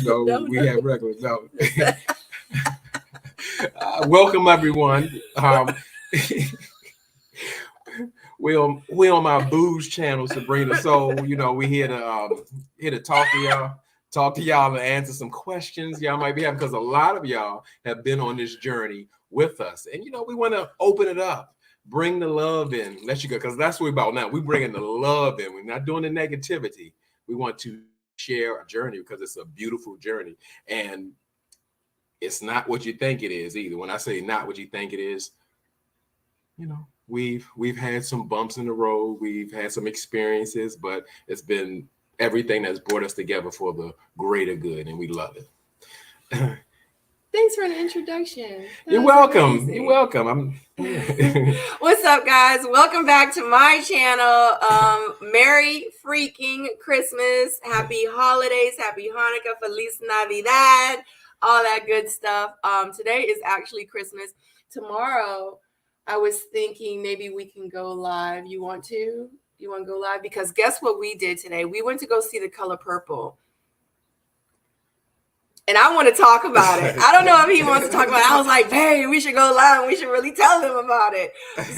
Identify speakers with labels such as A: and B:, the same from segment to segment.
A: No, we have regular. No. Welcome everyone. We on my booze channel, Sabrina. So we here to talk to y'all and answer some questions y'all might be having, because a lot of y'all have been on this journey with us, and we want to open it up, bring the love in, let you go, because that's what we're about now. We're bringing the love in. We're not doing the negativity. We want to share a journey because it's a beautiful journey, and it's not what you think it is either. When I say not what you think it is, we've had some bumps in the road, we've had some experiences, but it's been everything that's brought us together for the greater good, and we love it.
B: Thanks for the introduction.
A: You're welcome. Amazing. You're welcome.
B: What's up, guys? Welcome back to my channel. Merry freaking Christmas. Happy holidays. Happy Hanukkah. Feliz Navidad. All that good stuff. Today is actually Christmas. Tomorrow, I was thinking maybe we can go live. You want to go live? Because guess what we did today? We went to go see The Color Purple. And I want to talk about it. I don't know if he wants to talk about it. I was like, hey, we should go live. We should really tell him about it.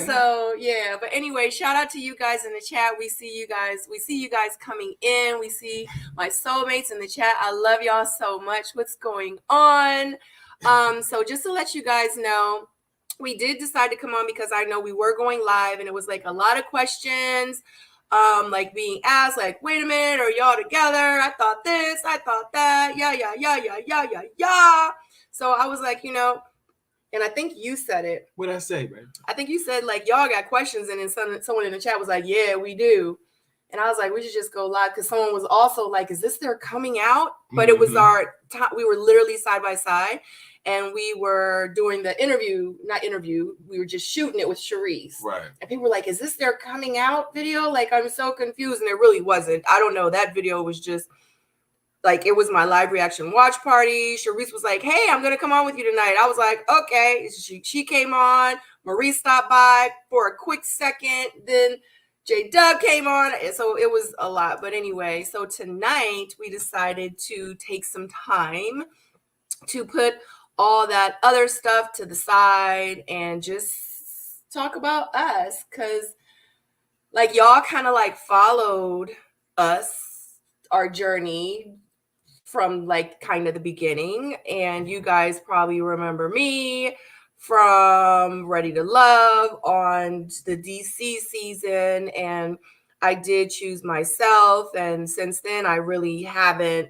B: So, yeah. But anyway, shout out to you guys in the chat. We see you guys. We see you guys coming in. We see my soulmates in the chat. I love y'all so much. What's going on? So just to let you guys know, we did decide to come on because I know we were going live, and it was like a lot of questions. Like being asked, like, wait a minute, are y'all together? I thought this, I thought that, yeah. So I was like, and I think you said it.
A: What'd I say, man?
B: I think you said, like, y'all got questions, and then someone in the chat was like, yeah, we do. And I was like, we should just go live, because someone was also like, is this their coming out? But it was our time. We were literally side by side, and we were doing the we were just shooting it with Sharice.
A: Right.
B: And people were like, is this their coming out video? Like, I'm so confused. And it really wasn't. I don't know. That video was just like, it was my live reaction watch party. Sharice was like, hey, I'm going to come on with you tonight. I was like, okay. She came on. Marie stopped by for a quick second. Then J-Dub came on. So it was a lot. But anyway, so tonight we decided to take some time to put all that other stuff to the side and just talk about us, because like y'all kind of like followed us, our journey from like kind of the beginning, and you guys probably remember me from Ready to Love on the DC season, and I did choose myself, and since then I really haven't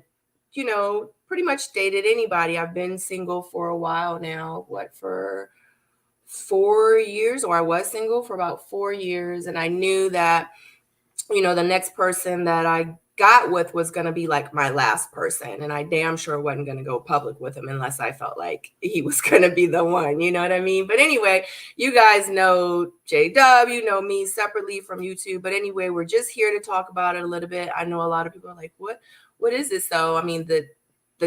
B: pretty much dated anybody. I've been single for a while now, for 4 years, or I was single for about 4 years. And I knew that, the next person that I got with was going to be like my last person. And I damn sure wasn't going to go public with him unless I felt like he was going to be the one, you know what I mean? But anyway, you guys know J-Dub, you know me separately from YouTube. But anyway, we're just here to talk about it a little bit. I know a lot of people are like, what is this? So, I mean, the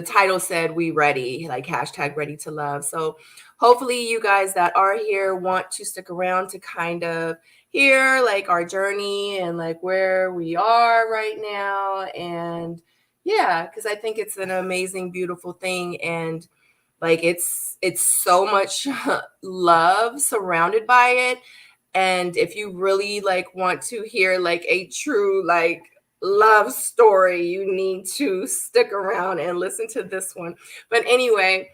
B: title said we ready, like hashtag ready to love. So hopefully you guys that are here want to stick around to kind of hear like our journey and like where we are right now. And yeah, because I think it's an amazing, beautiful thing. And like it's so much love surrounded by it. And if you really like want to hear like a true like love story, you need to stick around and listen to this one. But anyway,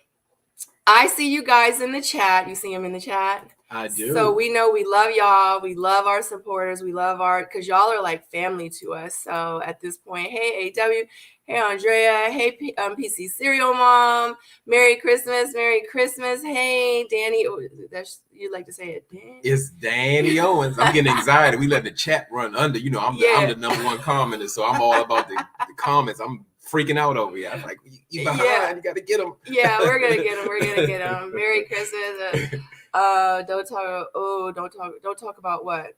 B: I see you guys in the chat. You see them in the chat?
A: I do.
B: So we know we love y'all. We love our supporters. We love because y'all are like family to us. So at this point, hey, AW, hey, Andrea, hey, PC Serial Mom, Merry Christmas, Merry Christmas. Hey, Danny, you'd like to say it, Dan?
A: It's Danny Owens. I'm getting anxiety. We let the chat run under. I'm the number one commenter, so I'm all about the comments. I'm freaking out over here. I'm like, you behind, you got to get them.
B: Yeah, we're going to get them. We're going to get them. Merry Christmas. Don't talk about what?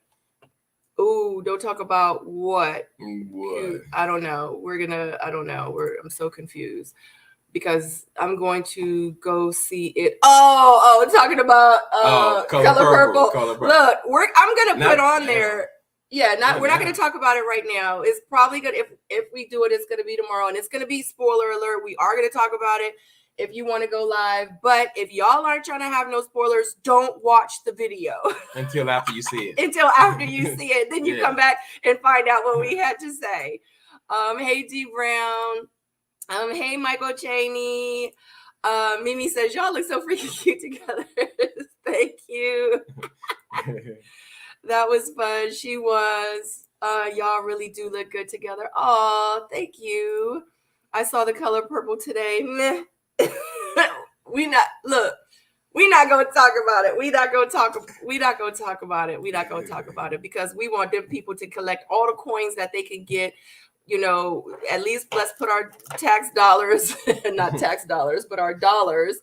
B: Ooh, don't talk about what?
A: What?
B: I don't know. I don't know. I'm so confused because I'm going to go see it. Oh, talking about Color Purple.
A: Color Purple.
B: Look, I'm going to put on there. Yeah, we're not
A: now.
B: going to talk about it right now. It's probably good if we do it. It's going to be tomorrow, and it's going to be spoiler alert. We are going to talk about it if you want to go live. But if y'all aren't trying to have no spoilers, don't watch the video
A: until after you see it.
B: Until after you see it, then you
A: Yeah.
B: come back and find out what we had to say. Hey D Brown. Hey Michael Cheney. Mimi says y'all look so freaking cute together. Thank you. That was fun. She was. Y'all really do look good together. Oh, thank you. I saw the color purple today. Meh. We're not gonna talk about it. We're not gonna talk about it because we want them people to collect all the coins that they can get. You know, at least let's put our tax dollars, not tax dollars, but our dollars,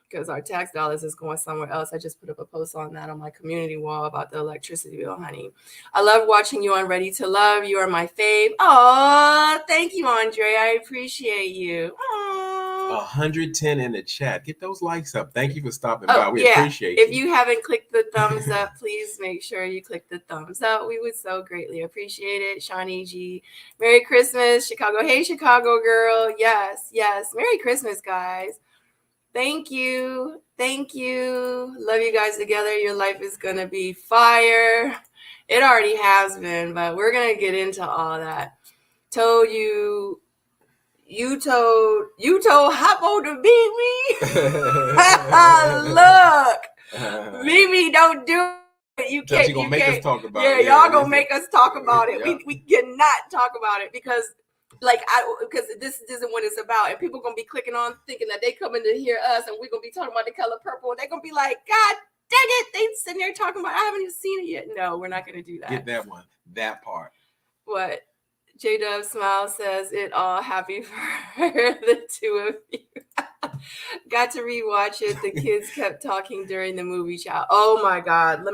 B: because our tax dollars is going somewhere else. I just put up a post on that on my community wall about the electricity bill, honey. I love watching you on Ready to Love. You are my fave. Oh, thank you, Andre. I appreciate you. Aww.
A: 110 in the chat. Get those likes up. Thank you for stopping by. We appreciate
B: you. If you haven't clicked the thumbs up, please make sure you click the thumbs up. We would so greatly appreciate it. Shawnee G. Merry Christmas, Chicago. Hey, Chicago girl. Yes. Merry Christmas, guys. Thank you. Love you guys together. Your life is going to be fire. It already has been, but we're going to get into all that. You told Hoppo to beat me. Look, Mimi, don't do it. You can't.
A: She gonna make us talk about
B: it. Yeah, y'all gonna make us talk about it.
A: Yeah.
B: We cannot talk about it because this isn't what it's about, and people gonna be clicking on thinking that they coming to hear us, and we're gonna be talking about the color purple, and they're gonna be like, God dang it, they sitting there talking about. I haven't even seen it yet. No, we're not gonna do that.
A: Get that one. That part.
B: What? J-Dub Smile says it all. Happy for the two of you. Got to rewatch it. The kids kept talking during the movie chat. Oh my God.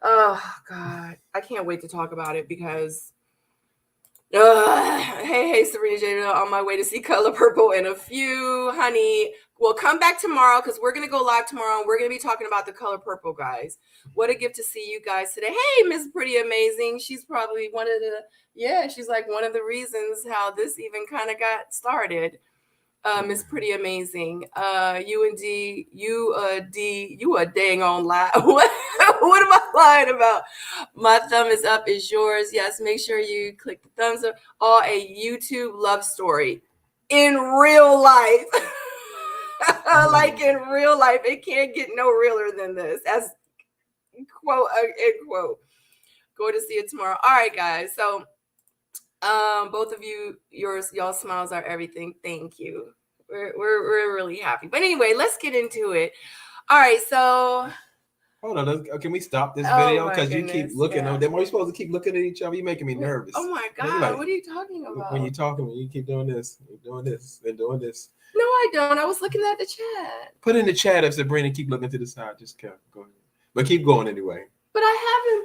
B: Oh God. I can't wait to talk about it because hey, Serena J, on my way to see Color Purple in a few, honey. Well, come back tomorrow because we're going to go live tomorrow and we're going to be talking about the Color Purple, guys. What a gift to see you guys today. Hey, Miss Pretty Amazing. She's probably she's like one of the reasons how this even kind of got started. Miss Pretty Amazing. You a dang on lie. What am I lying about? My thumb is up is yours. Yes, make sure you click the thumbs up. Or a YouTube love story in real life. Like in real life, it can't get no realer than this. As quote end quote. Go to see it tomorrow. All right, guys. So both of you, y'all smiles are everything. Thank you. We're really happy. But anyway, let's get into it. All right, so
A: hold on. Can we stop this video? Because you keep looking at them. Are you supposed to keep looking at each other? You're making me nervous.
B: Oh my God, like, what are you talking about?
A: When you're talking, you keep doing this, and doing this.
B: No, I don't. I was looking at the chat.
A: Put in the chat if Sabrina keep looking to the side. Just go ahead. But keep going anyway.
B: But I haven't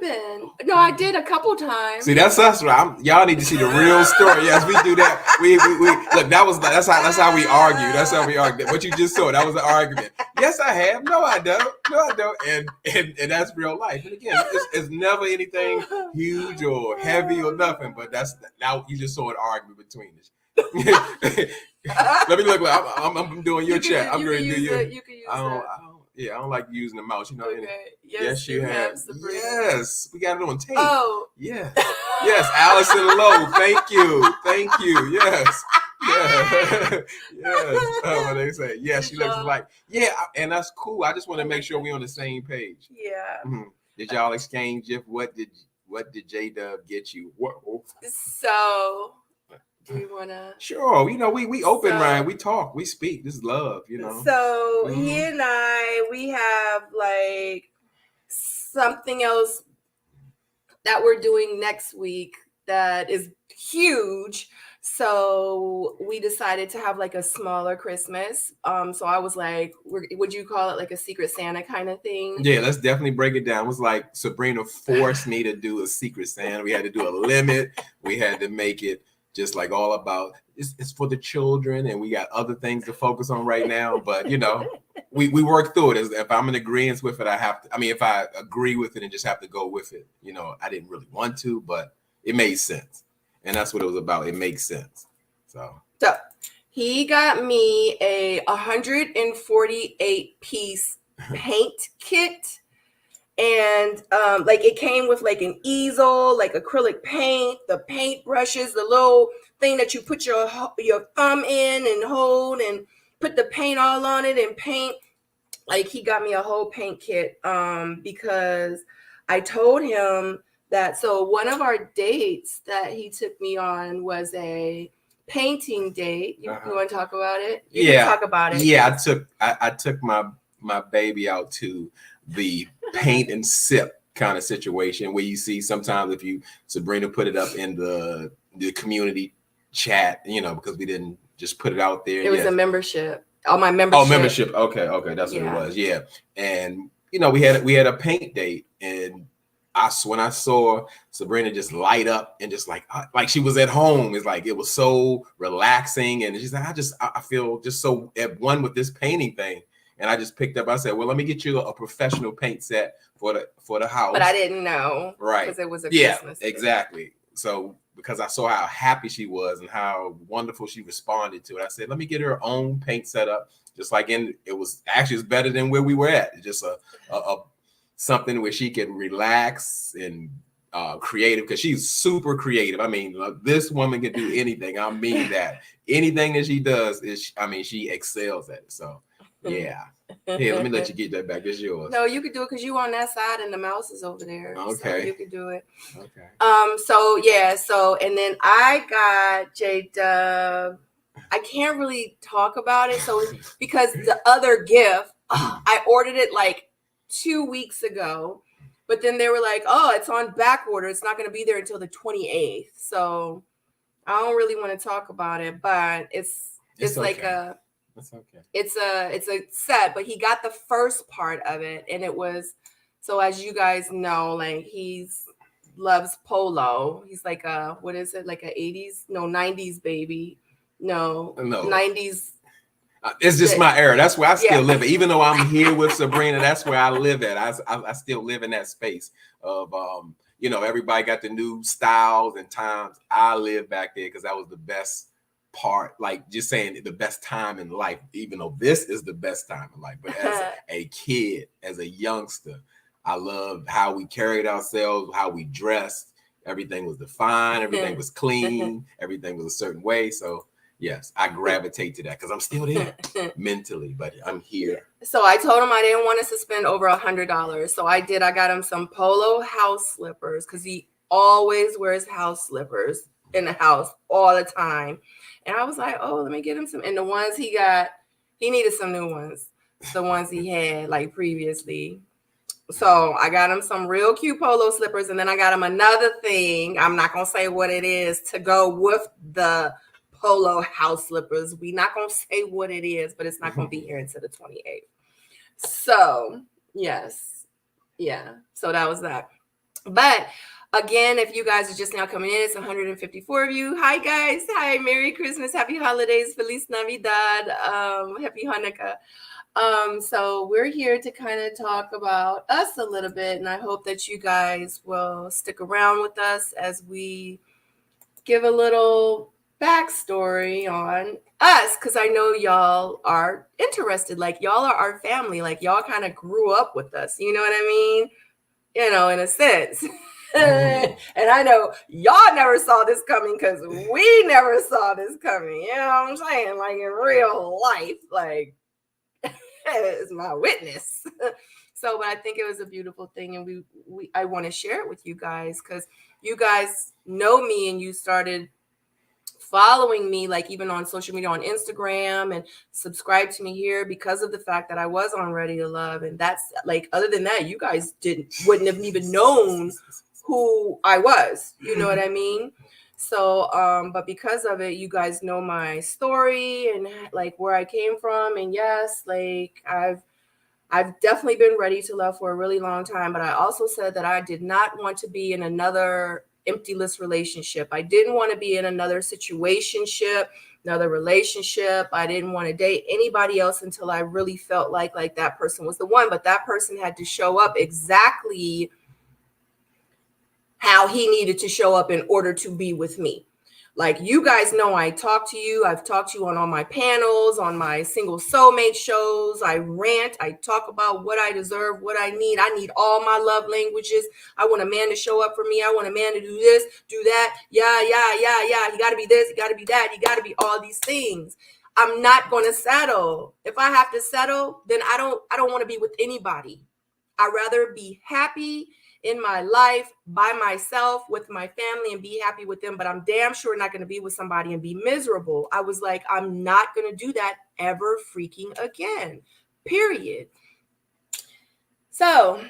B: been. No, I did a couple times.
A: See, that's us, right? Y'all need to see the real story. Yes, we do that. We look. That's how we argue. That's how we argue. What you just saw, that was an argument. Yes, I have. No, I don't. And that's real life. And again, it's never anything huge or heavy or nothing. But that's now you just saw an argument between us. Let me look. I'm doing your chat. I'm going to do your.
B: You can use that.
A: I don't like using the mouse. You know.
B: Okay.
A: Yes, you have. Yes, we got it on tape.
B: Oh.
A: Yeah. Yes, Allison Lowe. Thank you. Yes. Yeah. Yes. What they say. Yes, she looks like. Yeah, and that's cool. I just want to make sure we're on the same page.
B: Yeah.
A: Mm-hmm. Did y'all exchange if what did J-Dub get you? Whoa.
B: So do you wanna?
A: Sure. You know, we open, Ryan. We talk. We speak. This is love. You know.
B: So he and we have like something else that we're doing next week that is huge. So we decided to have like a smaller Christmas. So I was like, would you call it like a Secret Santa kind of thing?
A: Yeah, let's definitely break it down. It was like Sabrina forced me to do a Secret Santa. We had to do a limit. We had to make it just like all about it's for the children, and we got other things to focus on right now. But we work through it. If I'm in agreement with it, I have to. I mean, if I agree with it and just have to go with it, I didn't really want to, but it made sense, and that's what it was about. It makes sense. So
B: he got me a 148 piece paint kit. And like it came with like an easel, like acrylic paint, the paint brushes, the little thing that you put your thumb in and hold and put the paint all on it and paint. Like he got me a whole paint kit because I told him that. So one of our dates that he took me on was a painting date. You want to talk about it? You can talk about it.
A: Yeah, I took my baby out to the paint and sip kind of situation where you see sometimes Sabrina put it up in the community chat, because we didn't just put it out there.
B: It was a membership. Oh, my membership.
A: Oh, membership. Okay, that's what it was. Yeah, and we had a paint date, and when I saw Sabrina just light up and just like she was at home, it's like it was so relaxing, and she's like, I feel just so at one with this painting thing. And I just picked up. I said, "Well, let me get you a professional paint set for the house."
B: But I didn't know,
A: right?
B: Because it was a Christmas.
A: Yeah, exactly. So because I saw how happy she was and how wonderful she responded to it, I said, "Let me get her own paint setup." Just like it was better than where we were at. It's just a something where she can relax and creative, because she's super creative. I mean, this woman can do anything. I mean that anything that she does she excels at it. So. Yeah. Hey, let me let you get that back. It's yours.
B: No, you could do it because you on that side and the mouse is over there.
A: Okay.
B: So you could do it.
A: Okay.
B: So and then I got J-Dub. I can't really talk about it. So because the other gift, I ordered it like 2 weeks ago, but then they were like, "Oh, it's on back order. It's not going to be there until the 28th." So I don't really want to talk about it, but it's
A: okay.
B: like
A: That's okay.
B: It's a set, but he got the first part of it, and it was, so as you guys know, like loves polo. He's like what is it, like a 90s baby? No. 90s.
A: It's just my era. That's where I still live. Even though I'm here with Sabrina, that's where I live at. I still live in that space of everybody got the new styles and times. I live back there because that was the best part, like just saying the best time in life, even though this is the best time in life. But as a kid, as a youngster, I loved how we carried ourselves, how we dressed. Everything was defined, everything was clean, everything was a certain way. So yes, I gravitate to that because I'm still there mentally, but I'm here.
B: So I told him I didn't want us to spend over $100. So I got him some polo house slippers because he always wears house slippers in the house all the time. And I was like, oh, let me get him some. And the ones he got, he needed some new ones. The ones he had like previously. So I got him some real cute polo slippers. And then I got him another thing. I'm not going to say what it is to go with the polo house slippers. We're not going to say what it is, but it's not going to be here until the 28th. So yes. Yeah. So that was that. But again, if you guys are just now coming in, it's 154 of you. Hi, guys. Hi. Merry Christmas. Happy holidays. Feliz Navidad. Happy Hanukkah. So we're here to kind of talk about us a little bit, and I hope that you guys will stick around with us as we give a little backstory on us, because I know y'all are interested. Like, y'all are our family. Like, y'all kind of grew up with us. You know what I mean? In a sense. And I know y'all never saw this coming because we never saw this coming. You know what I'm saying? Like in real life, like it's my witness. So, but I think it was a beautiful thing, and I want to share it with you guys because you guys know me and you started following me, like even on social media, on Instagram, and subscribe to me here because of the fact that I was on Ready to Love. And that's like, other than that, you guys wouldn't have even known who I was, you know what I mean? So, but because of it, you guys know my story and like where I came from. And yes, like I've definitely been ready to love for a really long time, but I also said that I did not want to be in another emptyless relationship. I didn't want to be in another situationship, another relationship. I didn't want to date anybody else until I really felt like that person was the one. But that person had to show up exactly how he needed to show up in order to be with me. Like, you guys know, I talk to you. I've talked to you on all my panels, on my single soulmate shows. I rant. I talk about what I deserve, what I need. I need all my love languages. I want a man to show up for me. I want a man to do this, do that. Yeah. You got to be this. You got to be that. You got to be all these things. I'm not going to settle. If I have to settle, then I don't want to be with anybody. I'd rather be happy in my life by myself with my family and be happy with them, but I'm damn sure not going to be with somebody and be miserable. I was like, I'm not going to do that ever freaking again, period. So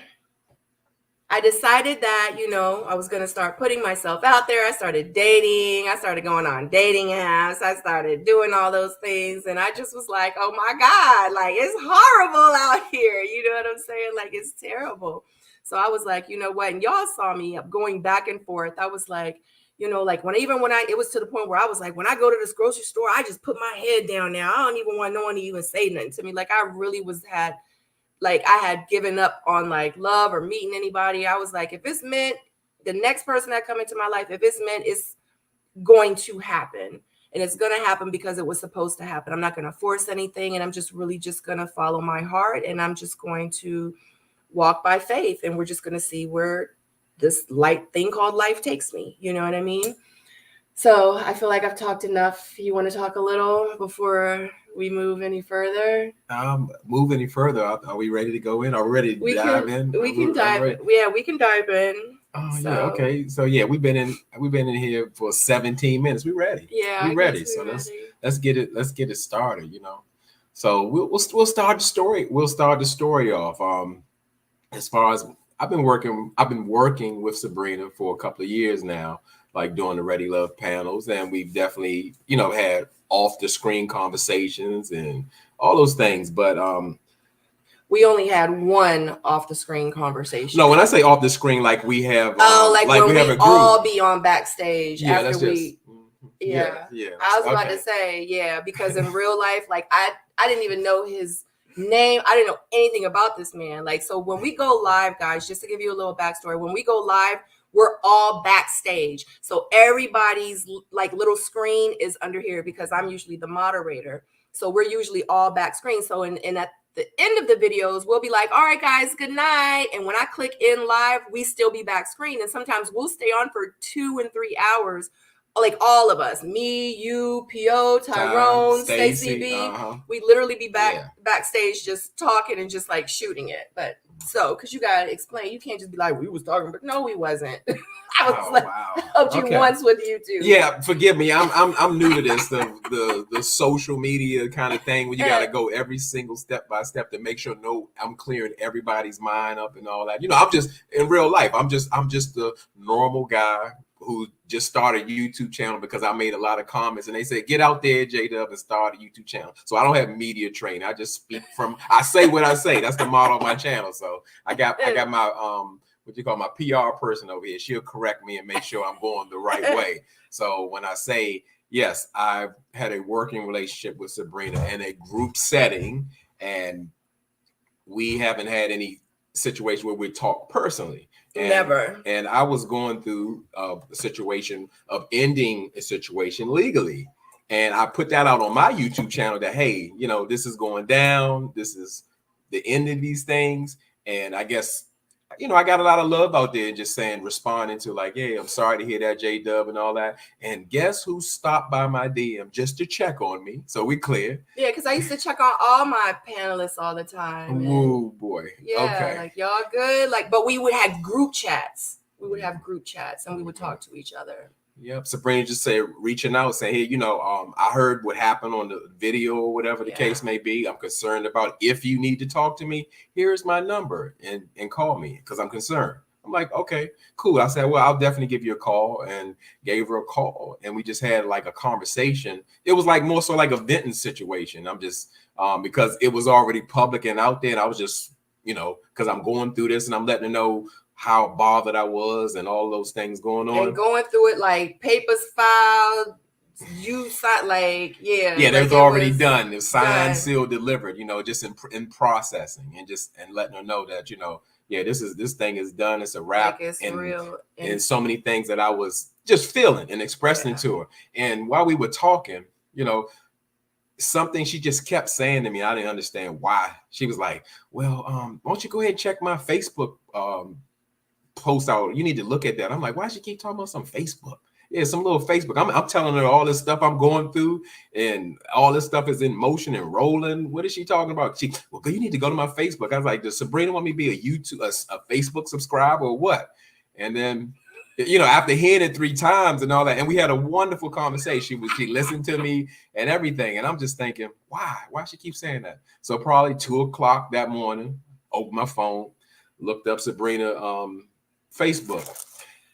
B: I decided that, I was going to start putting myself out there. I started dating. I started going on dating apps. I started doing all those things. And I just was like, oh my God, like, it's horrible out here. You know what I'm saying? Like, it's terrible. So I was like, you know what? And y'all saw me going back and forth. I was like, like it was to the point where I was like, when I go to this grocery store, I just put my head down now. I don't even want no one to even say nothing to me. Like, I really I had given up on like love or meeting anybody. I was like, if it's meant, the next person that come into my life, if it's meant, it's going to happen. And it's going to happen because it was supposed to happen. I'm not going to force anything. And I'm just really just going to follow my heart. And I'm just going to walk by faith, and we're just going to see where this light thing called life takes me. You know what I mean? So I feel like I've talked enough. You want to talk a little before we move any further?
A: Move any further? Are we ready to go in? Are we ready to dive in?
B: We can dive in. Yeah, we can dive in.
A: Oh, so, yeah. Okay. So yeah, we've been in here for 17 minutes. We're ready.
B: Yeah,
A: we're ready. So let's get it started. So we'll start the story. We'll start the story off. As far as I've been working with Sabrina for a couple of years now, like doing the Ready Love panels, and we've definitely, had off the screen conversations and all those things. But
B: we only had one off the screen conversation.
A: No, when I say off the screen, like we have
B: like when we have a group. All be on backstage after we.
A: Yeah.
B: I was about to say, because in real life, like I didn't even know his name. I didn't know anything about this man. Like, so when we go live, guys, just to give you a little backstory, when we go live, we're all backstage. So everybody's like little screen is under here because I'm usually the moderator. So we're usually all back screen. So in at the end of the videos, we'll be like, all right, guys, good night. And when I click in live, we still be back screen. And sometimes we'll stay on for 2 and 3 hours. Like all of us, me, you, P.O., Tyrone, Stacey B, we literally be backstage just talking and just like shooting it. But so, because you got to explain, you can't just be like, we was talking, but no, we wasn't. I was helped you once with YouTube.
A: Yeah, forgive me. I'm new to this, the social media kind of thing where you got to go every single step by step to make sure I'm clearing everybody's mind up and all that. I'm just in real life. I'm just a normal guy who just started a YouTube channel because I made a lot of comments and they said, get out there, J-Dub, and start a YouTube channel. So I don't have media training. I just speak I say what I say. That's the model of my channel. So I got my, my PR person over here. She'll correct me and make sure I'm going the right way. So when I say, yes, I've had a working relationship with Sabrina in a group setting, and we haven't had any situation where we talk personally.
B: Never.
A: And I was going through a situation of ending a situation legally. And I put that out on my YouTube channel that, hey, this is going down. This is the end of these things. And I guess, I got a lot of love out there just responding to like, hey, I'm sorry to hear that, J-Dub and all that. And guess who stopped by my DM just to check on me? So we clear.
B: Yeah, because I used to check on all my panelists all the time.
A: Oh boy.
B: Yeah,
A: okay.
B: Like y'all good. Like, but we would have group chats. And we would talk to each other.
A: Yep. Sabrina just said, reaching out, saying, hey, I heard what happened on the video or whatever the case may be. I'm concerned about if you need to talk to me, here's my number and call me because I'm concerned. I'm like, okay, cool. I said, well, I'll definitely give you a call, and gave her a call. And we just had like a conversation. It was like more so like a venting situation. I'm just because it was already public and out there. And I was just, because I'm going through this and I'm letting her know how bothered I was and all those things going on.
B: And going through it like papers filed, you signed, like,
A: Yeah,
B: like
A: it was already done. It was signed,
B: done.
A: sealed, delivered, just in processing and letting her know that, this thing is done. It's a wrap.
B: Like it's
A: and,
B: real.
A: And so many things that I was just feeling and expressing to her. And while we were talking, something she just kept saying to me, I didn't understand why. She was like, well, why don't you go ahead and check my Facebook post out? You need to look at that. I'm like, why does she keep talking about some Facebook? Yeah, some little Facebook. I'm telling her all this stuff I'm going through, and all this stuff is in motion and rolling. What is she talking about? Well, you need to go to my Facebook. I was like, does Sabrina want me to be a Facebook subscriber or what? And then, after hearing it 3 times and all that, and we had a wonderful conversation. She listened to me and everything, and I'm just thinking, why she keep saying that? So probably 2:00 that morning, opened my phone, looked up Sabrina Facebook,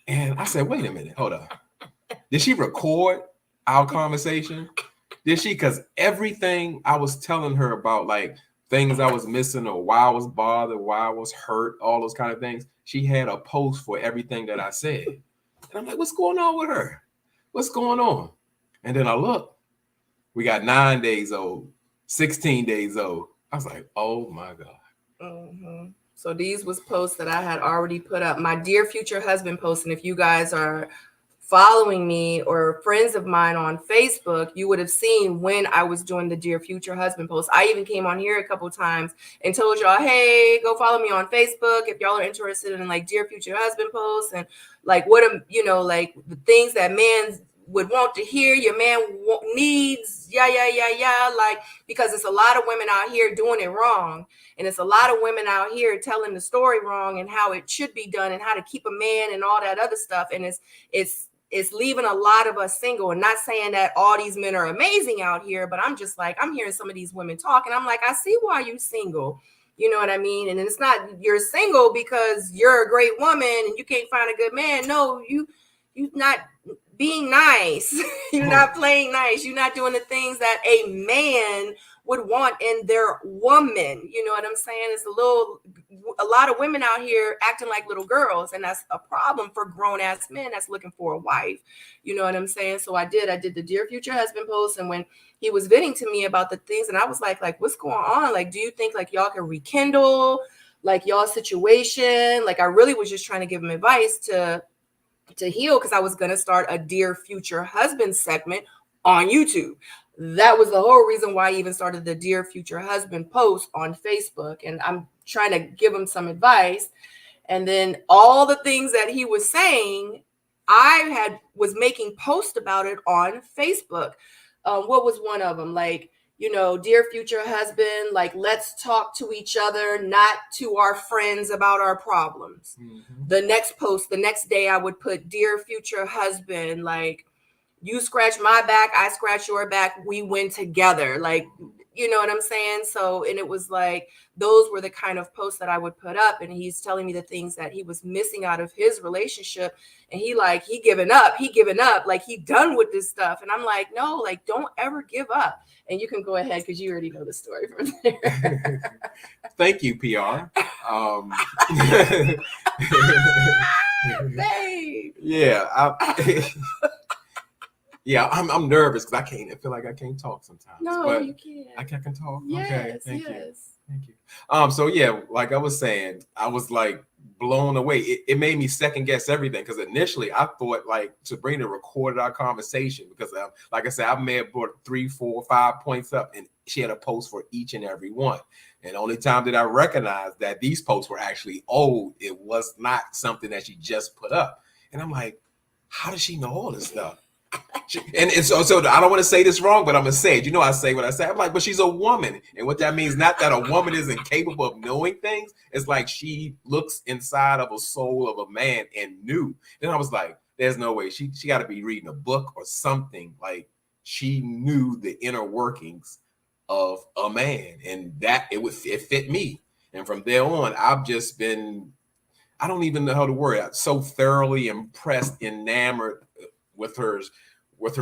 A: and I said, wait a minute, hold up. Did she record our conversation? Did she? Because everything I was telling her about, like things I was missing or why I was bothered, why I was hurt, all those kind of things, she had a post for everything that I said. And I'm like, what's going on with her? What's going on? And then I look, we got 9 days old, 16 days old. I was like, oh my God.
B: Mm-hmm. So these was posts that I had already put up. My dear future husband post. And if you guys are following me or friends of mine on Facebook, you would have seen when I was doing the dear future husband post. I even came on here a couple times and told y'all, hey, go follow me on Facebook if y'all are interested in like dear future husband posts and like what like the things that men would want to hear, your man needs, like, because it's a lot of women out here doing it wrong, and it's a lot of women out here telling the story wrong and how it should be done and how to keep a man and all that other stuff, and it's leaving a lot of us single. And not saying that all these men are amazing out here, but I'm just like, I'm hearing some of these women talk and I'm like, I see why you single. You know what I mean? And it's not you're single because you're a great woman and you can't find a good man. No, you not being nice. You're not playing nice. You're not doing the things that a man would want in their woman. You know what I'm saying? It's a lot of women out here acting like little girls, and that's a problem for grown-ass men that's looking for a wife. You know what I'm saying? So I did the dear future husband post, and when he was venting to me about the things, and I was like what's going on? Like, do you think like y'all can rekindle like y'all situation? Like, I really was just trying to give him advice to heal, because I was going to start a dear future husband segment on YouTube. That was the whole reason why I even started the dear future husband post on Facebook. And I'm trying to give him some advice. And then all the things that he was saying, I was making posts about it on Facebook. What was one of them? Like, dear future husband, like, let's talk to each other, not to our friends about our problems. Mm-hmm. The next post, the next day, I would put, dear future husband, like, you scratch my back, I scratch your back, we win together. Like, you know what I'm saying? So, and it was like, those were the kind of posts that I would put up. And he's telling me the things that he was missing out of his relationship. And he giving up, like he done with this stuff. And I'm like, no, like, don't ever give up. And you can go ahead because you already know the story from there.
A: Thank you, PR.
B: Babe.
A: Yeah. Yeah, I'm nervous because I feel like I can't talk sometimes.
B: No,
A: but
B: you can't.
A: I can talk.
B: Yes,
A: okay, thank
B: yes.
A: you. Thank you. So yeah, like I was saying, I was like blown away. It made me second guess everything, because initially I thought like Sabrina recorded our conversation, because like I said, I may have brought 3, 4, 5 points up, and she had a post for each and every one. And the only time that I recognized that these posts were actually old, it was not something that she just put up. And I'm like, how does she know all this stuff? And so I don't want to say this wrong, but I'm gonna say it. I say what I say. I'm like, but she's a woman, and what that means, not that a woman is incapable of knowing things. It's like she looks inside of a soul of a man and knew. Then I was like, there's no way she got to be reading a book or something. Like, she knew the inner workings of a man, and that it fit me. And from there on, I've just been, I don't even know how to word it, so thoroughly impressed, enamored with her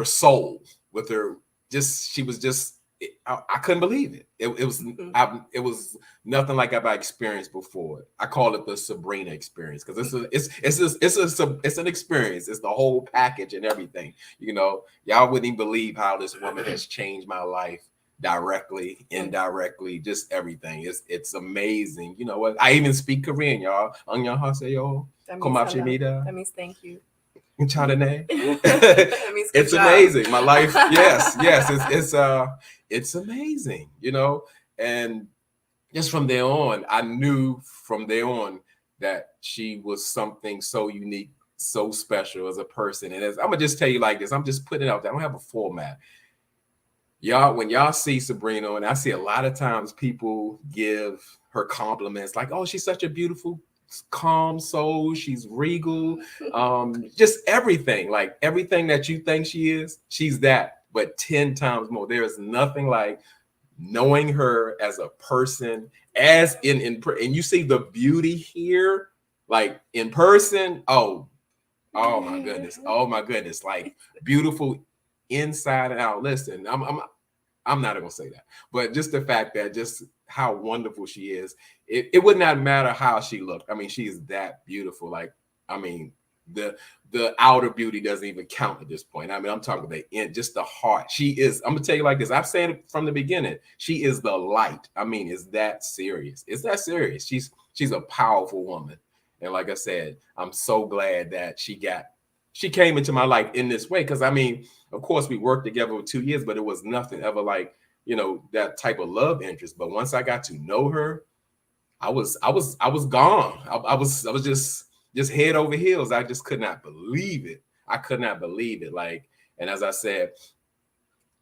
A: soul, with her, she was just I couldn't believe it. It was nothing like I've experienced before. I call it the Sabrina experience because it's an experience. It's the whole package and everything. Y'all wouldn't even believe how this woman has changed my life directly, indirectly, just everything. It's amazing. You know what? I even speak Korean, y'all. Annyeonghaseyo.
B: That means thank you.
A: Chardonnay. It's amazing. My life, yes, it's amazing, and just from there on, I knew from there on that she was something so unique, so special as a person. And I'm gonna just tell you like this, I'm just putting it out there. I don't have a format. Y'all, when y'all see Sabrina, and I see a lot of times people give her compliments like, oh, she's such a beautiful, calm soul, she's regal, just everything, like everything that you think she is, she's that, but 10 times more. There is nothing like knowing her as a person, as and you see the beauty here, like in person. Oh my goodness, like beautiful inside and out. Listen, I'm not gonna say that, but just the fact that just how wonderful she is, it would not matter how she looked. I mean, she is that beautiful. Like, I mean, the outer beauty doesn't even count at this point. I mean, I'm talking about just the heart. She is, I'm gonna tell you like this. I've said it from the beginning. She is the light. I mean, it's that serious. It's that serious. She's a powerful woman. And like I said, I'm so glad that she came into my life in this way. Because I mean, of course, we worked together for 2 years, but it was nothing ever like, that type of love interest. But once I got to know her, I was gone. I was just head over heels. I just could not believe it. I could not believe it. Like, and as I said,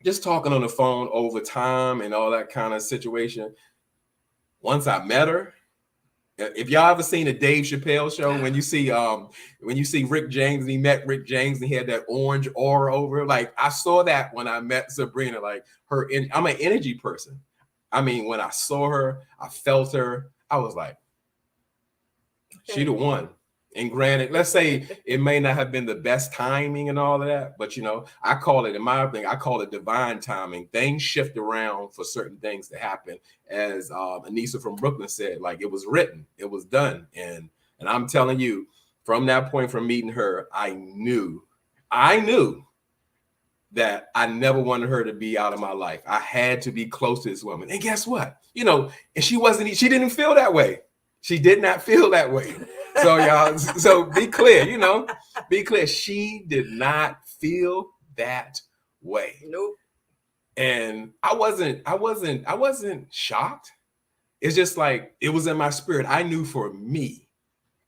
A: just talking on the phone over time and all that kind of situation. Once I met her, if y'all ever seen a Dave Chappelle show, when you see Rick James, and he met Rick James and he had that orange aura over him, like I saw that when I met Sabrina. Like I'm an energy person. I mean, when I saw her, I felt her. I was like, she the one. And granted, let's say it may not have been the best timing and all of that, but I call it, in my opinion, I call it divine timing. Things shift around for certain things to happen. As Anissa from Brooklyn said, like it was written, it was done. And I'm telling you, from that point, from meeting her, I knew that I never wanted her to be out of my life. I had to be close to this woman. And guess what? And she didn't feel that way. She did not feel that way. So y'all, so be clear, be clear. She did not feel that way.
B: Nope.
A: And I wasn't shocked. It's just like, it was in my spirit. I knew for me,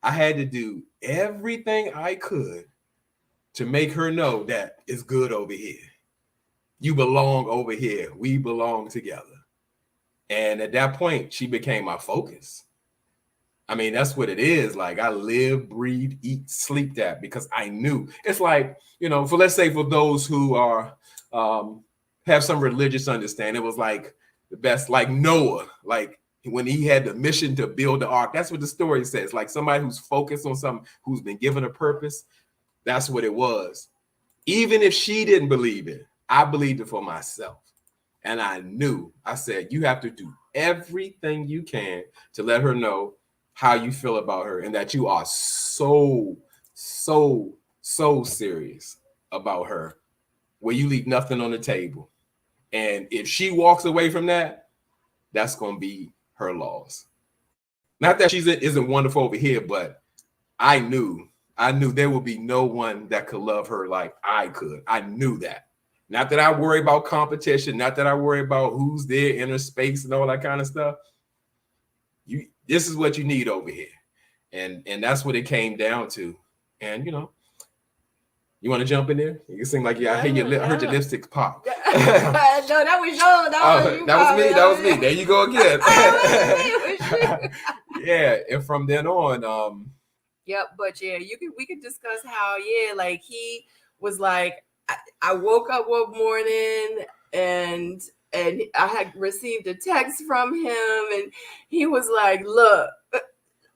A: I had to do everything I could to make her know that it's good over here. You belong over here. We belong together. And at that point, she became my focus. I mean, that's what it is. Like I live, breathe, eat, sleep that, because I knew. It's like, let's say for those who are have some religious understanding, it was like the best, like Noah, like when he had the mission to build the ark. That's what the story says. Like somebody who's focused on something, who's been given a purpose. That's what it was. Even if she didn't believe it, I believed it for myself. And I knew, I said, you have to do everything you can to let her know how you feel about her, and that you are so serious about her, where you leave nothing on the table. And if she walks away from that, that's going to be her loss. Not that she isn't wonderful over here, but I knew there would be no one that could love her like I could. I knew that. Not that I worry about competition, not that I worry about who's there, inner space and all that kind of stuff. This is what you need over here. And that's what it came down to. And, you want to jump in there? You seem like, I heard your lipstick pop.
B: No, that was yours.
A: That was me. There you go again. Yeah. And from then on,
B: yep. But yeah, we could discuss how, like he was like, I woke up one morning and I had received a text from him, and he was like, look,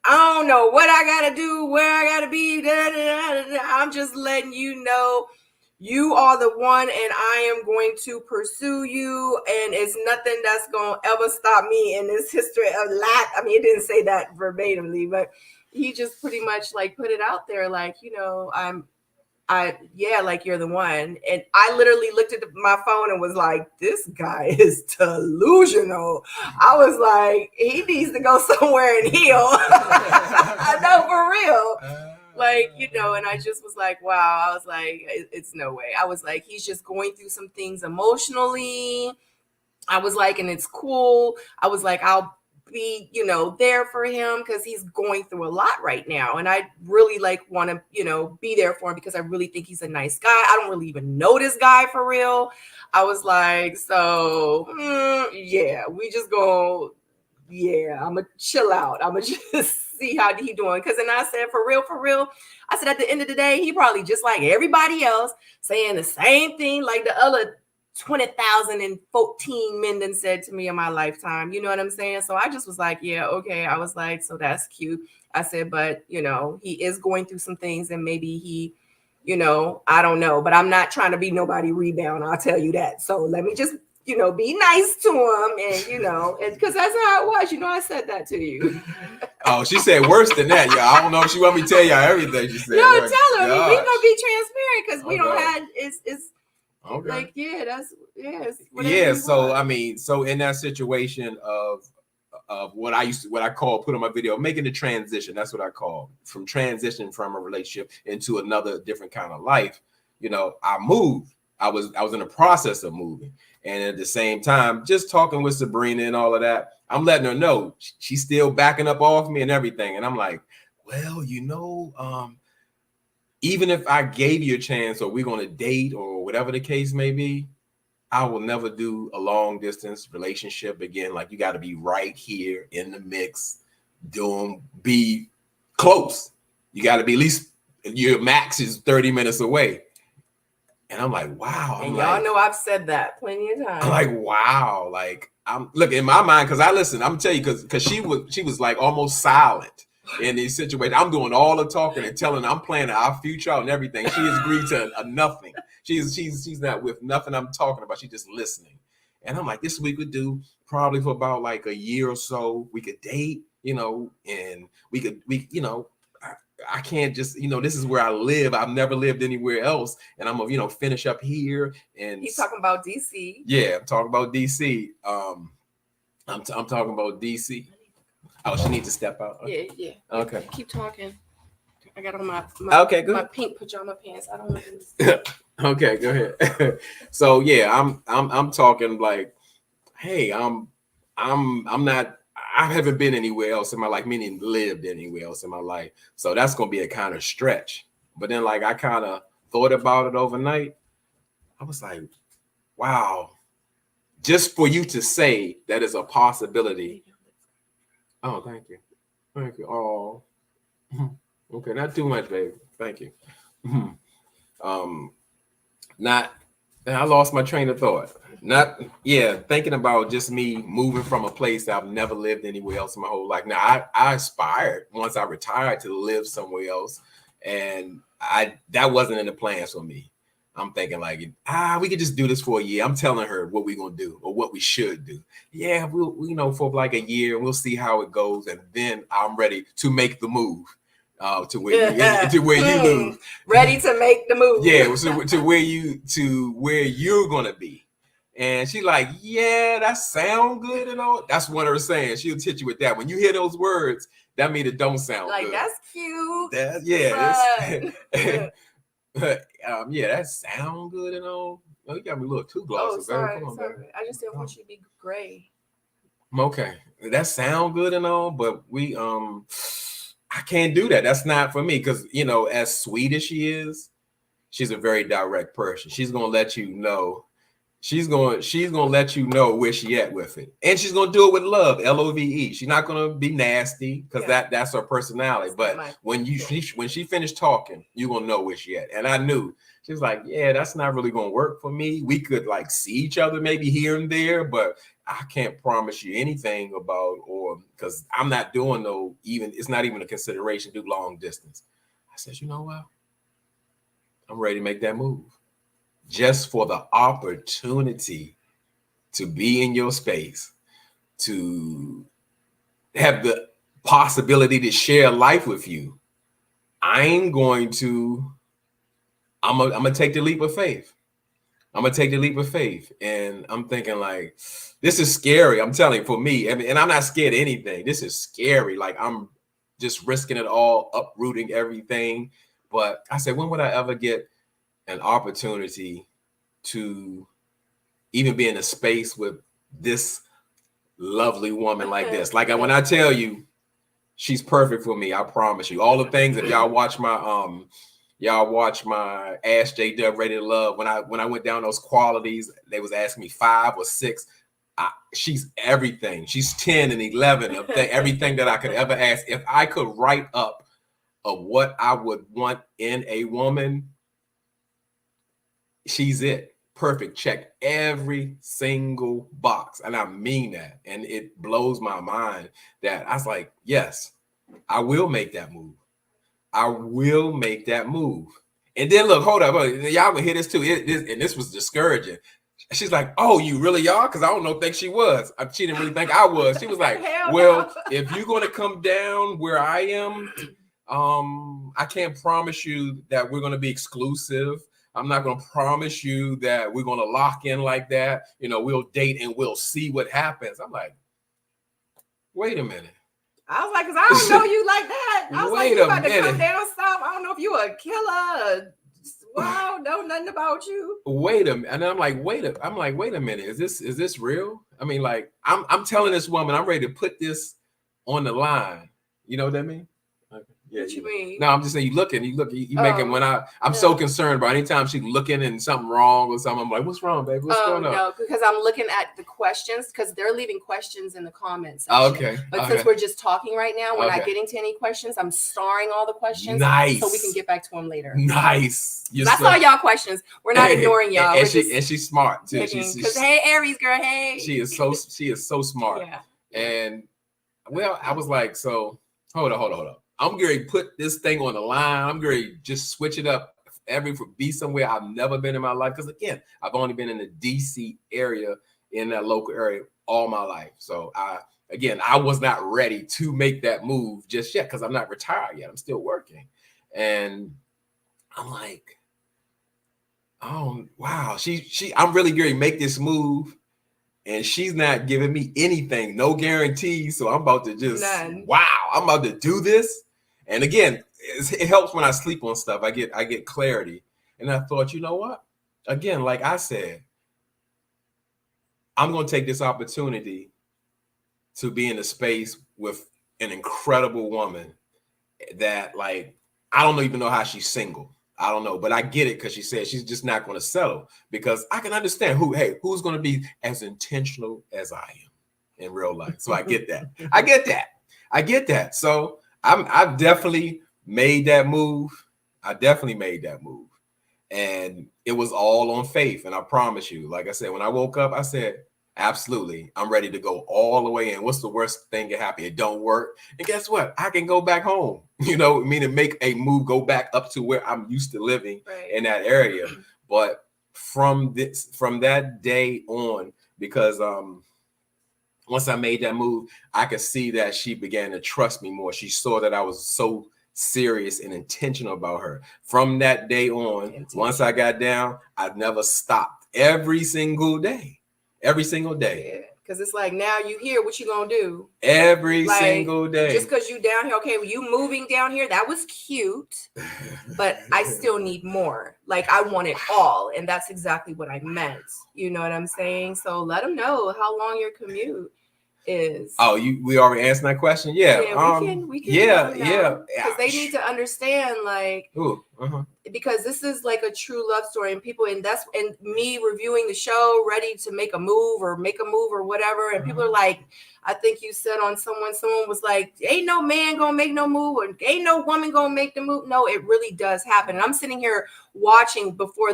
B: I don't know what I got to do, where I got to be. I'm just letting you know you are the one, and I am going to pursue you, and it's nothing that's gonna ever stop me in this history of life. I mean, it didn't say that verbatimly, but he just pretty much like put it out there, like, you know, like you're the one. And I literally looked at my phone and was like, this guy is delusional. I was like, he needs to go somewhere and heal. I know, for real. Like, you know, and I just was like, wow. I was like, it's no way. I was like, he's just going through some things emotionally. I was like, and it's cool. I was like, I'll be, you know, there for him because he's going through a lot right now. And I really like want to, you know, be there for him because I really think he's a nice guy. I don't really even know this guy for real. I was like, so yeah, we just go, yeah, I'm gonna chill out. I'm gonna just see how he doing. Cause then I said, for real, I said at the end of the day, he probably just like everybody else saying the same thing like the other 20,014 men then said to me in my lifetime. You know what I'm saying? So I just was like, yeah, okay. I was like, so that's cute. I said, but you know, he is going through some things and maybe he, you know, I don't know, but I'm not trying to be nobody rebound. I'll tell you that. So let me just, you know, be nice to him and, you know, because that's how it was. You know, I said that to you.
A: Oh, she said worse than that, y'all. I don't know if she want me to tell y'all everything she said.
B: No,
A: Oh,
B: tell her.
A: gosh.
B: We gonna be transparent because we don't
A: Okay.
B: have it's
A: Okay.
B: like, yeah, that's it's whatever
A: Yeah,
B: you
A: so
B: want.
A: I mean, so in that situation of what I call put on my video, making the transition. That's what I call from transition from a relationship into another different kind of life. You know, I moved. I was in the process of moving, and at the same time, just talking with Sabrina and all of that, I'm letting her know she's still backing up off me and everything. And I'm like, well, you know, even if I gave you a chance, or we're gonna date, or whatever the case may be, I will never do a long distance relationship again. Like, you got to be right here in the mix, be close. You got to be at least your max is 30 minutes away. And I'm like, wow.
B: And y'all know I've said that plenty of times.
A: I'm like, wow. Like, I'm look in my mind, because I listen. I'm telling you, because she was like almost silent in these situations. I'm doing all the talking and telling her I'm planning our future out and everything. She has agreed to a nothing. She's not with nothing I'm talking about. She's just listening. And I'm like, this we could do probably for about like a year or so. We could date, you know, and we you know, I can't just, you know, this is where I live. I've never lived anywhere else. And I'm gonna, you know, finish up here. And
B: he's talking about DC.
A: Yeah, I'm talking about DC. I'm talking about DC. Oh, she needs to step out.
B: Yeah.
A: Okay.
B: Keep talking. I got on my
A: okay, good.
B: My pink pajama pants. I don't want to.
A: Okay, go ahead. So yeah, I'm talking like, hey, I'm not. I haven't been anywhere else in my life, meaning lived anywhere else in my life. So that's gonna be a kind of stretch. But then, like, I kind of thought about it overnight. I was like, wow, just for you to say that is a possibility. Oh, thank you. Thank you. Oh, okay, not too much, baby. Thank you. Not, I lost my train of thought. Thinking about just me moving from a place that I've never lived anywhere else in my whole life. Now, I aspired once I retired to live somewhere else, and that wasn't in the plans for me. I'm thinking like, we could just do this for a year. I'm telling her what we're gonna do or what we should do. Yeah, we'll, you know, for like a year, and we'll see how it goes, and then I'm ready to make the move to where you move.
B: Ready to make the move.
A: Yeah, so to where you're gonna be. And she's like, yeah, that sound good and all. That's one of her saying. She'll hit you with that. When you hear those words, that means it don't sound
B: like
A: good.
B: That's cute.
A: Yeah, that sound good and all. Oh, you got me a little too glossy.
B: Oh, sorry. I just didn't want you to be gray.
A: Okay, that sound good and all, but I can't do that. That's not for me, because, you know, as sweet as she is, she's a very direct person. She's gonna let you know. She's gonna let you know where she at with it, and she's gonna do it with love, LOVE. She's not gonna be nasty, because that's her personality. But when she finished talking, you're gonna know where she at. And I knew. She was like, yeah, that's not really gonna work for me. We could like see each other maybe here and there, but I can't promise you anything about, or because I'm not doing it's not even a consideration to do long distance. I said, you know what? I'm ready to make that move. just for the opportunity to be in your space, to have the possibility to share life with you, I'm gonna take the leap of faith. I'm gonna take the leap of faith. And I'm thinking like, this is scary. I'm telling you, for me, and I'm not scared of anything. This is scary. Like, I'm just risking it all, uprooting everything. But I said, when would I ever get an opportunity to even be in a space with this lovely woman like this? Like, when I tell you, she's perfect for me, I promise you. All the things that y'all watch my Ask J Dub Ready to Love. When I went down those qualities, they was asking me 5 or 6. She's everything. She's 10 and 11 of everything that I could ever ask. If I could write up of what I would want in a woman, she's it. Perfect. Check every single box. And I mean that. And it blows my mind that I was like, yes, I will make that move. I will make that move. And then look, hold up. Y'all gonna hear this too. And this was discouraging. She's like, oh, you really are? Because I don't think she was. She didn't really think I was. She was like, well, if you're going to come down where I am, I can't promise you that we're going to be exclusive. I'm not going to promise you that we're going to lock in like that. You know, we'll date and we'll see what happens. I'm like, wait a minute.
B: I was like, because I don't know you like that. I was like, you about to come down south. I don't know if you a killer. Wow, know nothing about you.
A: Wait a minute. And I'm like, wait a minute. Is this real? I mean, like, I'm telling this woman, I'm ready to put this on the line. You know what I mean? Okay. Yeah,
B: what you mean?
A: No, I'm just saying, you making when I'm so concerned about anytime she's looking and something wrong or something. I'm like, what's wrong, baby? What's going on?
B: No, because I'm looking at the questions, because they're leaving questions in the comments section.
A: Okay.
B: But since we're just talking right now, we're not getting to any questions. I'm starring all the questions.
A: Nice.
B: So we can get back to them later.
A: Nice.
B: That's all y'all questions. We're not ignoring y'all.
A: And she's smart too.
B: Because hey, Aries girl, hey.
A: She is so smart. Yeah. And well, I was like, so hold on. I'm going to put this thing on the line. I'm going to just switch it up. Be somewhere I've never been in my life. Because again, I've only been in the DC area, in that local area, all my life. So I was not ready to make that move just yet, because I'm not retired yet. I'm still working. And I'm like, oh wow, I'm really going to make this move. And she's not giving me anything, no guarantees. So I'm about to just, wow, I'm about to do this. And again, it helps when I sleep on stuff. I get clarity. And I thought, you know what? Again, like I said, I'm going to take this opportunity to be in a space with an incredible woman that, like, I don't even know how she's single. I don't know, but I get it, because she said she's just not going to settle, because I can understand who's going to be as intentional as I am in real life. So I get that. I get that. So I've definitely made that move. And it was all on faith. And I promise you, like I said, when I woke up, I said, absolutely, I'm ready to go all the way in. What's the worst thing that happen? It don't work. And guess what? I can go back home, meaning make a move, go back up to where I'm used to living in that area. But from that day on, because once I made that move, I could see that she began to trust me more. She saw that I was so serious and intentional about her. From that day on, once I got down, I never stopped. Every single day. Yeah,
B: because it's like, now you here, what you gonna do?
A: Every single day.
B: Just because you down here, okay, well, you moving down here, that was cute, but I still need more. Like, I want it all, and that's exactly what I meant. You know what I'm saying? So let them know how long your commute is.
A: Oh, we already answered that question? Yeah.
B: We can. Yeah. Because they need to understand, like, because this is like a true love story, and me reviewing the show, ready to make a move or whatever. And people are like, I think you said on someone was like, ain't no man gonna make no move, or ain't no woman gonna make the move. No, it really does happen. And I'm sitting here watching before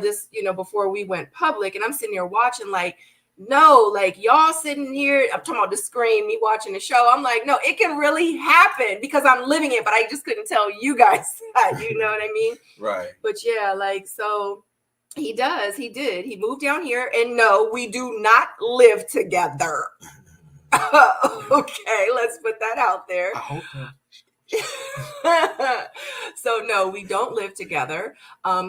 B: we went public, and I'm sitting here watching like, no, like, y'all sitting here, I'm talking about the screen, me watching the show. I'm like, no, it can really happen, because I'm living it, but I just couldn't tell you guys that, you know what I mean?
A: Right.
B: But yeah, like, so He does. He did. He moved down here, and no, we do not live together. Okay, let's put that out there.
A: I hope so.
B: So no, we don't live together.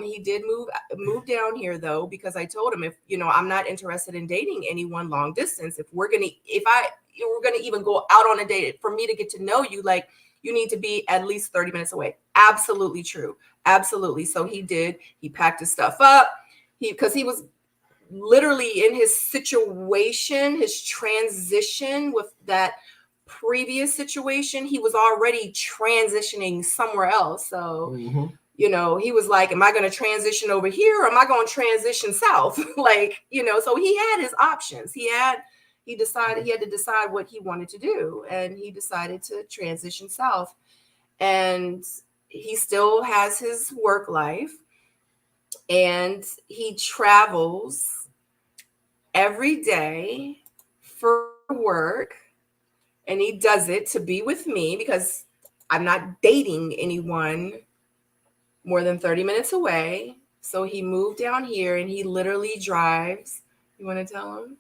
B: He did move down here though, because I told him, if I'm not interested in dating anyone long distance. If we're gonna even go out on a date, for me to get to know you, like, you need to be at least 30 minutes away. Absolutely true. Absolutely. So he did. He packed his stuff up. Because he was literally in his situation, his transition with that previous situation, he was already transitioning somewhere else. So, he was like, am I going to transition over here, or am I going to transition south? Like, so he had his options. He had to decide what he wanted to do. And he decided to transition south. And he still has his work life. And he travels every day for work. And he does it to be with me, because I'm not dating anyone more than 30 minutes away. So he moved down here, and he literally drives. You want to tell him?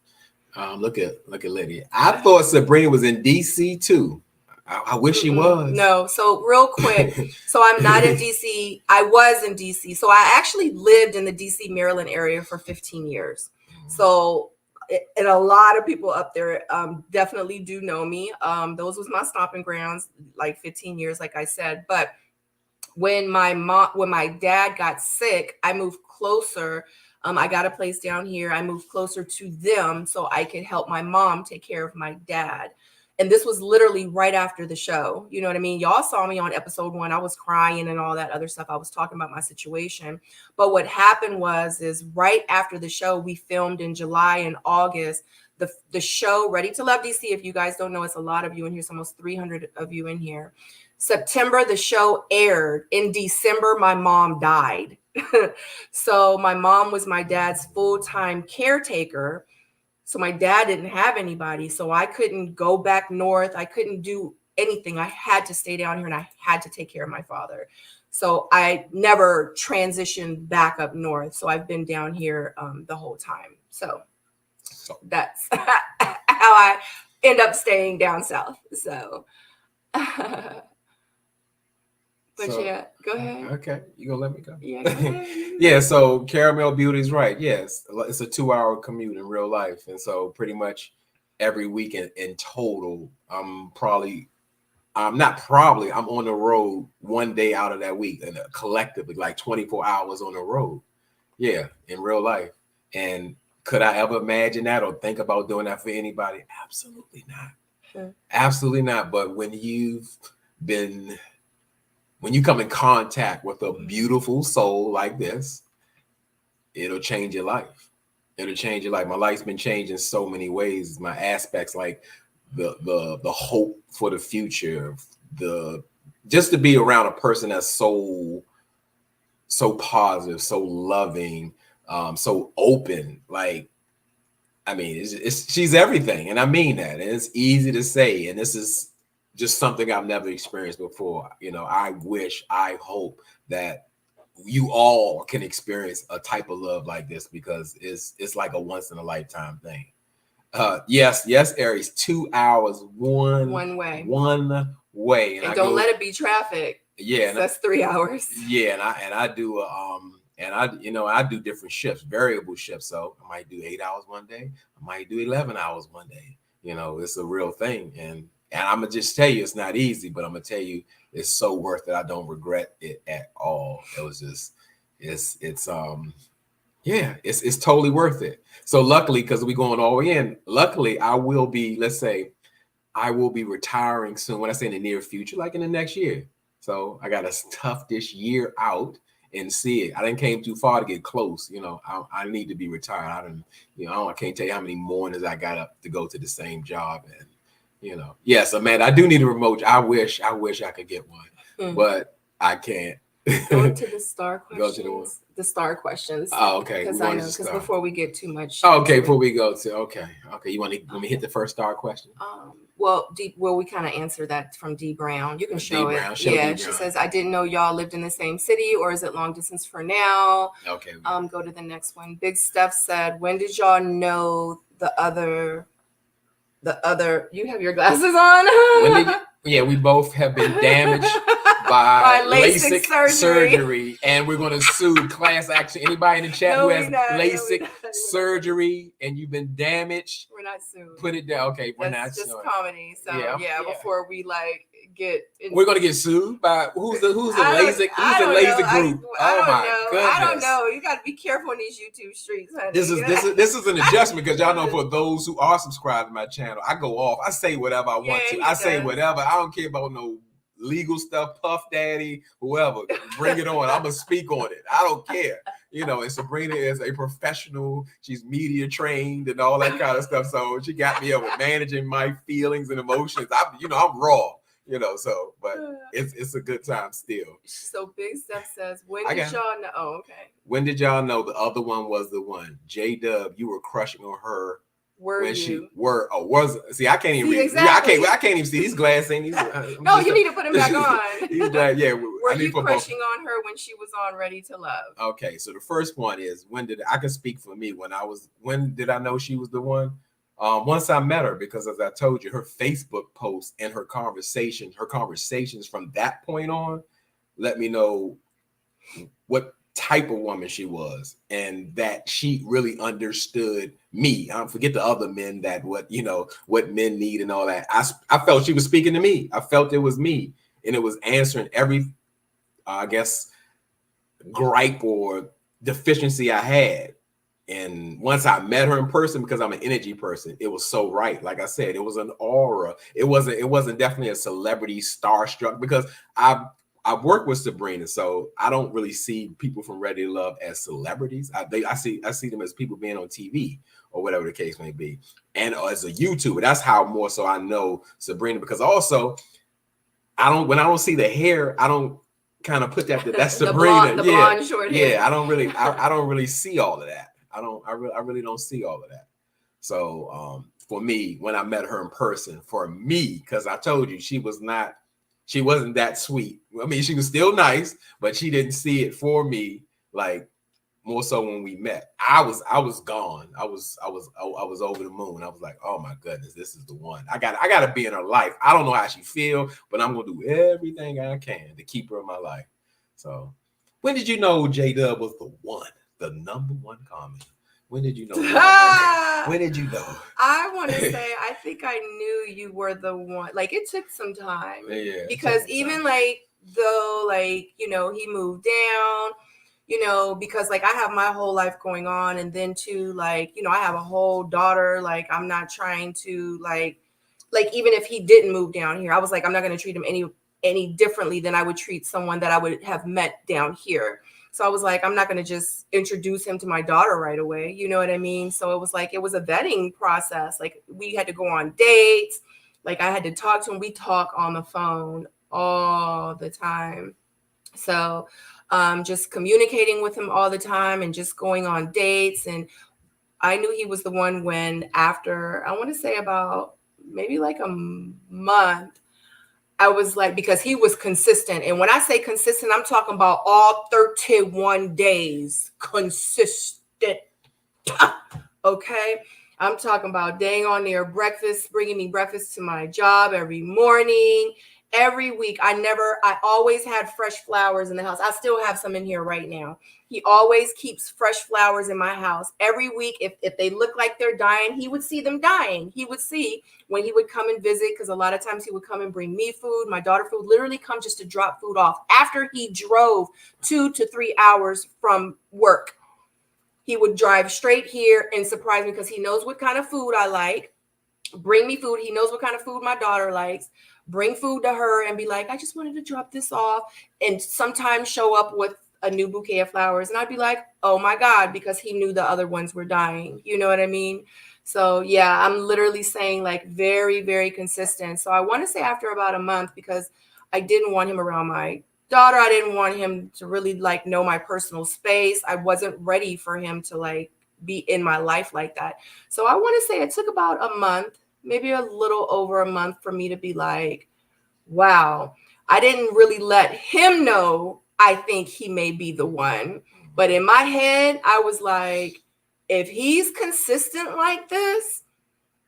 A: Look at Lydia. I thought Sabrina was in DC too. I wish she was.
B: No. So real quick. So I'm not in DC. I was in DC. So I actually lived in the DC, Maryland area for 15 years. So, and a lot of people up there definitely do know me. Those was my stomping grounds, like 15 years, like I said. But when my dad got sick, I moved closer. I got a place down here. I moved closer to them so I could help my mom take care of my dad. And this was literally right after the show. You know what I mean? Y'all saw me on episode 1. I was crying and all that other stuff. I was talking about my situation. But what happened is right after the show, we filmed in July and August, the show Ready to Love DC. If you guys don't know, it's a lot of you in here. It's almost 300 of you in here. September, the show aired. In December, my mom died. So my mom was my dad's full-time caretaker. So my dad didn't have anybody. So I couldn't go back north. I couldn't do anything. I had to stay down here, and I had to take care of my father. So I never transitioned back up north. So I've been down here the whole time. So that's how I end up staying down south. So, yeah, go ahead.
A: Okay, you gonna let me go?
B: Yeah, go ahead.
A: Yeah, so Caramel Beauty's right. Yes, it's a 2-hour commute in real life. And so pretty much every weekend in total, I'm on the road one day out of that week, and collectively like 24 hours on the road. Yeah, in real life. And could I ever imagine that or think about doing that for anybody? Absolutely not. Sure. Absolutely not. But when you come in contact with a beautiful soul like this, it'll change your life. It'll change your life. My life's been changed in so many ways. My aspects, like the hope for the future, just to be around a person that's so positive, so loving, so open. Like, I mean, she's everything, and I mean that. And it's easy to say, and this is just something I've never experienced before. I hope that you all can experience a type of love like this, because it's like a once in a lifetime thing. Yes, Aries, 2 hours one way. And
B: don't let it be traffic.
A: Yeah,
B: that's 3 hours.
A: Yeah, and I do I do different shifts, variable shifts. So I might do 8 hours one day, I might do 11 hours one day. It's a real thing. And I'm gonna just tell you, it's not easy, but I'm gonna tell you, it's so worth it. I don't regret it at all. It was just, it's totally worth it. So luckily, because we're going all the way in, luckily I will be retiring soon. When I say in the near future, like in the next year. So I got to tough this year out and see it. I didn't came too far to get close. I need to be retired. I can't tell you how many mornings I got up to go to the same job. And yes, Amanda, I do need a remote. I wish I could get one, but I can't.
B: Go to the star questions.
A: Go to the one.
B: The star questions.
A: Oh, okay.
B: Because before we get too much.
A: Okay, before we go to okay. You want me to hit the first star question?
B: Well, we kind of answered that from D Brown. You can show
A: Brown,
B: it.
A: show
B: Yeah,
A: D
B: she
A: Brown.
B: says, I didn't know y'all lived in the same city, or is it long distance for now?
A: Okay.
B: Go to the next one. Big Steph said, when did y'all know the other? You have your glasses on.
A: When did you, yeah, we both have been damaged by LASIK surgery, and we're going to sue class action. Anybody in the chat who has LASIK surgery and you've been damaged,
B: we're not suing.
A: Put it down. Okay, we're
B: That's
A: not
B: just comedy. So yeah, before we like get,
A: we're gonna get sued by who's the LASIK group? Oh my goodness!
B: I don't know. You got to be careful in these YouTube streets, honey.
A: This is an adjustment because y'all know, for those who are subscribed to my channel, I go off. I say whatever I want to. I say whatever. I don't care about no legal stuff. Puff Daddy, whoever, bring it on. I'm gonna speak on it. I don't care. You know, and Sabrina is a professional. She's media trained and all that kind of stuff. So she got me up with managing my feelings and emotions. I'm raw. You know, so, but it's a good time still.
B: So Big Steph says, when did y'all know? Oh, okay.
A: When did y'all know the other one was the one? J-Dub, you were crushing on her. See, I can't even read. Exactly. I can't even see these glasses.
B: No, you need to put them back on.
A: Were
B: you crushing on her when she was on Ready to Love?
A: Okay, so the first one is, I can speak for me. When did I know she was the one? Once I met her, because as I told you, her Facebook posts and her conversations from that point on let me know what type of woman she was, and that she really understood me. I don't forget the other men, that what men need and all that. I felt she was speaking to me. I felt it was me, and it was answering every, I guess, gripe or deficiency I had. And once I met her in person, because I'm an energy person, it was so right. Like I said, it was an aura. It wasn't definitely a celebrity starstruck, because I've worked with Sabrina, so I don't really see people from Ready to Love as celebrities. I see them as people being on TV or whatever the case may be, and as a YouTuber. That's how more so I know Sabrina, because also when I don't see the hair, I don't kind of put that's Sabrina.
B: the blonde short hair.
A: I don't really see all of that. I really don't see all of that. So for me, when I met her in person, because I told you she wasn't that sweet. I mean, she was still nice, but she didn't see it for me, like, more so when we met. I was gone. I was over the moon. I was like, oh my goodness, this is the one. I gotta be in her life. I don't know how she feel, but I'm gonna do everything I can to keep her in my life. So when did you know J-Dub was the one? The number one comment. When did you know? When did you know?
B: I want to say, I think I knew you were the one. Like, it took some time.
A: Yeah.
B: Because even though he moved down, because I have my whole life going on, and then too, I have a whole daughter. Like, I'm not trying to even if he didn't move down here, I was like, I'm not going to treat him any differently than I would treat someone that I would have met down here. So I was like, I'm not going to just introduce him to my daughter right away. You know what I mean? So it was a vetting process. Like, we had to go on dates. Like, I had to talk to him. We talk on the phone all the time. So just communicating with him all the time and just going on dates. And I knew he was the one when, after, I want to say about maybe a month, I was like, because he was consistent. And when I say consistent, I'm talking about all 31 days consistent. Okay. I'm talking about dang on near breakfast, bringing me breakfast to my job every morning, every week. I always had fresh flowers in the house. I still have some in here right now. He always keeps fresh flowers in my house every week. If they look like they're dying, he would see them dying. He would see when he would come and visit, because a lot of times he would come and bring me food, my daughter food, literally come just to drop food off after he drove 2 to 3 hours from work. He would drive straight here and surprise me, because he knows what kind of food I like. Bring me food. He knows what kind of food my daughter likes. Bring food to her and be like, I just wanted to drop this off. And sometimes show up with a new bouquet of flowers. And I'd be like, oh my God, because he knew the other ones were dying. You know what I mean? So yeah, I'm literally saying very, very consistent. So I want to say after about a month, because I didn't want him around my daughter. I didn't want him to really know my personal space. I wasn't ready for him to be in my life like that. So I want to say it took about a month, maybe a little over a month for me to be like, wow, I didn't really let him know I think he may be the one. But in my head, I was like, if he's consistent like this,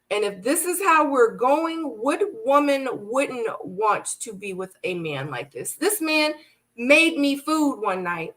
B: and if this is how we're going, what woman wouldn't want to be with a man like this? This man made me food one night,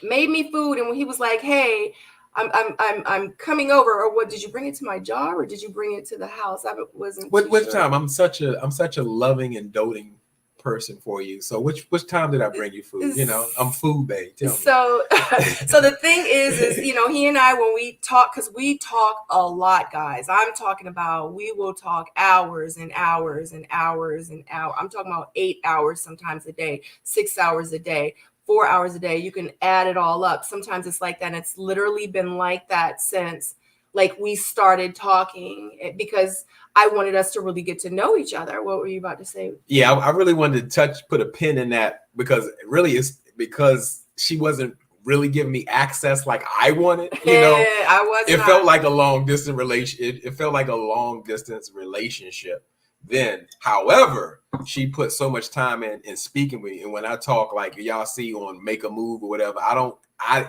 B: made me food, and when he was like, "Hey, I'm coming over," or what? Did you bring it to my job, or did you bring it to the house? I wasn't.
A: Which
B: sure.
A: time? I'm such a loving and doting person for you. So which time did I bring you food? You know, I'm food babe. Tell me.
B: So the thing is he and I, when we talk, because we talk a lot, guys. I'm talking about, we will talk hours and hours and hours and hours. I'm talking about 8 hours sometimes a day, 6 hours a day, 4 hours a day. You can add it all up. Sometimes it's like that. And it's literally been like that since like we started talking, because I wanted us to really get to know each other. What were you about to say?
A: Yeah, I really wanted to put a pin in that, because really it's because she wasn't really giving me access like I wanted. You know,
B: I was.
A: It felt like a long distance relationship. It felt like a long distance relationship. Then, however, she put so much time in speaking with me, and when I talk, like y'all see on Make a Move or whatever,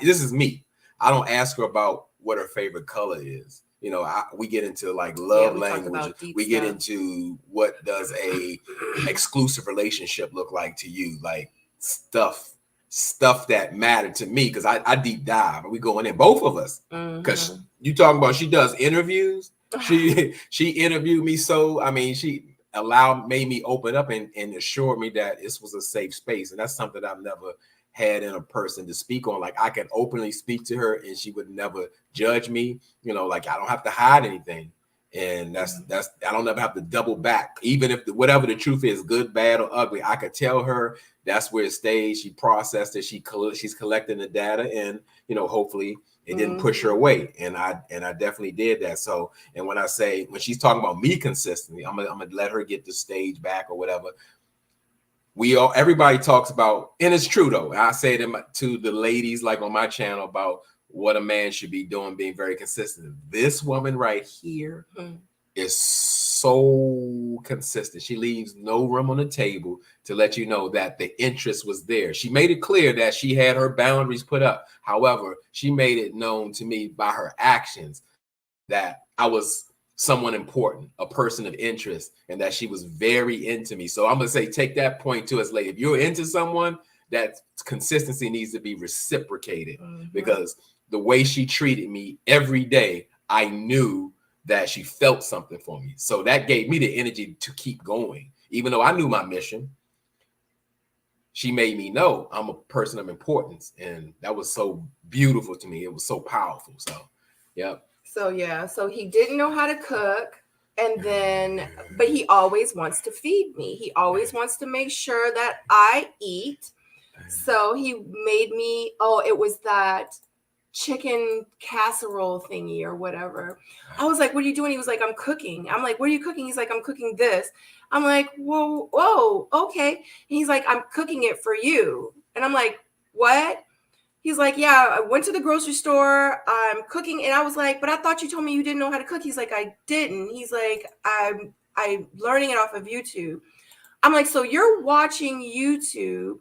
A: this is me. I don't ask her about what her favorite color is. You know, we get into like love language. We get into what does a exclusive relationship look like to you, like stuff that mattered to me, because I deep dive and we going in, both of us. Because you talking about, she does interviews. She interviewed me, so I mean, she made me open up and assured me that this was a safe space, and that's something I've never had in a person to speak on. Like I can openly speak to her and she would never judge me, you know, like I don't have to hide anything. And that's I don't ever have to double back, even if whatever the truth is, good, bad, or ugly. I could tell her that's where it stays. She processed it. She's collecting the data, and you know, hopefully it didn't push her away. And I definitely did that. So, and when she's talking about me consistently, I'm gonna let her get the stage back or whatever. Everybody talks about, and it's true though, I say to the ladies like on my channel about what a man should be doing, being very consistent. This woman right here is so consistent. She leaves no room on the table to let you know that the interest was there. She made it clear that she had her boundaries put up. However, she made it known to me by her actions that I was someone important, a person of interest, and that she was very into me. So I'm gonna say, take that point to us later. If you're into someone, that consistency needs to be reciprocated, because the way she treated me every day, I knew that she felt something for me. So that gave me the energy to keep going. Even though I knew my mission, she made me know I'm a person of importance. And that was so beautiful to me. It was so powerful. So, yeah.
B: So yeah, so he didn't know how to cook, and then, but he always wants to feed me. He always wants to make sure that I eat. So he made me, it was that chicken casserole thingy or whatever. I was like, what are you doing? He was like, I'm cooking. I'm like, what are you cooking? He's like, I'm cooking this. I'm like, whoa, okay. And he's like, I'm cooking it for you. And I'm like, what? He's like, yeah, I went to the grocery store. I'm cooking. And I was like, but I thought you told me you didn't know how to cook. He's like, I didn't. He's like, I'm learning it off of YouTube. I'm like, so you're watching YouTube.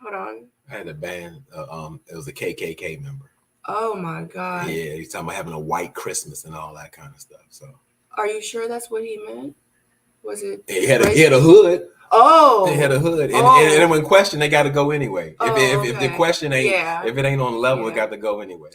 B: Hold on.
A: I had a band. It was a KKK member.
B: Oh my God.
A: Yeah, he's talking about having a white Christmas and all that kind of stuff. So,
B: are you sure that's what he meant? Was it?
A: He had a hood.
B: Oh,
A: they had a hood, and when questioned, they got to go anyway. If the question ain't, if it ain't on the level, it got to go anyway.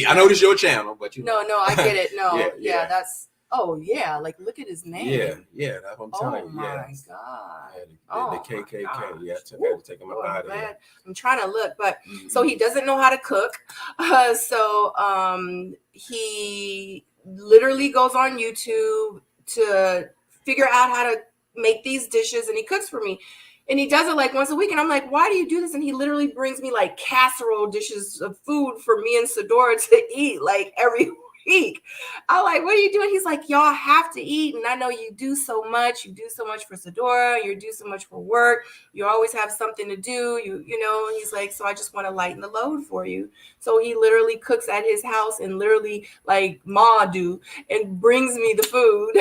A: I know this your channel, but you know.
B: No, I get it. No, that's. Oh yeah, like look at his name.
A: Yeah, that's what I'm telling you.
B: Oh my
A: God. The KKK. Yeah, I had to take him out of there.
B: I'm trying to look, but so he doesn't know how to cook. He literally goes on YouTube to figure out how to make these dishes, and he cooks for me, and he does it like once a week. And I'm like, why do you do this? And he literally brings me like casserole dishes of food for me and Sadora to eat like every week. I'm like, what are you doing? He's like, y'all have to eat, and I know you do so much. You do so much for Sadora. You do so much for work. You always have something to do. You know. And he's like, so I just want to lighten the load for you. So he literally cooks at his house and literally like Ma do and brings me the food.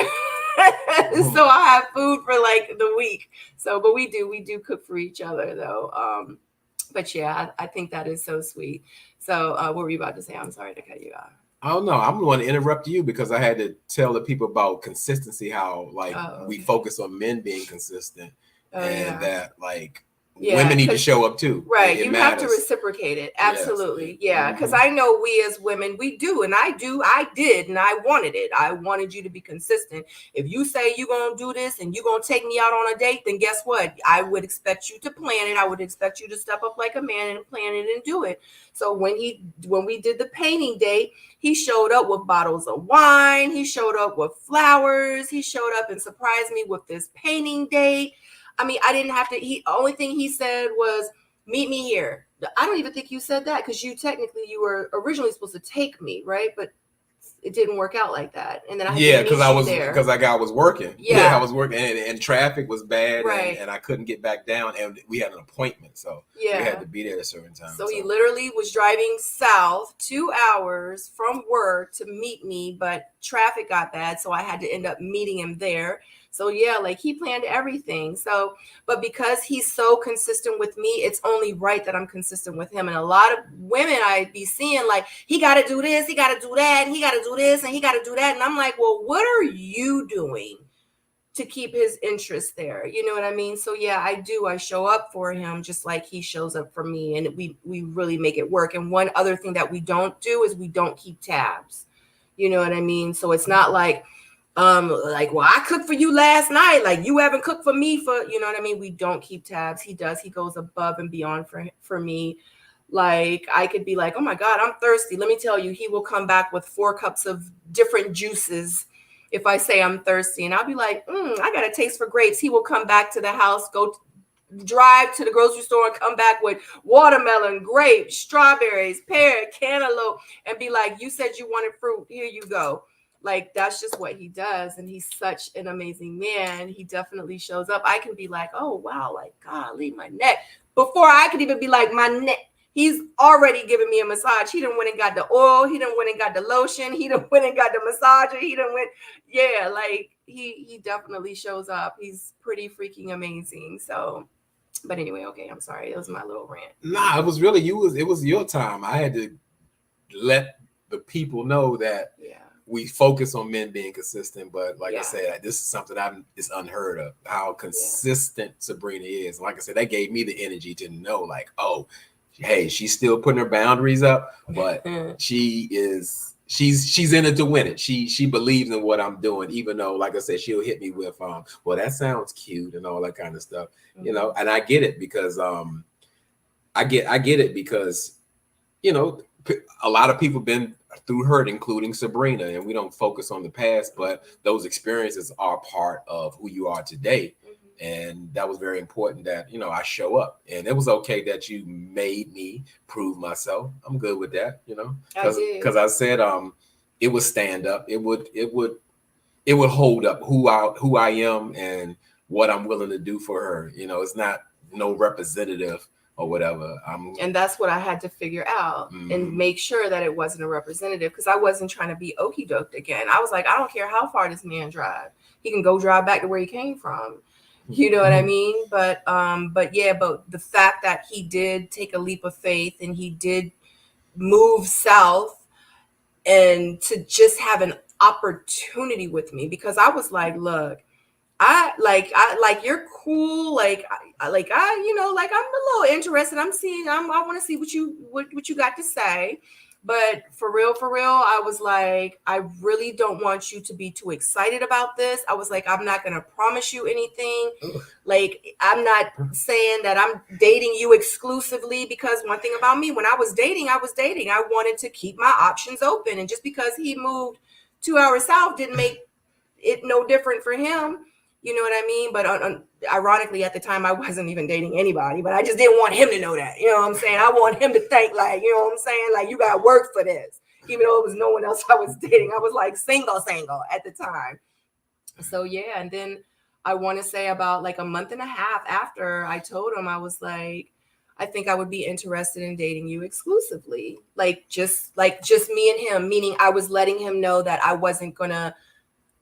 B: So I have food for like the week. So, but we do cook for each other though. But yeah, I think that is so sweet. So, what were you about to say? I'm sorry to cut you off.
A: I don't know. I'm going to interrupt you because I had to tell the people about consistency, how like we focus on men being consistent and that like women need to show up too.
B: Right.
A: It
B: you
A: matters.
B: have to reciprocate it. Absolutely.
A: Yes.
B: Yeah. Because I know we as women, we do. And I did. And I wanted it. I wanted you to be consistent. If you say you're going to do this and you're going to take me out on a date, then guess what? I would expect you to plan it. I would expect you to step up like a man and plan it and do it. So when we did the painting date, he showed up with bottles of wine. He showed up with flowers. He showed up and surprised me with this painting date. I mean, I didn't have to. The only thing he said was, "Meet me here." I don't even think you said that because you were originally supposed to take me, right? But it didn't work out like that. And then I had
A: because I was working.
B: Yeah,
A: I was working, and traffic was bad,
B: right?
A: And I couldn't get back down, and we had an appointment, so we had to be there at a certain time.
B: So he literally was driving south 2 hours from work to meet me, but traffic got bad, so I had to end up meeting him there. So yeah, like he planned everything. So, but because he's so consistent with me, it's only right that I'm consistent with him. And a lot of women I be seeing like, he got to do this, he got to do that, and he got to do this, and he got to do that. And I'm like, well, what are you doing to keep his interest there? You know what I mean? So yeah, I do. I show up for him just like he shows up for me. And we really make it work. And one other thing that we don't do is we don't keep tabs. You know what I mean? So it's not like, well, I cooked for you last night. Like you haven't cooked for me you know what I mean? We don't keep tabs. He does. He goes above and beyond for me. Like I could be like, oh my God, I'm thirsty. Let me tell you, he will come back with 4 cups of different juices if I say I'm thirsty. And I'll be like, I got a taste for grapes. He will come back to the house, drive to the grocery store and come back with watermelon, grapes, strawberries, pear, cantaloupe, and be like, you said you wanted fruit. Here you go. Like, that's just what he does. And he's such an amazing man. He definitely shows up. I can be like, oh, wow, like, golly, my neck. Before I could even be like, my neck. He's already giving me a massage. He done went and got the oil. He done went and got the lotion. He done went and got the massager. He done went, yeah, like, he definitely shows up. He's pretty freaking amazing. So, but anyway, okay, I'm sorry. It was my little rant.
A: Nah, it was really you. It was your time. I had to let the people know that we focus on men being consistent, but like I said, this is something it's unheard of, how consistent Sabrina is. Like I said, that gave me the energy to know like, oh, hey, she's still putting her boundaries up, but she's in it to win it. She believes in what I'm doing, even though, like I said, she'll hit me with, well, that sounds cute and all that kind of stuff, you know, and I get it because, I get it because, you know, a lot of people been through hurt, including Sabrina, and we don't focus on the past, but those experiences are part of who you are today. And that was very important that, you know, I show up, and it was okay that you made me prove myself. I'm good with that, you know, because I said, it would stand up. It would hold up who I am and what I'm willing to do for her. You know, it's not no representative or whatever.
B: And that's what I had to figure out and make sure that it wasn't a representative, because I wasn't trying to be okie doked again. I was like, I don't care how far this man drive. He can go drive back to where he came from. You know what I mean? But the fact that he did take a leap of faith and he did move south and to just have an opportunity with me, because I was like, look, I like you're cool, like I you know, like I'm a little interested. I want to see what you got to say. But for real, I was like, I really don't want you to be too excited about this. I was like, I'm not going to promise you anything. Like, I'm not saying that I'm dating you exclusively, because one thing about me, when I was dating. I wanted to keep my options open. And just because he moved 2 hours south didn't make it no different for him. You know what I mean? But ironically, at the time, I wasn't even dating anybody, but I just didn't want him to know that. You know what I'm saying? I want him to think like, you know what I'm saying? Like, you got to work for this. Even though it was no one else I was dating. I was like single at the time. So, yeah. And then I want to say about like a month and a half after I told him, I was like, I think I would be interested in dating you exclusively. Like just me and him, meaning I was letting him know that I wasn't going to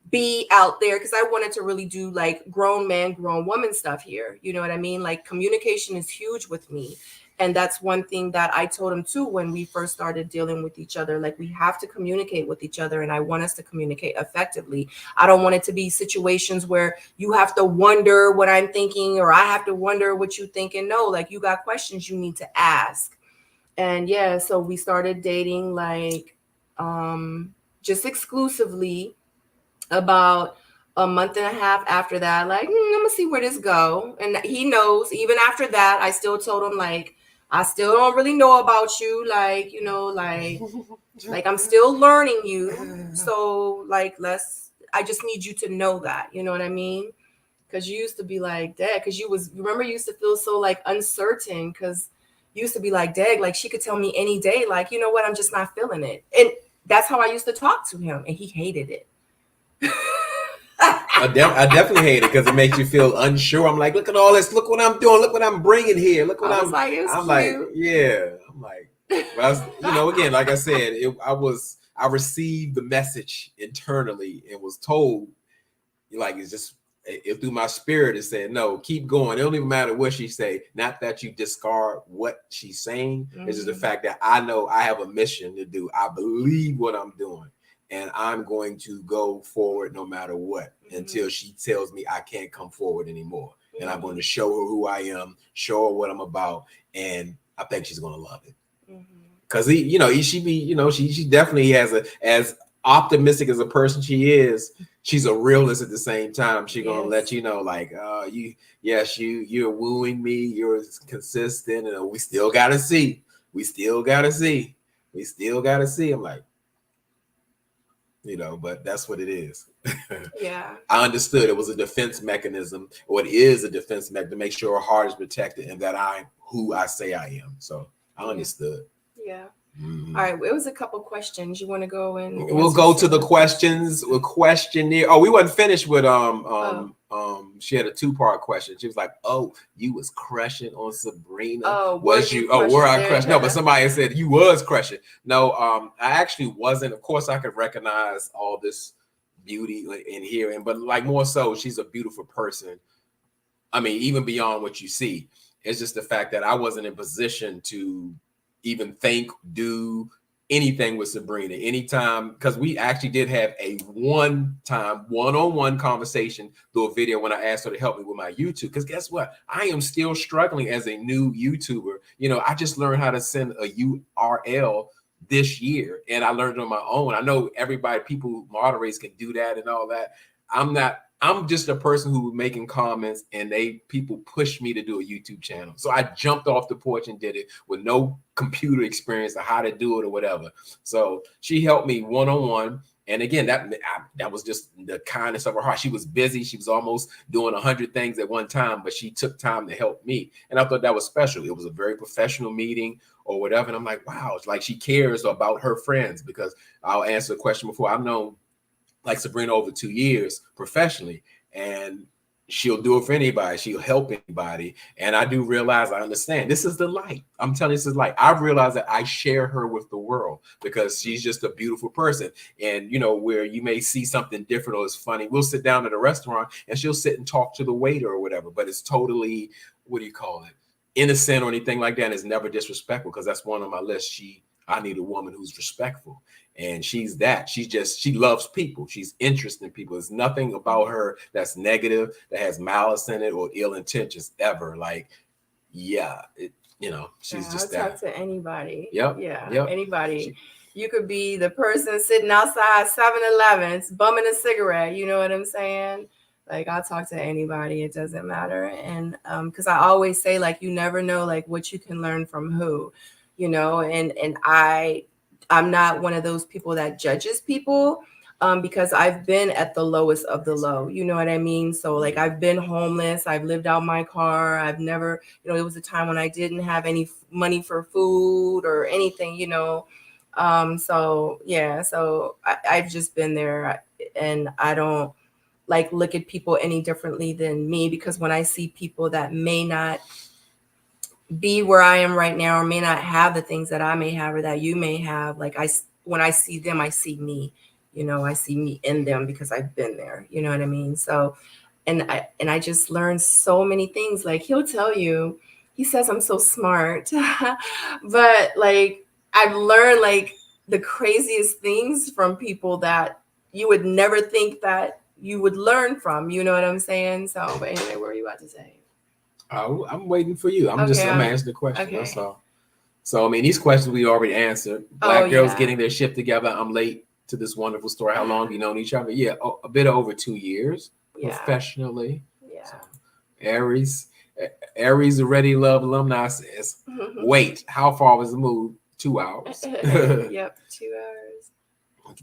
B: be out there, because I wanted to really do like grown man, grown woman stuff here. You know what I mean? Like communication is huge with me. And that's one thing that I told him too when we first started dealing with each other. Like, we have to communicate with each other, and I want us to communicate effectively. I don't want it to be situations where you have to wonder what I'm thinking, or I have to wonder what you thinking. No, like, you got questions you need to ask. And yeah, so we started dating like just exclusively about a month and a half after that. Like, I'm gonna see where this go. And he knows. Even after that, I still told him, like, I still don't really know about you, like, you know, like I'm still learning you. So like, I just need you to know that, you know what I mean? Because you used to be like, Dad, because remember, you used to feel so like uncertain, because you used to be like, Dad, like she could tell me any day, like, you know what, I'm just not feeling it. And that's how I used to talk to him, and he hated it.
A: I definitely hate it because it makes you feel unsure. I'm like, look at all this. Look what I'm doing. Look what I'm bringing here. Look what I'm
B: like,
A: I'm like, yeah. I'm like, well, again, like I said, I received the message internally and was told, like, it through my spirit. It said, no, keep going. It don't even matter what she say. Not that you discard what she's saying. It's just the fact that I know I have a mission to do. I believe what I'm doing. And I'm going to go forward no matter what until she tells me I can't come forward anymore. And I'm going to show her who I am, show her what I'm about. And I think she's going to love it. Because, she definitely has as optimistic as a person she is, she's a realist at the same time. She's going to let you know, like, you're wooing me. You're consistent. And we still got to see. I'm like, but that's what it is.
B: Yeah.
A: I understood it was a defense mechanism, or it is a defense mechanism to make sure her heart is protected and that I'm who I say I am. So I understood.
B: Yeah. All right. It was a couple questions. You want to go and
A: we'll go to the questions. We'll questionnaire. Oh, we wasn't finished with she had a 2-part question. She was like, "Oh, you was crushing on Sabrina.
B: Oh,
A: was you? Oh, were I crushing? No, but somebody said you was crushing. No, I actually wasn't. Of course, I could recognize all this beauty in hearing, but like more so, she's a beautiful person. I mean, even beyond what you see, it's just the fact that I wasn't in position to even think, do anything with Sabrina anytime, because we actually did have a one-on-one conversation through a video when I asked her to help me with my YouTube. Because guess what? I am still struggling as a new YouTuber. I just learned how to send a URL this year, and I learned on my own. I know people who moderate can do that and all that. I'm just a person who was making comments, and people pushed me to do a YouTube channel. So I jumped off the porch and did it with no computer experience or how to do it or whatever. So she helped me one-on-one. And again, that was just the kindness of her heart. She was busy. She was almost doing 100 things at one time, but she took time to help me. And I thought that was special. It was a very professional meeting or whatever. And I'm like, wow, it's like she cares about her friends, because I'll answer the question before. I've known like Sabrina over 2 years professionally, and she'll do it for anybody. She'll help anybody. And I do realize, I understand this is the light. I'm telling you, this is light. I realize that I share her with the world because she's just a beautiful person. And, where you may see something different or it's funny, we'll sit down at a restaurant and she'll sit and talk to the waiter or whatever, but it's totally, innocent or anything like that. And it's never disrespectful, because that's one on my list. I need a woman who's respectful. And she's that. She loves people. She's interested in people. There's nothing about her that's negative, that has malice in it or ill intentions ever. Like, she's just that.
B: I'll talk to anybody.
A: Yep.
B: Yeah. Anybody. You could be the person sitting outside 7-Elevens bumming a cigarette. You know what I'm saying? Like, I'll talk to anybody. It doesn't matter. And because I always say, like, you never know, like, what you can learn from who, and I'm not one of those people that judges people, because I've been at the lowest of the low, you know what I mean? So like, I've been homeless. I've lived out my car. I've never, it was a time when I didn't have any money for food or anything, so yeah, so I've just been there, and I don't like look at people any differently than me, because when I see people that may not be where I am right now, or may not have the things that I may have or that you may have, like when I see them, I see me, you know, I see me in them because I've been there. You know what I mean? So, and I just learned so many things. Like he'll tell you, he says I'm so smart, but like I've learned like the craziest things from people that you would never think that you would learn from. You know what I'm saying? So, but anyway, what were you about to say?
A: I'm waiting for you. I'm
B: Okay,
A: answering the question.
B: okay.
A: That's all. So I mean, these questions we already answered. Black girls getting their shit together. I'm late to this wonderful story. How long have you known each other? Yeah, a bit over 2 years professionally.
B: Yeah.
A: So, Aries already love alumni says, wait, how far was the move? 2 hours.
B: Yep, 2 hours.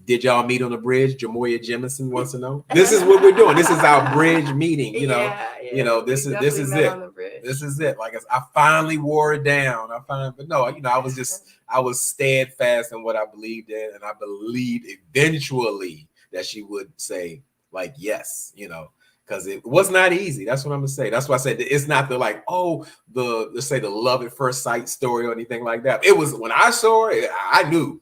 A: Did y'all meet on the bridge? Jamoya Jemison wants to know. This is what we're doing. This is our bridge meeting. You know, this is it. This is it. Like I finally wore it down. But no, you know, I was steadfast in what I believed in, and I believed eventually that she would say like yes, you know, because it was not easy. That's what I'm gonna say. That's why I said it's not the like, let's say the love at first sight story or anything like that. It was when I saw it, I knew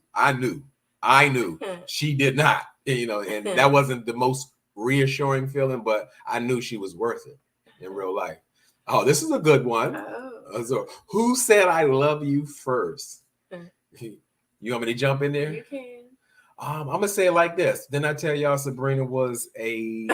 A: she did not, you know, and that wasn't the most reassuring feeling, but I knew she was worth it in real life. Oh, this is a good one. So, who said I love you first? You want me to jump in there?
B: You can.
A: I'm gonna say it like this. Then I tell y'all Sabrina was an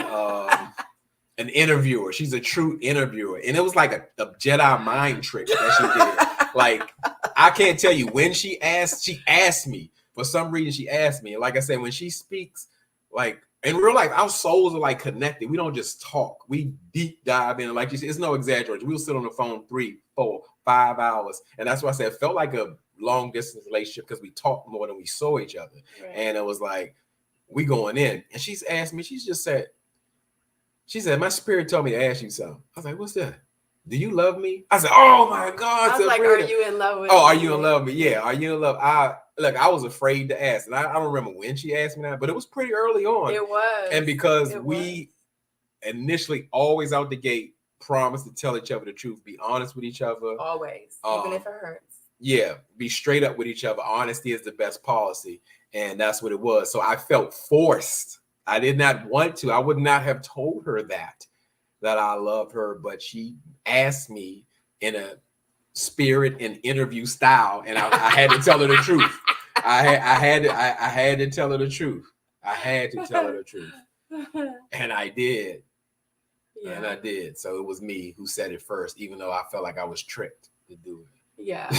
A: interviewer. She's a true interviewer, and it was like a Jedi mind trick that she did. Like I can't tell you when she asked me. For some reason, she asked me. And like I said, when she speaks, like in real life, our souls are like connected. We don't just talk. We deep dive in. Like you said, it's no exaggeration. We'll sit on the phone 3, 4, 5 hours. And that's why I said it felt like a long distance relationship because we talked more than we saw each other. Right. And it was like, we going in. And she's asked me, she said, my spirit told me to ask you something. I was like, what's that? Do you love me? I said, oh my God.
B: I was like, are you in love with me?
A: Oh, are you in love with me? Yeah. Are you in love? I was afraid to ask. And I don't remember when she asked me that, but it was pretty early on.
B: It was.
A: And because we initially always out the gate promised to tell each other the truth, be honest with each other.
B: Always, even if it hurts.
A: Yeah. Be straight up with each other. Honesty is the best policy. And that's what it was. So I felt forced. I did not want to. I would not have told her that I love her, but she asked me in a spirit and interview style, and I had to tell her the truth. I had to tell her the truth. I had to tell her the truth, and I did. Yeah. And I did. So it was me who said it first, even though I felt like I was tricked to do it.
B: Yeah.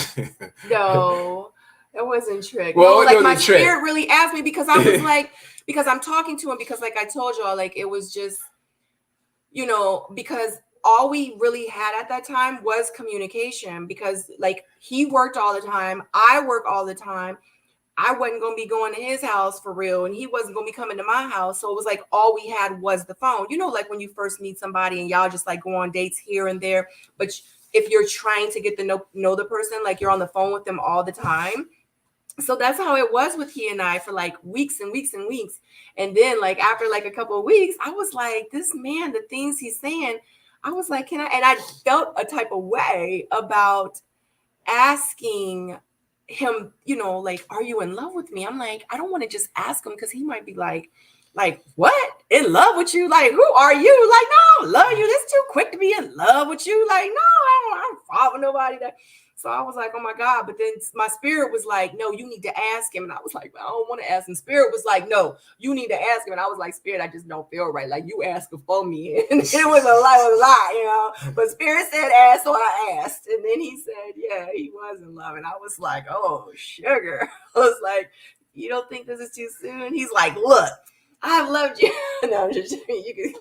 B: No, it wasn't tricked.
A: Well,
B: no, like my spirit really asked me because I was like, because I'm talking to him because like I told y'all, like it was just, you know, because all we really had at that time was communication because like he worked all the time. I work all the time. I wasn't going to be going to his house for real. And he wasn't going to be coming to my house. So it was like, all we had was the phone, you know, like when you first meet somebody and y'all just like go on dates here and there. But if you're trying to get to know the person, like you're on the phone with them all the time. So that's how it was with he and I for like weeks and weeks and weeks. And then like after like a couple of weeks, I was like, this man, the things he's saying, I was like, and I felt a type of way about asking him, you know, like, are you in love with me? I'm like, I don't want to just ask him because he might be like, what? In love with you? Like, who are you? Like, no, love you. This too quick to be in love with you. Like, no, I don't follow nobody. So I was like, oh my God. But then my spirit was like, no, you need to ask him. And I was like, I don't want to ask him. Spirit was like, no, you need to ask him. And I was like, Spirit, I just don't feel right. Like you asking for me. And it was a lot, you know. But Spirit said ask, so I asked. And then he said, yeah, he was in love. And I was like, oh, sugar. I was like, you don't think this is too soon? He's like, look, I've loved you. No, I'm just you can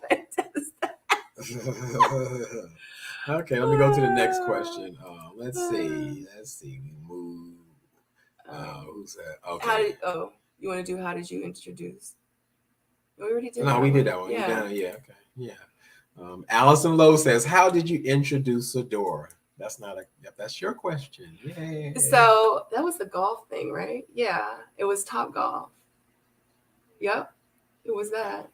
A: Okay, let me go to the next question. Let's see. We move. Who's that? Okay.
B: You want to do how did you introduce? We already did.
A: No, we did that one. Yeah. Okay. Yeah. Allison Lowe says, "How did you introduce Adora?" That's your question. Yeah.
B: So that was the golf thing, right? Yeah, it was Top Golf. Yep, it was that.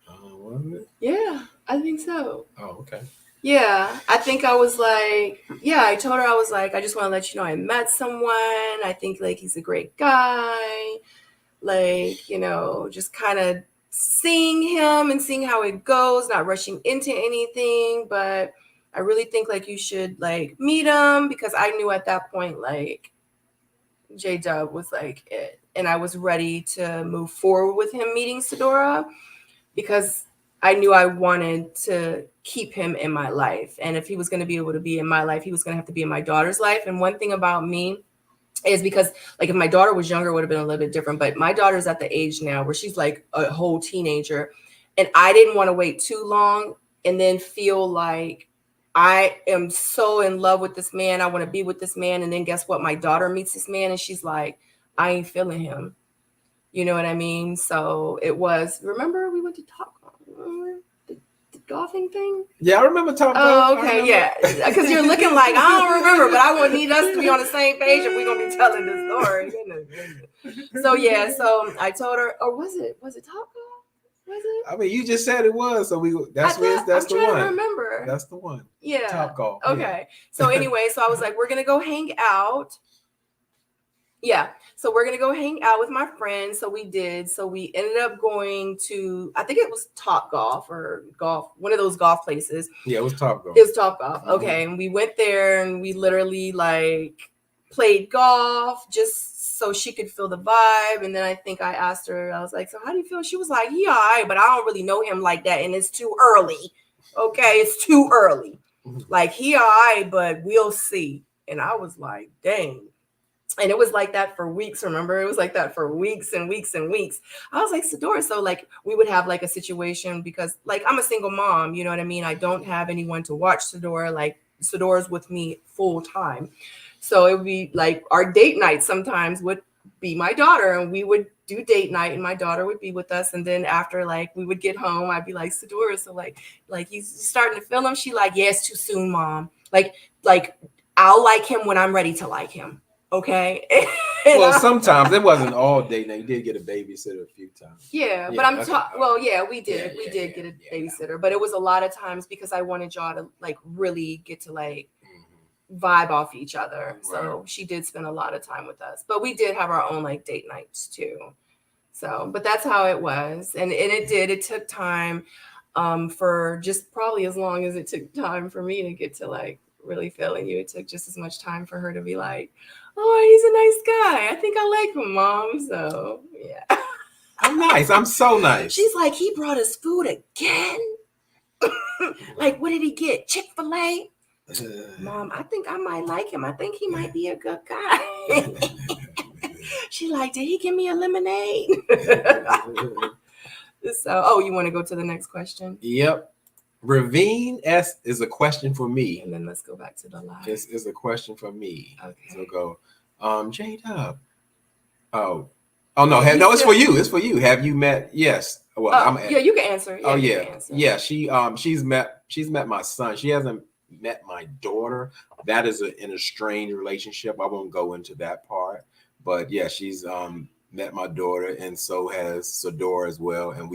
A: Was it?
B: Yeah, I think so.
A: Oh, okay.
B: Yeah, I think I was like, I told her I was like, I just want to let you know I met someone. I think like he's a great guy. like, you know, just kind of seeing him and seeing how it goes, not rushing into anything. But I really think like you should like meet him, because I knew at that point like J Dub was like it, and I was ready to move forward with him meeting Sadora, because I knew I wanted to keep him in my life. And if he was going to be able to be in my life, he was going to have to be in my daughter's life. And one thing about me is, because like if my daughter was younger, it would have been a little bit different. But my daughter's at the age now where she's like a whole teenager. And I didn't want to wait too long and then feel like I am so in love with this man. I want to be with this man. And then guess what? My daughter meets this man and she's like, I ain't feeling him. You know what I mean? So it was, remember we went to talk, the golfing thing?
A: Yeah, I remember talking.
B: Oh, okay, yeah. Because you're looking like, I don't remember, but I would need us to be on the same page if we're going to be telling this story. Goodness. So yeah, so I told her, or was it Top Golf? Was it?
A: I mean, you just said it was, so that's
B: I'm
A: the
B: trying
A: one.
B: to remember.
A: That's the one.
B: Yeah.
A: Top Golf.
B: Okay.
A: Yeah.
B: So anyway, so I was like, we're going to go hang out. Yeah. So we're going to go hang out with my friends. So we did. So we ended up going to, I think it was Top Golf or golf, one of those golf places.
A: Yeah, it was Top Golf.
B: It was Top Golf. Okay. And we went there and we literally like played golf just so she could feel the vibe. And then I think I asked her, I was like, so how do you feel? She was like, yeah, all right, but I don't really know him like that. And it's too early. Okay. It's too early. Like he all right, but we'll see. And I was like, dang. And it was like that for weeks. Remember, it was like that for weeks and weeks and weeks. I was like, Sadora. So like we would have like a situation, because like I'm a single mom, you know what I mean? I don't have anyone to watch Sadora. Like Sadora's with me full time. So it would be like our date night sometimes would be my daughter, and we would do date night and my daughter would be with us. And then after like we would get home, I'd be like, Sadora, so like he's starting to feel him. She like, yeah, it's too soon, mom. Like I'll like him when I'm ready to like him. Okay.
A: Well, sometimes it wasn't all date night. You did get a babysitter a few times.
B: Yeah, but I'm well, yeah, we did. We did get a babysitter, but it was a lot of times because I wanted y'all to like really get to like vibe off each other. So she did spend a lot of time with us. But we did have our own like date nights too. So, but that's how it was. And it took time for just probably as long as it took time for me to get to like really feeling you. It took just as much time for her to be like, oh, he's a nice guy. I think I like him, Mom. So yeah.
A: I'm nice. I'm so nice.
B: She's like, he brought us food again. Like, what did he get? Chick-fil-A? Mom, I think I might like him. I think he might be a good guy. She like, did he give me a lemonade? So, oh, you want to go to the next question?
A: Yep. Ravine S is a question for me.
B: And then let's go back to the live.
A: This is a question for me.
B: Okay.
A: So go, J Dub. Oh no, it's for you. It's for you. Have you met? Yes. Well,
B: yeah, you can answer. Yeah,
A: yeah. She's met my son. She hasn't met my daughter. That is an estranged relationship. I won't go into that part. But yeah, she's met my daughter, and so has Sadora as well. And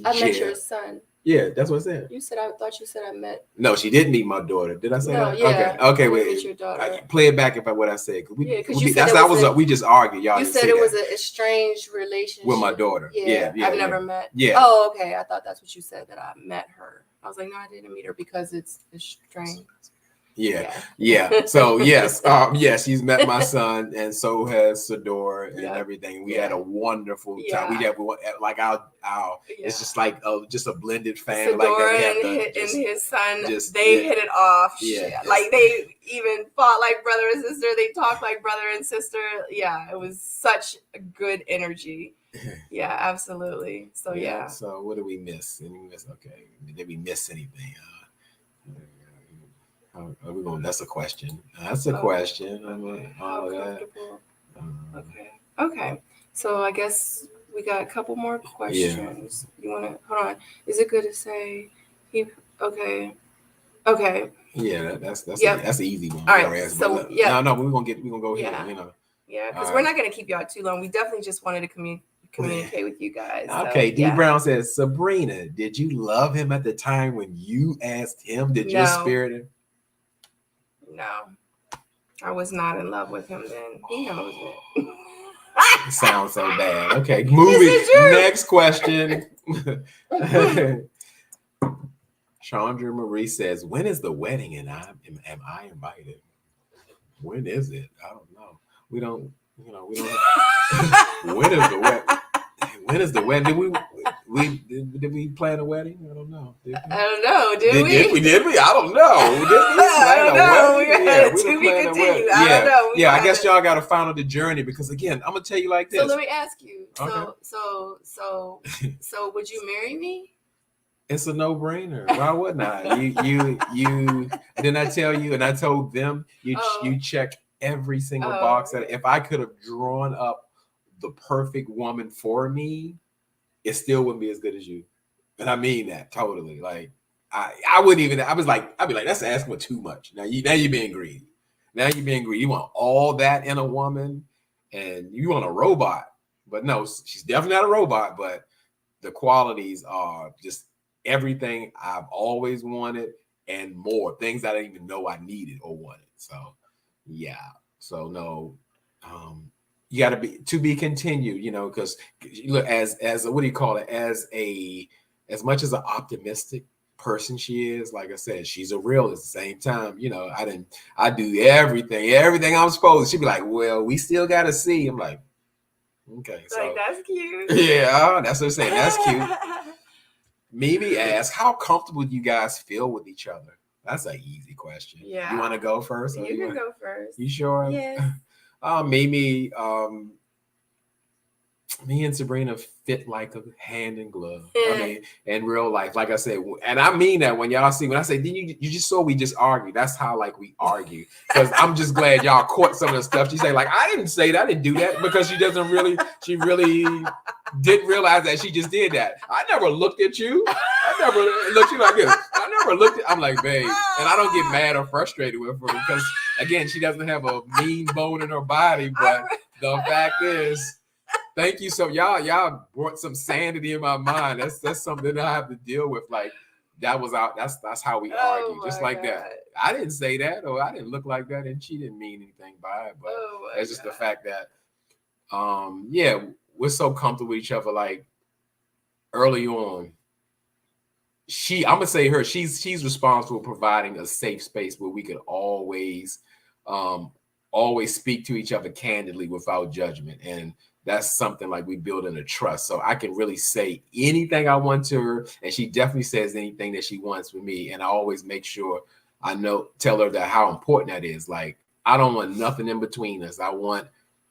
B: I met your son.
A: Yeah, that's what I said.
B: You said I thought you said I met.
A: No, she didn't meet my daughter. Did I say that?
B: Yeah.
A: Okay. Wait.
B: Meet your daughter.
A: Play it back what I said.
B: Because you said
A: we just argued. Y'all.
B: You said it was an estranged relationship
A: with my daughter. Yeah.
B: I've never met.
A: Yeah.
B: Oh, okay. I thought that's what you said, that I met her. I was like, no, I didn't meet her because it's estranged.
A: Yeah. So yes, she's met my son, and so has Sadora and everything. We had a wonderful time. We have like our it's just like just a blended family.
B: Sadora and his son, they hit it off. Yeah, like they even fought like brother and sister. They talked like brother and sister. Yeah, it was such a good energy. Yeah, absolutely. So yeah.
A: So what did we miss? Okay, did we miss anything? That's a question. That's a question.
B: Okay. So I guess we got a couple more questions. You want to hold on? Is it good to say he? Okay.
A: Yeah, that's an easy one.
B: All right. So
A: no, we're gonna go here.
B: Yeah, because we're not gonna keep y'all too long. We definitely just wanted to communicate with you guys.
A: Okay, D Brown says, Sabrina, did you love him at the time when you asked him? Did you spirit him?
B: No, I was not in love with him then. He knows it.
A: It sounds so bad. Okay, movie. Next question. Chandra Marie says, "When is the wedding? And am I invited? When is it? I don't know. We don't. You know, we don't. When is the wedding? When is the wedding? Did we plan a wedding? I don't know.
B: I don't know. Did we?
A: Did we? I don't know. Did we
B: I don't know. We
A: didn't
B: to be
A: plan a
B: continued.
A: wedding.
B: I don't know.
A: Yeah. I guess y'all got to follow the journey because again, I'm gonna tell you like this.
B: So let me ask you.
A: Okay.
B: So would you marry me?
A: It's a no-brainer. Why wouldn't I? You. Didn't I tell you? And I told them you check every single box. That if I could have drawn up the perfect woman for me, it still wouldn't be as good as you. And I mean that totally. Like I wouldn't even. I'd be like, that's asking for too much. Now you're being greedy. You want all that in a woman, and you want a robot. But no, she's definitely not a robot. But the qualities are just everything I've always wanted and more. Things I didn't even know I needed or wanted. So yeah. So no. You got to be continued, you know, because look, as what do you call it? As much as an optimistic person she is, like I said, she's a realist. At the same time, you know, I do everything I'm supposed to. She'd be like, well, we still got to see. I'm like, okay, so
B: like that's cute.
A: Yeah, that's what I'm saying. That's cute. Mimi asks, how comfortable do you guys feel with each other? That's an easy question.
B: Yeah.
A: You want to go first?
B: You can go first.
A: You sure?
B: Yes.
A: Mimi, me and Sabrina fit like a hand in glove. I mean, in real life, like I said, and I mean that when I say, then you just saw we just argue. That's how like we argue. Because I'm just glad y'all caught some of the stuff she say. Like I didn't say that, I didn't do that because she really didn't realize that she just did that. I never looked at you. I never looked at you like this. I never looked at. I'm like, babe, and I don't get mad or frustrated with her because again, she doesn't have a mean bone in her body. But the fact is. Thank you. So y'all brought some sanity in my mind. That's something that I have to deal with. Like that was out. That's how we argue, just like that. I didn't say that, or I didn't look like that, and she didn't mean anything by it. But it's just the fact that, we're so comfortable with each other. Like early on, I'm gonna say her. She's responsible for providing a safe space where we could always speak to each other candidly without judgment and. That's something like we build in a trust. So I can really say anything I want to her, and she definitely says anything that she wants with me. And I always make sure tell her that how important that is. Like, I don't want nothing in between us. I want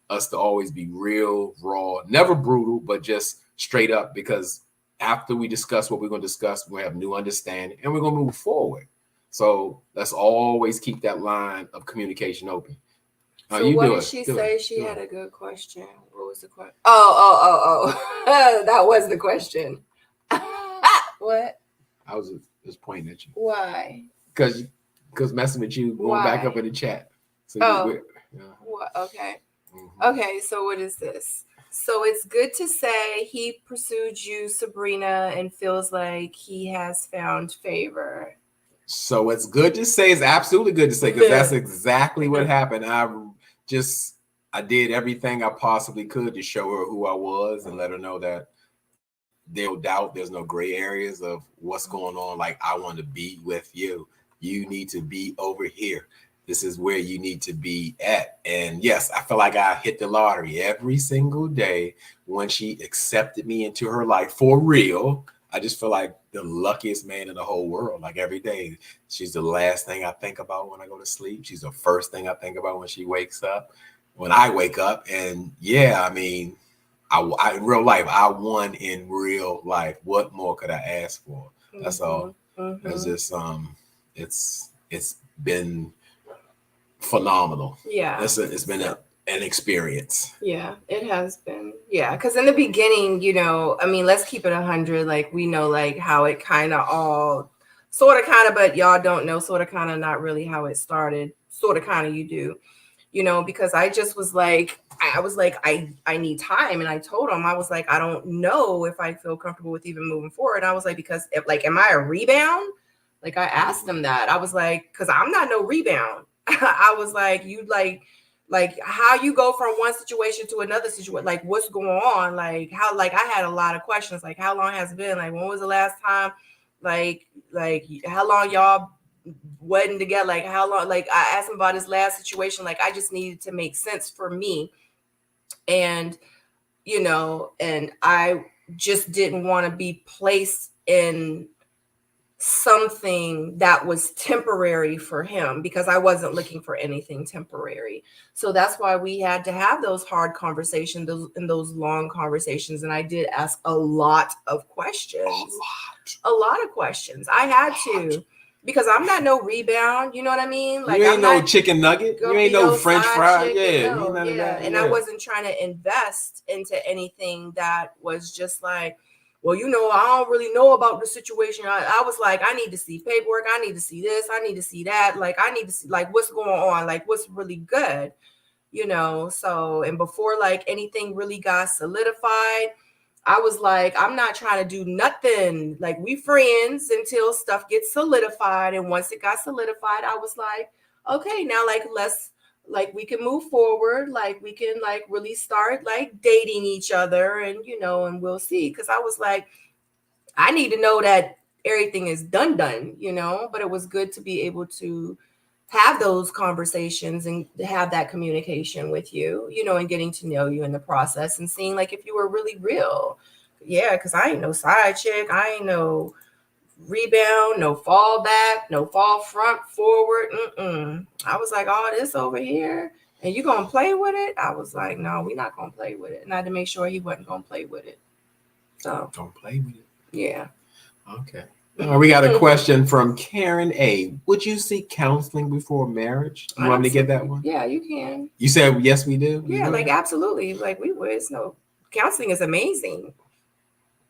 A: us to always be real, raw, never brutal, but just straight up, because after we discuss what we're going to discuss, we have new understanding and we're going to move forward. So let's always keep that line of communication open.
B: So what did she say? She had a good question. What was the question? Oh. That was the question. What?
A: I was just pointing at you.
B: Why?
A: Because messing with you, going back up in the chat. So
B: What? Okay. Mm-hmm. Okay, so what is this? So it's good to say he pursued you, Sabrina, and feels like he has found favor.
A: So it's good to say. It's absolutely good to say because that's exactly what happened. I did everything I possibly could to show her who I was and let her know that there's no doubt, there's no gray areas of what's going on. Like, I want to be with you. You need to be over here. This is where you need to be at. And yes, I feel like I hit the lottery every single day when she accepted me into her life for real. I just feel like the luckiest man in the whole world. Like every day, she's the last thing I think about when I go to sleep. She's the first thing I think about when she wakes up, when I wake up. And yeah, I mean, I in real life, I won in real life. What more could I ask for? That's all. Mm-hmm. It's just, it's been phenomenal.
B: Yeah.
A: It's been an experience.
B: Yeah, it has been. Yeah, because in the beginning, I mean, let's keep it 100. Like, we know like how it kind of all sort of kind of, but y'all don't know sort of kind of not really how it started. Sort of kind of you do, because I just was like, I need time. And I told him, I was like, I don't know if I feel comfortable with even moving forward. I was like, because am I a rebound? Like, I asked him that. I was like, because I'm not no rebound. I was like, Like how you go from one situation to another situation, like what's going on, like how, like I had a lot of questions, like how long has it been, like when was the last time, like how long y'all wedding together, like how long, like I asked him about his last situation, like I just needed to make sense for me. And and I just didn't want to be placed in something that was temporary for him, because I wasn't looking for anything temporary. So that's why we had to have those hard conversations, those long conversations. And I did ask a lot of questions. A lot of questions. I had to, because I'm not no rebound. You know what I mean? Like,
A: you ain't
B: I'm
A: no
B: not
A: chicken nugget. You ain't no French fry. Yeah,
B: no,
A: none of that.
B: And I wasn't trying to invest into anything that was just like, well, I don't really know about the situation. I was like, I need to see paperwork. I need to see this. I need to see that. Like, I need to see like what's going on, like what's really good, So, and before like anything really got solidified, I was like, I'm not trying to do nothing. Like, we friends until stuff gets solidified. And once it got solidified, I was like, okay, now like let's, like, we can move forward, like we can like really start like dating each other, and and we'll see. Because I was like, I need to know that everything is done, but it was good to be able to have those conversations and have that communication with you, and getting to know you in the process and seeing like if you were really real. Yeah, because I ain't no side chick. I ain't no rebound, no fall back, no fall front, forward. I was like, all this over here, and you gonna play with it? I was like, no, we're not gonna play with it. And I had to make sure he wasn't gonna play with it. So
A: don't play with it.
B: Yeah.
A: Okay. We got a question from Karen A. Would you seek counseling before marriage? You want me to get that one?
B: Yeah, you can.
A: You said yes, we do.
B: Yeah, like absolutely. Like we would. No, counseling is amazing.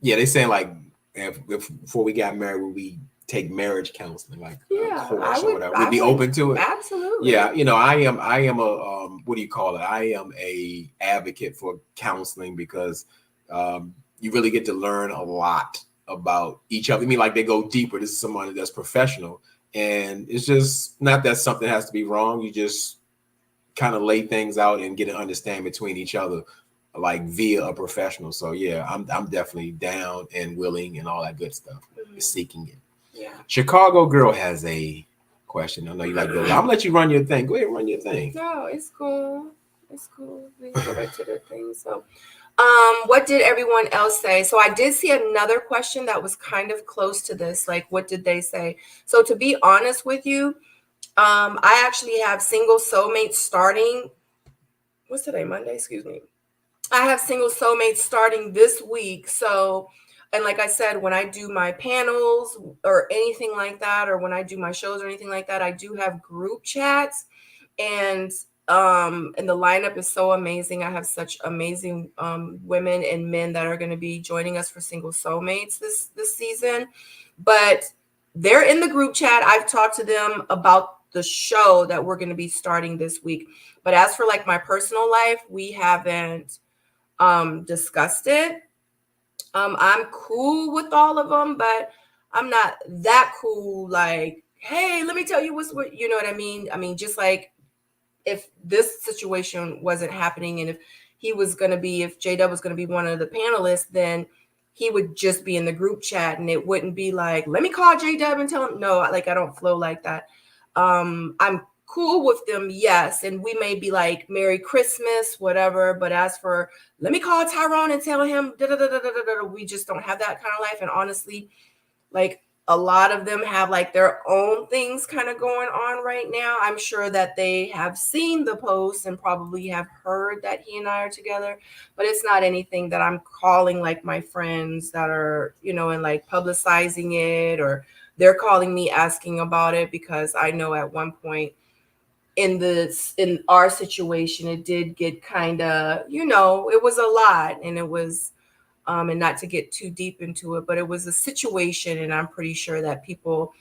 A: Yeah, they saying like if before we got married, would we take marriage counseling, like a course or whatever? We'd be open to it.
B: Absolutely.
A: Yeah, I am a what do you call it? I am a advocate for counseling because you really get to learn a lot about each other. I mean, like they go deeper. This is someone that's professional, and it's just not that something has to be wrong. You just kind of lay things out and get an understanding between each other, like via a professional. So yeah, I'm definitely down and willing and all that good stuff. Seeking it.
B: Yeah.
A: Chicago girl has a question. I know you like to go. I'm gonna let you run your thing. Go ahead and run your thing.
B: No, it's cool. It's cool. We can go back to the thing. So what did everyone else say? So I did see another question that was kind of close to this. Like, what did they say? So to be honest with you, I actually have Single Soulmates starting. What's today? Monday? Excuse me. I have Single Soulmates starting this week. So, and like I said, when I do my panels or anything like that, or when I do my shows or anything like that, I do have group chats, and the lineup is so amazing. I have such amazing women and men that are going to be joining us for Single Soulmates this season. But they're in the group chat. I've talked to them about the show that we're going to be starting this week. But as for like my personal life, we haven't discussed it. I'm cool with all of them, but I'm not that cool. Like, hey, let me tell you what, you know what I mean? I mean, just like if this situation wasn't happening, and if J-Dub was going to be one of the panelists, then he would just be in the group chat, and it wouldn't be like, let me call J-Dub and tell him. No, like I don't flow like that. I'm cool with them, yes, and we may be like Merry Christmas, whatever. But as for let me call Tyrone and tell him, we just don't have that kind of life. And honestly, like a lot of them have like their own things kind of going on right now. I'm sure that they have seen the post and probably have heard that he and I are together, but it's not anything that I'm calling like my friends that are, and like publicizing it, or they're calling me asking about it, because I know at one point in our situation, it did get kind of, it was a lot, and it was, and not to get too deep into it, but it was a situation, and I'm pretty sure that people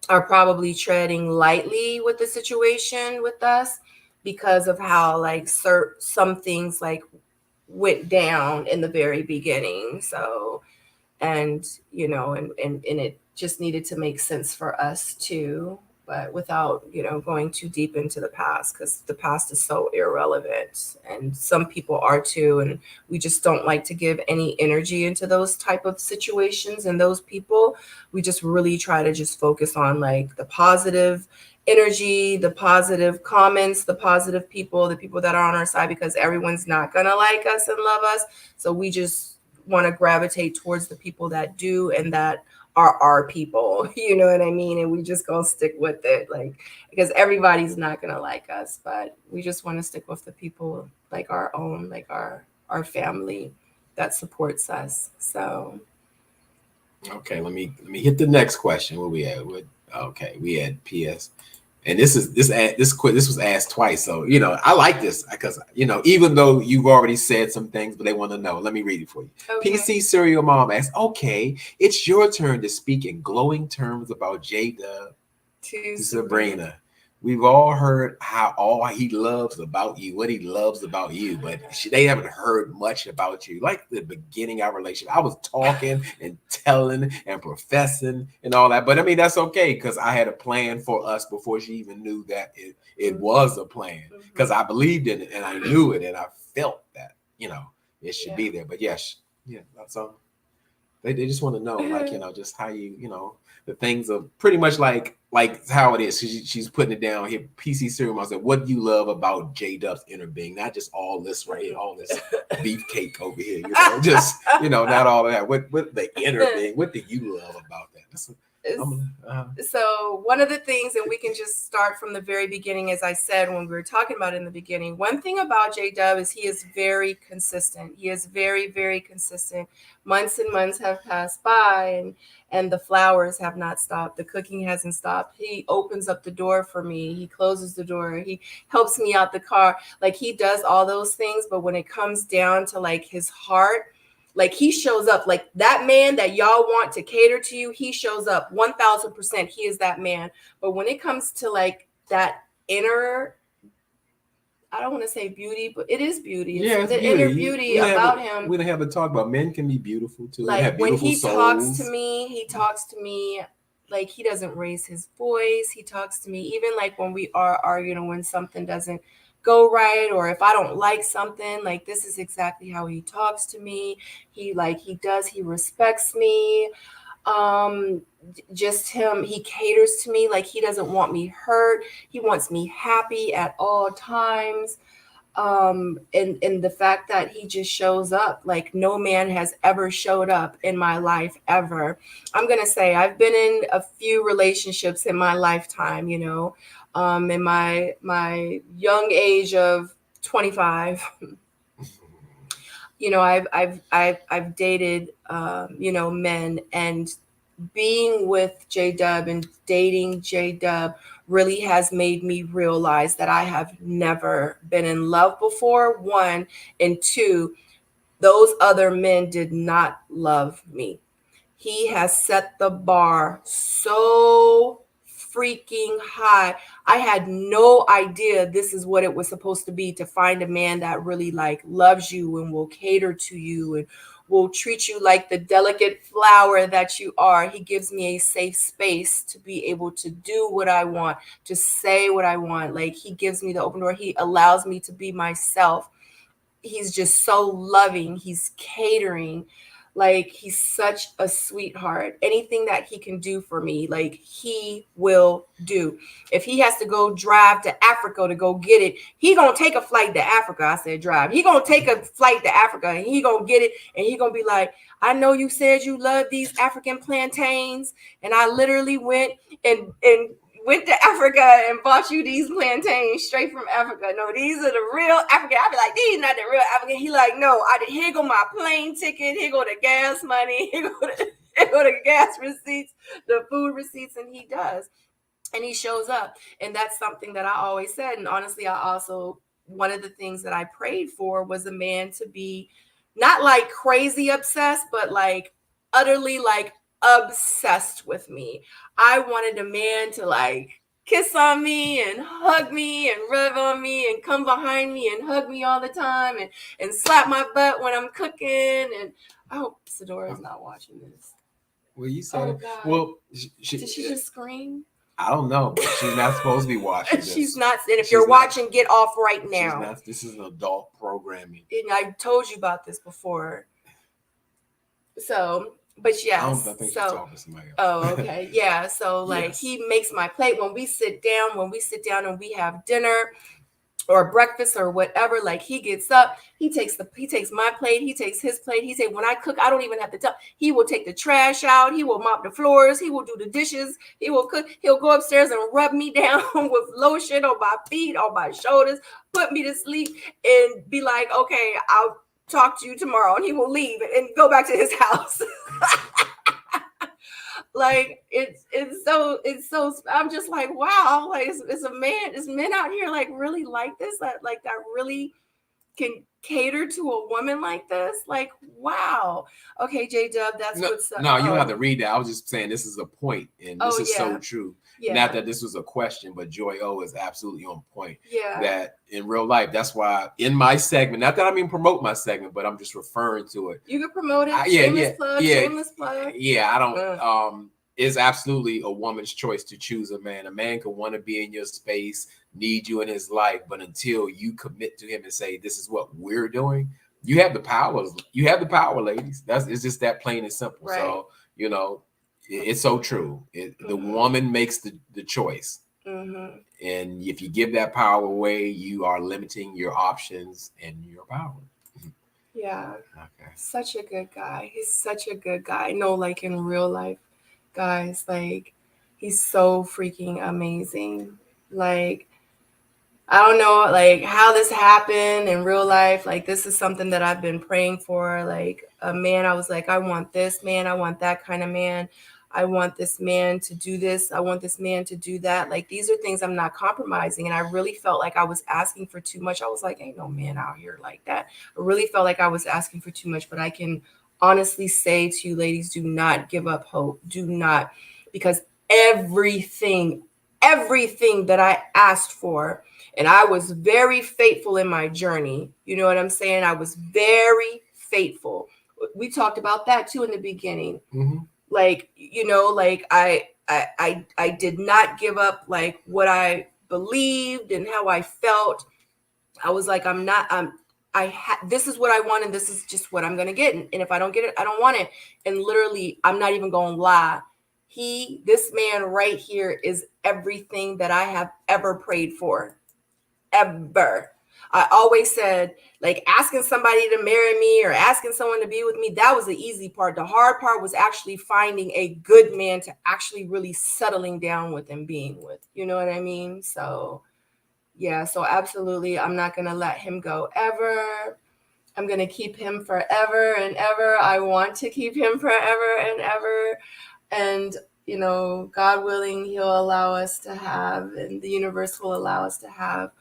B: are probably treading lightly with the situation with us because of how like some things like went down in the very beginning. So, and and it just needed to make sense for us too. but without, going too deep into the past, because the past is so irrelevant, and some people are too, and we just don't like to give any energy into those type of situations and those people. We just really try to just focus on like the positive energy, the positive comments, the positive people, the people that are on our side, because everyone's not gonna like us and love us. So we just want to gravitate towards the people that do and that are our people, you know what I mean? And we just gonna stick with it, like, because everybody's not gonna like us, but we just want to stick with the people like our own, like our family that supports us. So
A: Okay, let me hit the next question. Where we at? Okay, we had PS. And this was asked twice. So, I like this because, even though you've already said some things, but they want to know. Let me read it for you.
B: okay.
A: PC Serial Mom asks, okay, it's your turn to speak in glowing terms about J-Dub
B: To
A: to Sabrina. We've all heard all he loves about you, what he loves about you, but they haven't heard much about you. Like the beginning of our relationship, I was talking and telling and professing and all that. But I mean, that's okay because I had a plan for us before she even knew that it was a plan, because I believed in it and I knew it and I felt that, it should be there. But yes, that's all. They just want to know, like, just how you, the things are pretty much like how it is. She's putting it down here. PC Serial Mom said, what do you love about J-Dub's inner being? Not just all this right here, all this beefcake over here, just, not all of that. What the inner being, what do you love about that?
B: So one of the things, and we can just start from the very beginning, as I said when we were talking about it in the beginning, one thing about J-Dub is he is very consistent. He is very, very consistent. Months and months have passed by, and the flowers have not stopped. The cooking hasn't stopped. He opens up the door for me. He closes the door. He helps me out the car. Like, he does all those things, but when it comes down to like his heart, like, he shows up. Like, that man that y'all want to cater to you, he shows up 1000%. He is that man. But when it comes to like that inner, I don't want to say beauty, but it is beauty. It's the inner beauty about him.
A: We don't have to talk about men can be beautiful too.
B: Like, when he talks to me like, he doesn't raise his voice. He talks to me even like when we are arguing, when something doesn't go right, or if I don't like something, like, this is exactly how he talks to me. He respects me. Just him, he caters to me. Like, he doesn't want me hurt. He wants me happy at all times. And the fact that he just shows up like no man has ever showed up in my life ever. I'm gonna say I've been in a few relationships in my lifetime, in my young age of 25. I've dated men, and being with J-Dub and dating J-Dub really has made me realize that I have never been in love before, one, and two, those other men did not love me. He has set the bar so freaking high. I had no idea this is what it was supposed to be, to find a man that really like loves you and will cater to you and will treat you like the delicate flower that you are. He gives me a safe space to be able to do what I want, to say what I want. Like, he gives me the open door. He allows me to be myself. He's just so loving. He's catering. Like, he's such a sweetheart. Anything that he can do for me, like, he will do. If he has to go drive to Africa to go get it, he gonna take a flight to Africa. I said drive. He gonna take a flight to Africa and he gonna get it, and he gonna be like, I know you said you love these African plantains, and I literally went to Africa and bought you these plantains straight from Africa. No, these are the real African. I be like, these not the real African. He like, no, here go my plane ticket. Here go the gas money. Here go the gas receipts, the food receipts, and he does. And he shows up. And that's something that I always said. And honestly, one of the things that I prayed for was a man to be not like crazy obsessed, but like utterly like obsessed with me. I wanted a man to like kiss on me and hug me and rub on me and come behind me and hug me all the time and slap my butt when I'm cooking. And I hope Sadora is not watching this.
A: Well, you said
B: Oh,
A: it.
B: God.
A: Well,
B: Did she just scream?
A: I don't know, but she's not supposed to be watching this.
B: She's not. And if
A: She's
B: you're
A: not-
B: watching, get off right
A: She's
B: now.
A: not, this is an adult programming.
B: And I told you about this before. So, but yes.
A: I think she's
B: so,
A: talking to somebody else.
B: oh, okay. Yeah. So like
A: Yes.
B: he makes my plate when we sit down and we have dinner or breakfast or whatever. Like he gets up, he takes my plate, he takes his plate. He say, when I cook, I don't even have to tell. He will take the trash out, he will mop the floors, he will do the dishes, he will cook, he'll go upstairs and rub me down with lotion on my feet, on my shoulders, put me to sleep, and be like, okay, I'll talk to you tomorrow. And he will leave and go back to his house. Like it's so I'm just like, wow, like it's men out here like really like this, that really can cater to a woman like this. Like, wow. Okay, J-Dub, that's what's up.
A: No, you don't have to read that. I was just saying this is a point, and this is so true.
B: Yeah.
A: Not that this was a question, but Joy O is absolutely on point.
B: Yeah.
A: That in real life, that's why in my segment, not that I mean promote my segment, but I'm just referring to it.
B: You can promote it.
A: Shameless
B: plug.
A: Yeah, I don't. It's absolutely a woman's choice to choose a man. A man can want to be in your space, need you in his life, but until you commit to him and say, "This is what we're doing," you have the power. You have the power, ladies. It's just that plain and simple.
B: Right.
A: So it's so true. The woman makes the choice.
B: Mm-hmm.
A: And if you give that power away, you are limiting your options and your power.
B: Yeah.
A: Okay.
B: Such a good guy. He's such a good guy. No, like in real life, guys, like he's so freaking amazing. Like, I don't know, like how this happened in real life. Like, this is something that I've been praying for. Like a man, I was like, I want this man. I want that kind of man. I want this man to do this. I want this man to do that. Like, these are things I'm not compromising. And I really felt like I was asking for too much. I was like, ain't no man out here like that. I really felt like I was asking for too much. But I can honestly say to you ladies, do not give up hope. Do not. Because everything that I asked for, and I was very faithful in my journey. You know what I'm saying? I was very faithful. We talked about that too in the beginning.
A: Mm-hmm.
B: Like, like I did not give up like what I believed and how I felt. I was like, this is what I want, and this is just what I'm gonna get. And if I don't get it, I don't want it. And literally, I'm not even gonna lie. This man right here is everything that I have ever prayed for. Ever. I always said, like, asking somebody to marry me or asking someone to be with me, that was the easy part. The hard part was actually finding a good man to actually really settling down with and being with. You know what I mean? So, yeah. So absolutely, I'm not going to let him go ever. I'm going to keep him forever and ever. I want to keep him forever and ever. And, God willing, he'll allow us to have, and the universe will allow us to have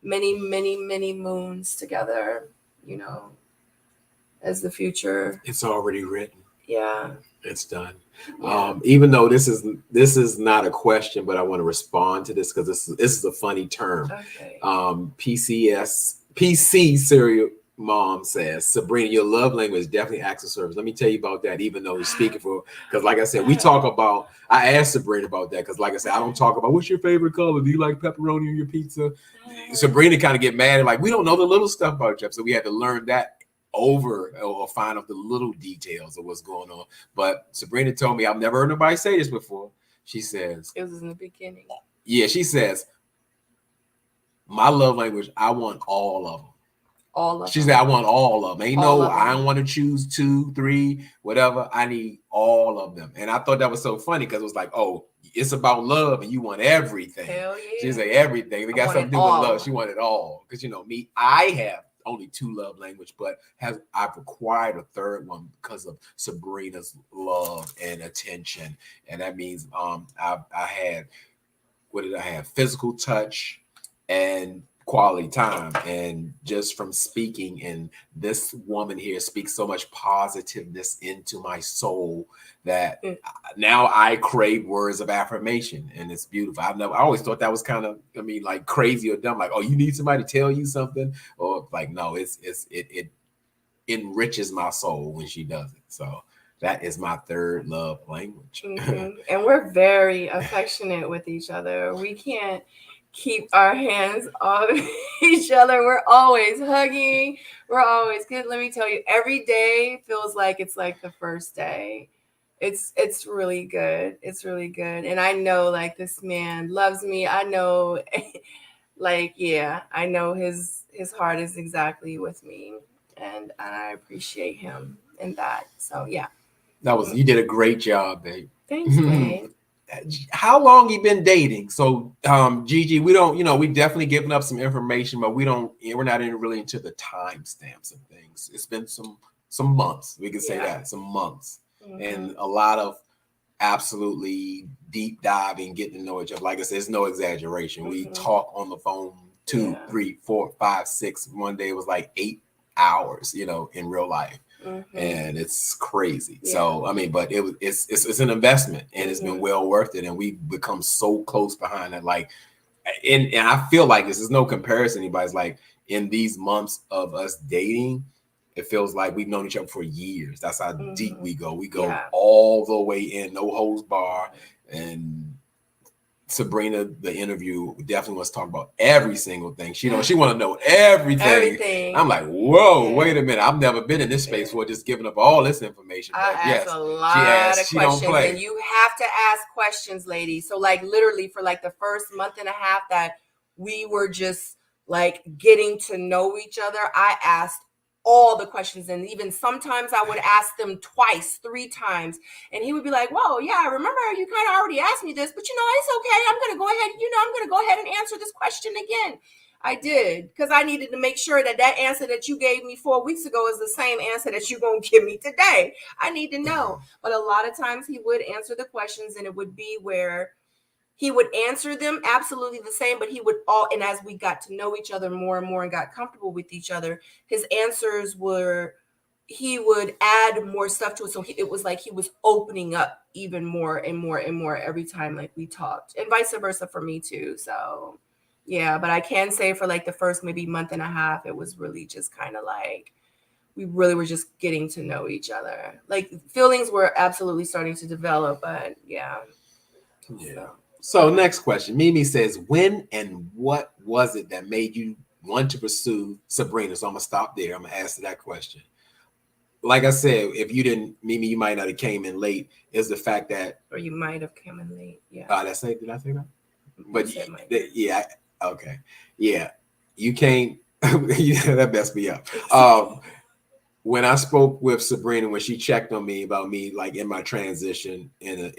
B: many, many, many moons together, as the future.
A: It's already written.
B: Yeah.
A: It's done.
B: Yeah.
A: Even though this is not a question, but I want to respond to this because this is a funny term.
B: Okay.
A: PC Serial Mom says, Sabrina, your love language is definitely acts of service. Let me tell you about that, even though he's speaking for, because like I said, I asked Sabrina about that because like I said, I don't talk about what's your favorite color. Do you like pepperoni on your pizza? Sabrina kind of get mad, like, we don't know the little stuff about you. So we had to learn that over or find out the little details of what's going on. But Sabrina told me, I've never heard nobody say this before. She says,
B: it was in the beginning.
A: Yeah, she says, my love language, I want all of them. She said, I want all of them. I don't want to choose 2, 3, whatever. I need all of them. And I thought that was so funny because it was like, oh, it's about love and you want everything.
B: Hell yeah.
A: She said everything. They got something to do with love. She wanted all. Because me, I have only 2 love language, but I've acquired a third one because of Sabrina's love and attention. And that means I had, what did I have? Physical touch and quality time. And just from speaking, and this woman here speaks so much positiveness into my soul that now I crave words of affirmation, and it's beautiful. I always thought that was kind of, like crazy or dumb, like, oh, you need somebody to tell you something, or like, no, it enriches my soul when she does it. So That is my third love language.
B: And we're very affectionate with each other. We can't keep our hands off each other. We're always hugging. We're always good. Let me tell you, every day feels like it's like the first day. It's really good. It's really good. And I know like this man loves me. I know like yeah, I know his heart is exactly with me. And I appreciate him in that. So yeah.
A: You did a great job, babe.
B: Thanks, babe.
A: How long you been dating? So Gigi, we don't, we definitely giving up some information, but we're not really into the timestamps of things. It's been some months, we can say that, some months. And a lot of absolutely deep diving, getting to know each other. Like I said, it's no exaggeration. We talk on the phone 2, 3, 4, 5, 6. One day it was like 8 hours, in real life. And it's crazy. So I mean, but it's an investment, and it's been well worth it, and we've become so close behind it. Like, and I feel like this is no comparison. Anybody's like, in these months of us dating, it feels like we've known each other for years. That's how deep we go. We go all the way in, no holds bar. And Sabrina, the interview, definitely wants to talk about every single thing. She want to know everything. I'm like, whoa, wait a minute. I've never been in this space for just giving up all this information.
B: I asked a lot of questions, and you have to ask questions, ladies. So like literally for like the first month and a half that we were just like getting to know each other, I asked all the questions, and even sometimes I would ask them twice, 3 times, and he would be like, whoa, yeah, I remember you kind of already asked me this, but it's okay. I'm going to go ahead and answer this question again. I did, because I needed to make sure that answer that you gave me 4 weeks ago is the same answer that you're going to give me today. I need to know. But a lot of times he would answer the questions, and it would be where he would answer them absolutely the same, but and as we got to know each other more and more and got comfortable with each other, his answers he would add more stuff to it. So it was like he was opening up even more and more and more every time like we talked, and vice versa for me too. So yeah, but I can say for like the first maybe month and a half, it was really just kind of like, we really were just getting to know each other. Like feelings were absolutely starting to develop, but yeah.
A: So next question. Mimi says, when and what was it that made you want to pursue Sabrina? So I'm going to stop there. I'm going to answer that question. Like I said, if you didn't, Mimi, you might not have came in late, is the fact that...
B: Or you might have come in late, yeah.
A: Did I say that? But yeah, okay. Yeah, you can't... that messed me up. When I spoke with Sabrina, when she checked on me about me, like in my transition in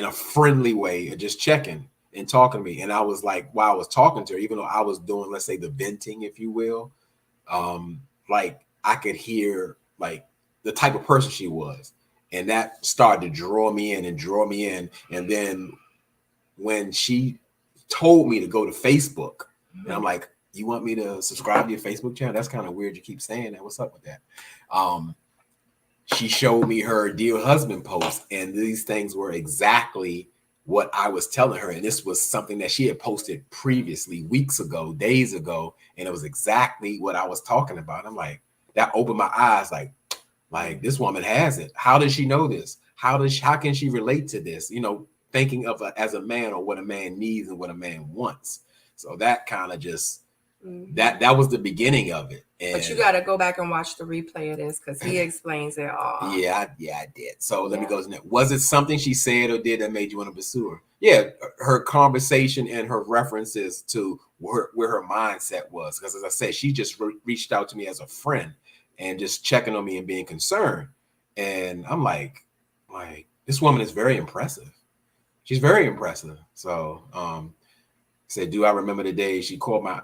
A: a friendly way, and just checking and talking to me. And I was like, while I was talking to her, even though I was doing, let's say, the venting, if you will, like I could hear like the type of person she was. And that started to draw me in. And then when she told me to go to Facebook, and I'm like, you want me to subscribe to your Facebook channel? That's kind of weird. You keep saying that. What's up with that? She showed me her dear husband post, and these things were exactly what I was telling her. And this was something that she had posted previously, weeks ago, days ago. And it was exactly what I was talking about. I'm like, that opened my eyes, like this woman has it. How does she know this? How can she relate to this? Thinking of as a man, or what a man needs and what a man wants. So that kind of just, that was the beginning of it.
B: But you got to go back and watch the replay of this, because he explains it all.
A: Yeah, I did. So let me go to that. Was it something she said or did that made you want to pursue her? Yeah, her conversation and her references to where her mindset was. Because as I said, she just reached out to me as a friend and just checking on me and being concerned. And I'm like, this woman is very impressive. She's very impressive. So said, do I remember the day she caught my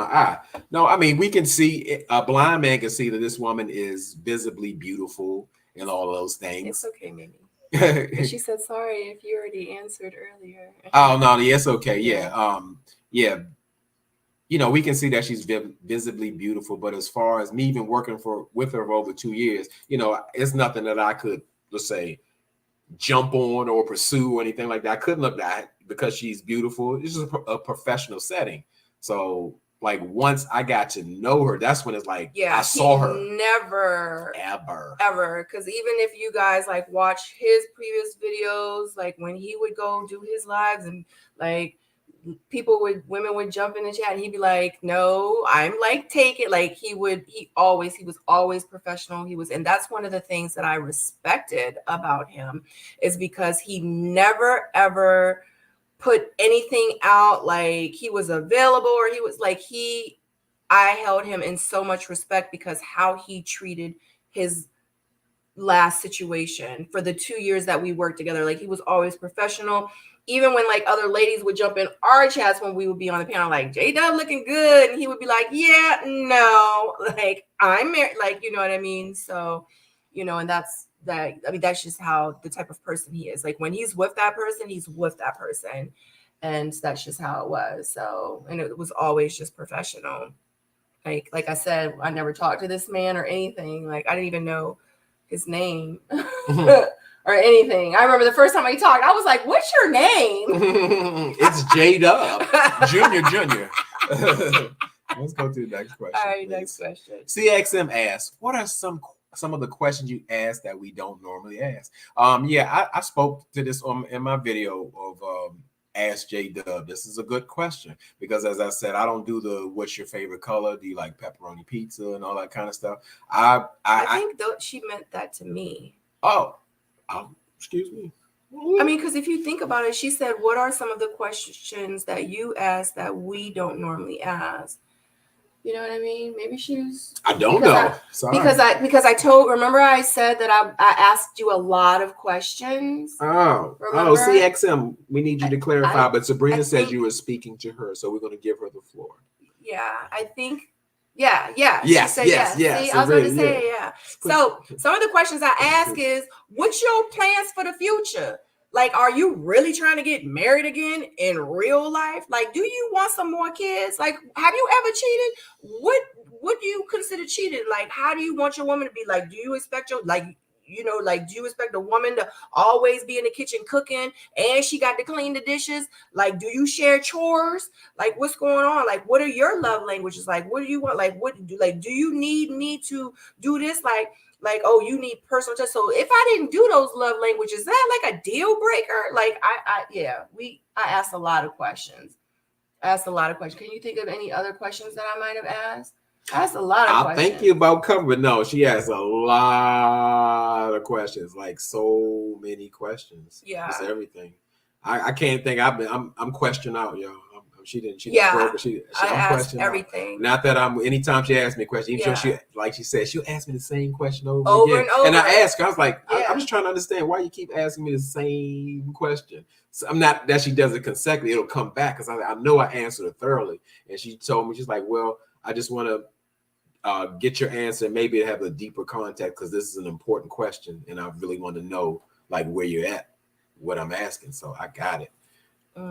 A: eye? No, I mean, we can see, a blind man can see that this woman is visibly beautiful and all those things.
B: It's okay, Mimi. She said, sorry if you already answered earlier.
A: Oh, no, it's okay. Yeah. We can see that she's visibly beautiful, but as far as me even working with her for over 2 years, it's nothing that I could, let's say, jump on or pursue or anything like that. I couldn't look at because she's beautiful. It's just a professional setting. So like once I got to know her, that's when it's like
B: Yeah,
A: I saw her.
B: Never ever. Because even if you guys like watch his previous videos, like when he would go do his lives and like women would jump in the chat and he'd be like, no, I'm like, take it. Like he was always professional. And that's one of the things that I respected about him, is because he never ever put anything out like he was available, or he was like, I held him in so much respect because how he treated his last situation for the 2 years that we worked together. Like he was always professional. Even when like other ladies would jump in our chats when we would be on the panel, like J-Dub looking good, and he would be like, yeah, no, like I'm married, like, you know what I mean? So, you know, and that's just how the type of person he is. Like when he's with that person, he's with that person. And that's just how it was. So, and it was always just professional. Like I said, I never talked to this man or anything. Like I didn't even know his name or anything. I remember the first time I talked, I was like, what's your name?
A: It's J-Dub Junior. Let's go to the next question.
B: All right, next question.
A: CXM asks, what are some of the questions you ask that we don't normally ask? I spoke to this in my video of Ask J-Dub. This is a good question because, as I said, I don't do the what's your favorite color? Do you like pepperoni pizza and all that kind of stuff? I think
B: she meant that to me.
A: Oh, excuse me.
B: I mean, because if you think about it, she said, what are some of the questions that you ask that we don't normally ask? You know what I mean? Maybe she's.
A: I don't know.
B: Because I remember I said that I asked you a lot of questions.
A: CXM, we need you to clarify. But Sabrina says you were speaking to her, so we're going to give her the floor.
B: Yeah, I think. Yeah.
A: Yes.
B: See, I was going to say, yeah. So some of the questions I ask is, what's your plans for the future? Like, are you really trying to get married again in real life? Like, do you want some more kids? Like, have you ever cheated? What do you consider cheating? Like, how do you want your woman to be? Like, do you expect do you expect a woman to always be in the kitchen cooking and she got to clean the dishes? Like, do you share chores? Like, what's going on? Like, what are your love languages? Like, what do you want? Like, do you need me to do this? Like, oh, you need personal touch. So if I didn't do those love languages, is that like a deal breaker? Like, I asked a lot of questions. Can you think of any other questions that I might have asked? I asked a lot of questions.
A: I'll think you about covering. No, she asked a lot of questions, like so many questions.
B: Yeah.
A: It's everything. I can't think. I'm questioned out, yo. She didn't broke, but
B: I'm asked everything.
A: Out. Not that anytime she asks me a question, even she like she said, she'll ask me the same question over
B: and over.
A: And I ask her, I was like, I'm just trying to understand why you keep asking me the same question. So I'm not that she does it consecutively, it'll come back because I know I answered it thoroughly. And she told me, she's like, well, I just want to get your answer, maybe have a deeper context because this is an important question and I really want to know like where you're at, what I'm asking. So I got it.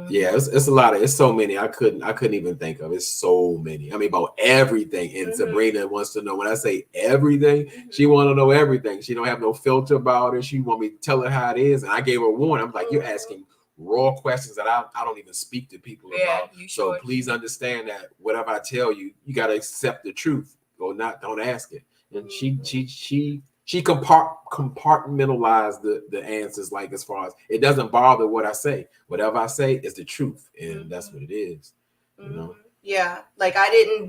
A: Yeah, it's a lot it's so many I couldn't even think of. It's so many. I mean, about everything. And Sabrina wants to know. When I say everything, she want to know everything. She don't have no filter about it. She want me to tell her how it is. And I gave her a warning. I'm like, you're asking raw questions that I don't even speak to people about. So please understand that whatever I tell you, you got to accept the truth or not. Don't ask it. And she compartmentalized the answers, like as far as it doesn't bother what I say. Whatever I say is the truth, and that's what it is. You know?
B: Yeah, like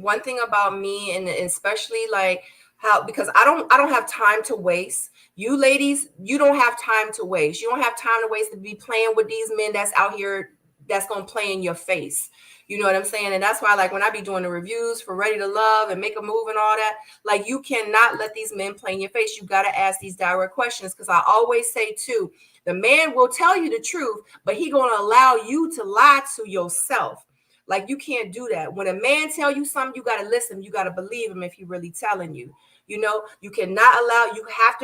B: one thing about me, and especially like how, because I don't have time to waste. You ladies, you don't have time to waste. You don't have time to waste to be playing with these men that's out here that's gonna play in your face. You know what I'm saying? And that's why, like, when I be doing the reviews for Ready to Love and Make a Move and all that, like, you cannot let these men play in your face. You got to ask these direct questions. Because I always say, too, the man will tell you the truth, but he going to allow you to lie to yourself. Like, you can't do that. When a man tell you something, you got to listen. You got to believe him if he really telling you. You know, you cannot allow, you have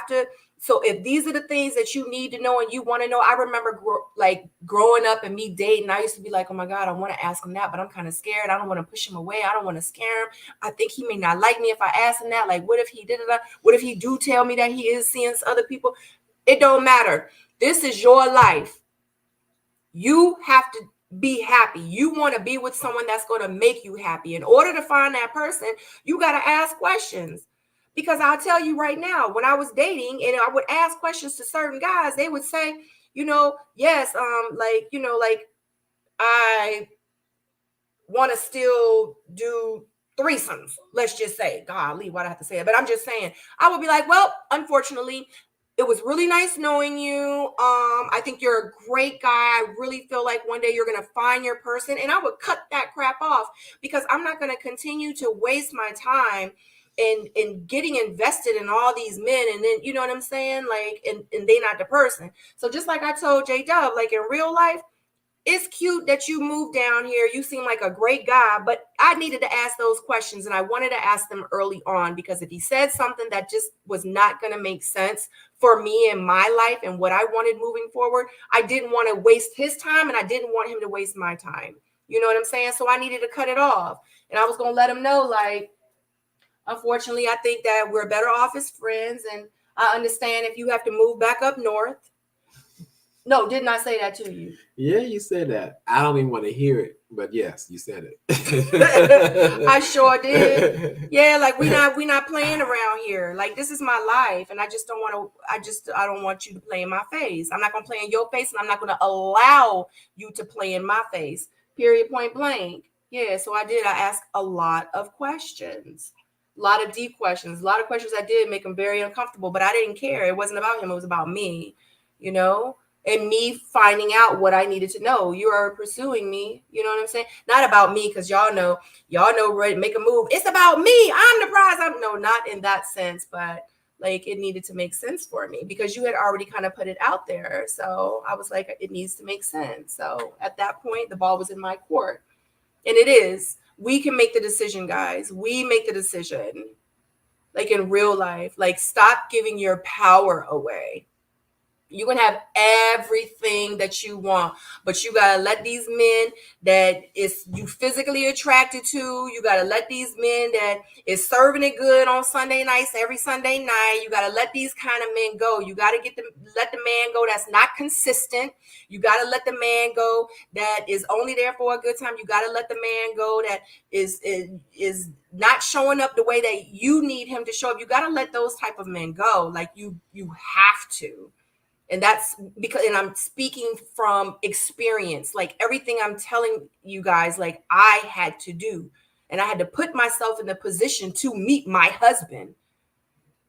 B: to. So if these are the things that you need to know and you want to know, I remember growing up and me dating, I used to be like, oh my God, I want to ask him that, but I'm kind of scared. I don't want to push him away. I don't want to scare him. I think he may not like me if I ask him that. Like, what if he did it? What if he do tell me that he is seeing other people? It don't matter. This is your life. You have to be happy. You want to be with someone that's going to make you happy. In order to find that person, you got to ask questions. Because I'll tell you right now, when I was dating and I would ask questions to certain guys, they would say, yes, like I want to still do threesomes. Let's just say, golly, why do I have to say it? But I'm just saying, I would be like, well, unfortunately, it was really nice knowing you. I think you're a great guy. I really feel like one day you're going to find your person. And I would cut that crap off because I'm not going to continue to waste my time in getting invested in all these men. And then, you know what I'm saying? Like, and they not the person. So just like I told J-Dub, like in real life, it's cute that you moved down here. You seem like a great guy, but I needed to ask those questions, and I wanted to ask them early on, because if he said something that just was not going to make sense for me in my life and what I wanted moving forward, I didn't want to waste his time, and I didn't want him to waste my time. You know what I'm saying? So I needed to cut it off, and I was going to let him know, like, unfortunately, I think that we're better off as friends, and I understand if you have to move back up north. No, didn't I say that to you?
A: Yeah, you said that. I don't even want to hear it, but yes, you said it.
B: I sure did. Yeah, like we not playing around here. Like, this is my life, and I just don't want to. I don't want you to play in my face. I'm not gonna play in your face, and I'm not gonna allow you to play in my face. Period. Point blank. Yeah. So I asked a lot of questions, a lot of deep questions, a lot of questions that did make him very uncomfortable. But I didn't care. It wasn't about him. It was about me. And me finding out what I needed to know. You are pursuing me. You know what I'm saying? Not about me, because y'all know, right, make a move. It's about me. I'm the prize. No, not in that sense, but like it needed to make sense for me because you had already kind of put it out there. So I was like, it needs to make sense. So at that point, the ball was in my court. And it is. We can make the decision, guys. We make the decision. Like in real life, like stop giving your power away. You can have everything that you want, but you got to let these men that is you physically attracted to, you got to let these men that is serving it good on Sunday nights, every Sunday night, you got to let these kind of men go. You got to let the man go that's not consistent. You got to let the man go that is only there for a good time. You got to let the man go that is not showing up the way that you need him to show up. You got to let those type of men go. Like you have to. And that's because, and I'm speaking from experience, like everything I'm telling you guys, like I had to do, and I had to put myself in the position to meet my husband.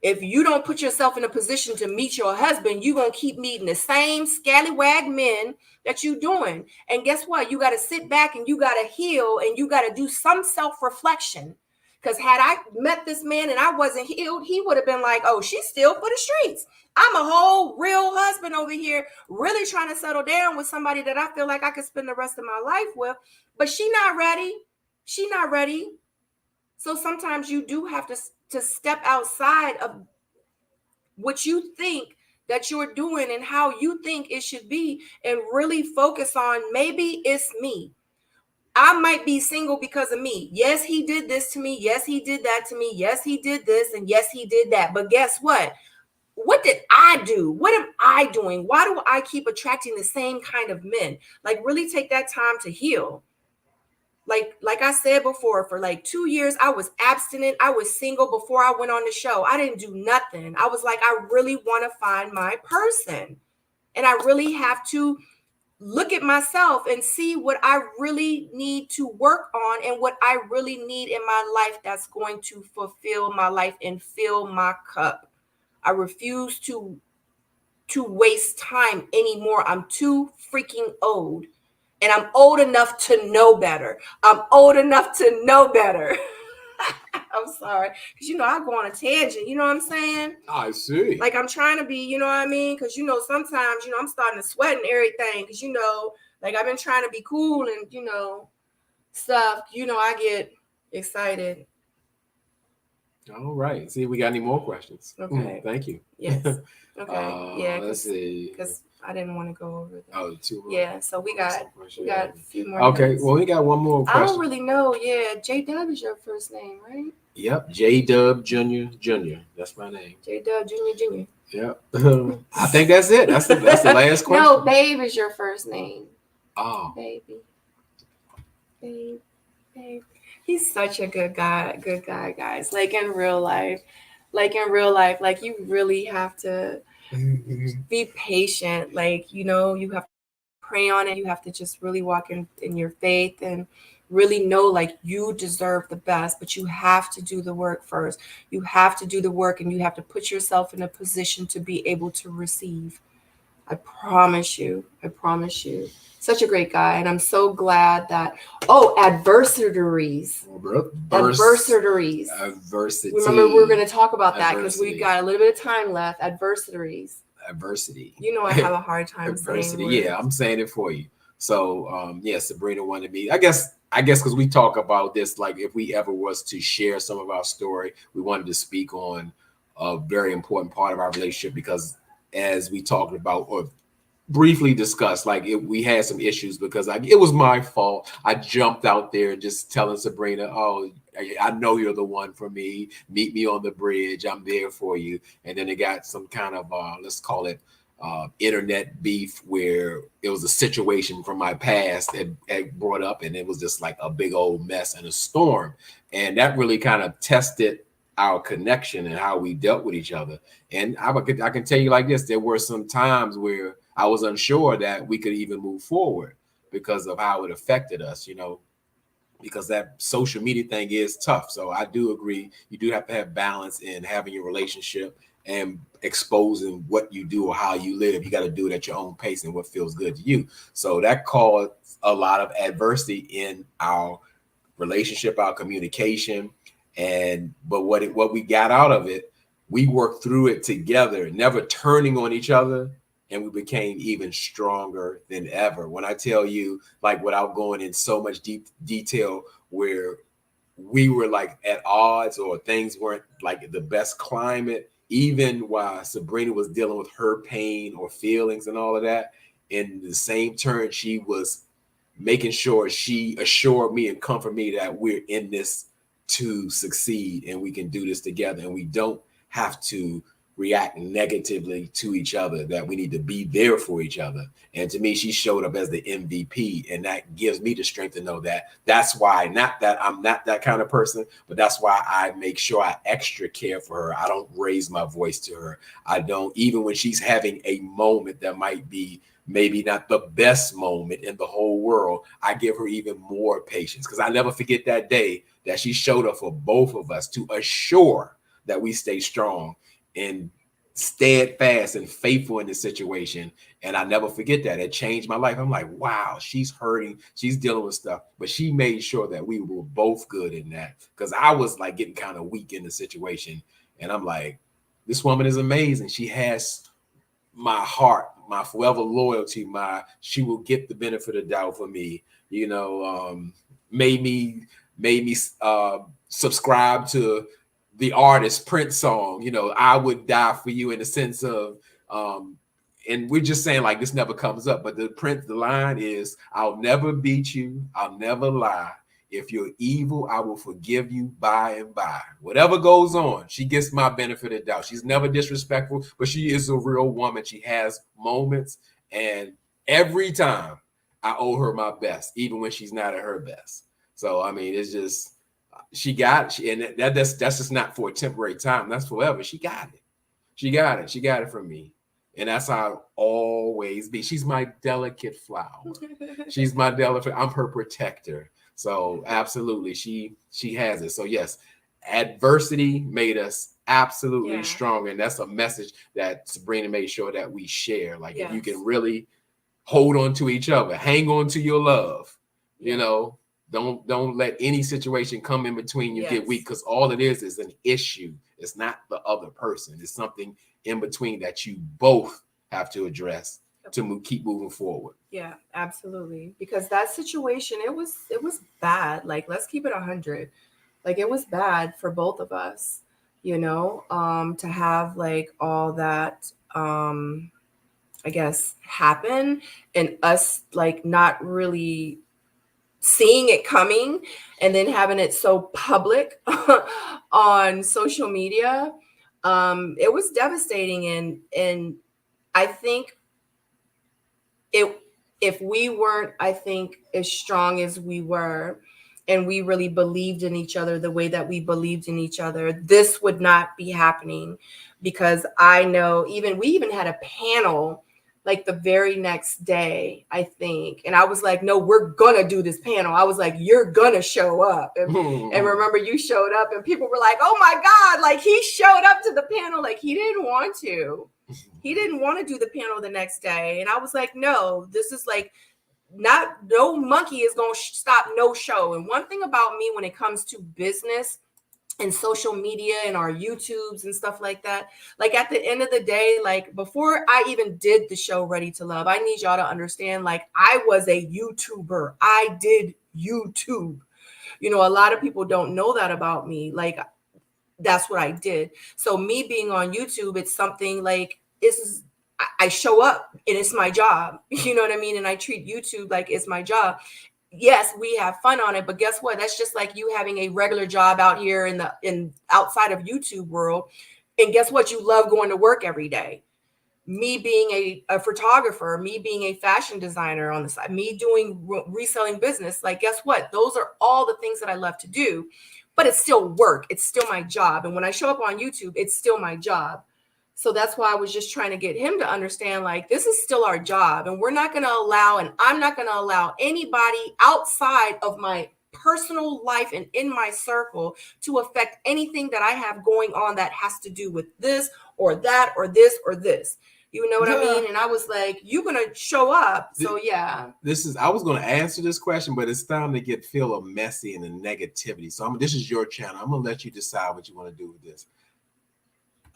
B: If you don't put yourself in a position to meet your husband, you're going to keep meeting the same scallywag men that you're doing. And guess what? You got to sit back and you got to heal and you got to do some self-reflection. Because had I met this man and I wasn't healed, he would have been like, oh, she's still for the streets. I'm a whole real husband over here, really trying to settle down with somebody that I feel like I could spend the rest of my life with. But she not ready. She not ready. So sometimes you do have to step outside of what you think that you're doing and how you think it should be and really focus on maybe it's me. I might be single because of me. Yes, he did this to me. Yes, he did that to me. Yes, he did this. And yes, he did that. But guess what? What did I do? What am I doing? Why do I keep attracting the same kind of men? Like really take that time to heal. Like I said before, for like 2 years, I was abstinent. I was single before I went on the show. I didn't do nothing. I was like, I really want to find my person. And I really have to look at myself and see what I really need to work on and what I really need in my life that's going to fulfill my life and fill my cup. I refuse to waste time anymore. I'm too freaking old. And I'm old enough to know better. I'm old enough to know better. I'm sorry. Because, I go on a tangent. You know what I'm saying?
A: I see.
B: Like, I'm trying to be, you know what I mean? Because, sometimes, I'm starting to sweat and everything. Because, like, I've been trying to be cool and, stuff. I get excited.
A: All right. See if we got any more questions.
B: Okay.
A: Thank you.
B: Yes. Okay. Yeah.
A: Let's see.
B: Because I didn't want to go over that.
A: Oh, 2 more.
B: Yeah. So we got a few more.
A: Okay.
B: Minutes.
A: Well, we got one more question.
B: I don't really know. Yeah. J-Dub is your first name, right?
A: Yep. J-Dub Jr. That's my name.
B: J-Dub Jr.
A: Yep. I think that's it. That's the last question.
B: No, Babe is your first name.
A: Oh.
B: Baby. babe, babe. He's such a good guy, guys. Like in real life, like you really have to be patient. Like, you have to pray on it. You have to just really walk in your faith and really know like you deserve the best, but you have to do the work first. You have to do the work and you have to put yourself in a position to be able to receive. I promise you. I promise you. Such a great guy. And I'm so glad that, adversaries. Adversaries.
A: Adversity.
B: Remember, we're going to talk about that because we got a little bit of time left. Adversaries.
A: Adversity.
B: I have a hard time
A: adversity.
B: saying words.
A: Yeah, I'm saying it for you. So, Sabrina wanted me. I guess because we talk about this, like if we ever was to share some of our story, we wanted to speak on a very important part of our relationship because as we talked about or briefly discussed, like we had some issues because it was my fault. I jumped out there just telling Sabrina, "Oh, I know you're the one for me. Meet me on the bridge. I'm there for you." And then it got some kind of let's call it internet beef where it was a situation from my past that had brought up, and it was just like a big old mess and a storm, and that really kind of tested our connection and how we dealt with each other. And I can tell you like this: there were some times where I was unsure that we could even move forward because of how it affected us, because that social media thing is tough. So I do agree. You do have to have balance in having your relationship and exposing what you do or how you live. You got to do it at your own pace and what feels good to you. So that caused a lot of adversity in our relationship, our communication. But what we got out of it, we worked through it together, never turning on each other. And we became even stronger than ever. When I tell you, like without going in so much deep detail, where we were like at odds or things weren't like the best climate, even while Sabrina was dealing with her pain or feelings and all of that, in the same turn, she was making sure she assured me and comfort me that we're in this to succeed and we can do this together and we don't have to react negatively to each other, that we need to be there for each other. And to me, she showed up as the MVP, and that gives me the strength to know that that's why, not that I'm not that kind of person, but that's why I make sure I extra care for her. I don't raise my voice to her. I don't, even when she's having a moment that might be maybe not the best moment in the whole world, I give her even more patience, because I never forget that day that she showed up for both of us to assure that we stay strong and steadfast and faithful in this situation. And I never forget that. It changed my life. I'm like, wow, she's hurting, she's dealing with stuff, but she made sure that we were both good in that, because I was like getting kind of weak in the situation. And I'm like, this woman is amazing. She has my heart, my forever loyalty, she will get the benefit of doubt for me, made me subscribe to the artist Prince song, I would die for you, in the sense of, and we're just saying like this never comes up, but the line is, I'll never beat you, I'll never lie. If you're evil, I will forgive you by and by. Whatever goes on, she gets my benefit of doubt. She's never disrespectful, but she is a real woman. She has moments, and every time I owe her my best, even when she's not at her best. So, I mean, it's just, she got it. And that's just not for a temporary time. That's forever. She got it. She got it. She got it from me. And that's how I'll always be. She's my delicate flower. She's my delicate, I'm her protector. So absolutely, she has it. So yes, adversity made us absolutely strong. And that's a message that Sabrina made sure that we share. Like, if you can really hold on to each other, hang on to your love, don't let any situation come in between you get weak, because all it is an issue. It's not the other person. It's something in between that you both have to address to keep moving forward.
B: Yeah, absolutely. Because that situation, it was bad. Like, let's keep it 100. Like, it was bad for both of us, to have like all that, I guess, happen, and us like not really seeing it coming, and then having it so public on social media. It was devastating, and I think it if we weren't, I think, as strong as we were, and we really believed in each other the way that we believed in each other, this would not be happening. Because I know we even had a panel like the very next day, I think. And I was like, no, we're gonna do this panel. I was like, you're gonna show up. And remember, you showed up and people were like, oh my God, like he showed up to the panel. Like he didn't want to. He didn't want to do the panel the next day. And I was like, no, this is like, no monkey is going to stop no show. And one thing about me when it comes to business and social media and our YouTubes and stuff like that, like at the end of the day, like before I even did the show Ready to Love, I need y'all to understand, like I was a YouTuber. I did YouTube. You know, a lot of people don't know that about me. Like that's what I did. So me being on YouTube, it's something like I show up and it's my job. You know what I mean? And I treat YouTube like it's my job. Yes, we have fun on it, but guess what? That's just like you having a regular job out here in outside of YouTube world. And guess what? You love going to work every day. Me being a photographer, me being a fashion designer on the side, me doing reselling business. Like, guess what? Those are all the things that I love to do, but it's still work. It's still my job. And when I show up on YouTube, it's still my job. So that's why I was just trying to get him to understand, like, this is still our job, and we're not going to allow, and I'm not going to allow anybody outside of my personal life and in my circle to affect anything that I have going on that has to do with this or that or this or this. You know what I mean? And I was like, you're going to show up. So yeah.
A: I was going to answer this question, but it's time to get feel of messy and the negativity. So this is your channel. I'm going to let you decide what you want to do with this.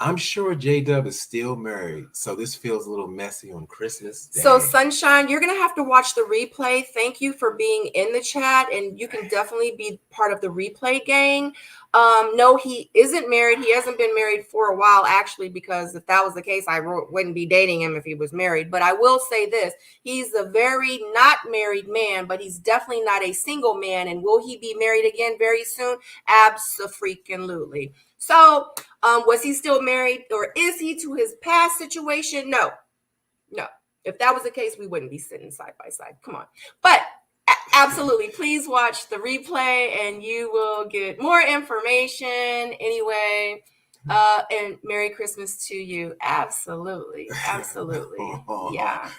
A: I'm sure J-Dub is still married, so this feels a little messy on Christmas Day.
B: So Sunshine, you're going to have to watch the replay. Thank you for being in the chat, and you can definitely be part of the replay gang. No, he isn't married. He hasn't been married for a while, actually, because if that was the case, I wouldn't be dating him if he was married. But I will say this. He's a very not married man, but he's definitely not a single man. And will he be married again very soon? Abso-freaking-lutely. So was he still married, or is he to his past situation? No. If that was the case, we wouldn't be sitting side by side. Come on. But absolutely, please watch the replay and you will get more information anyway. And Merry Christmas to you. Absolutely. Yeah.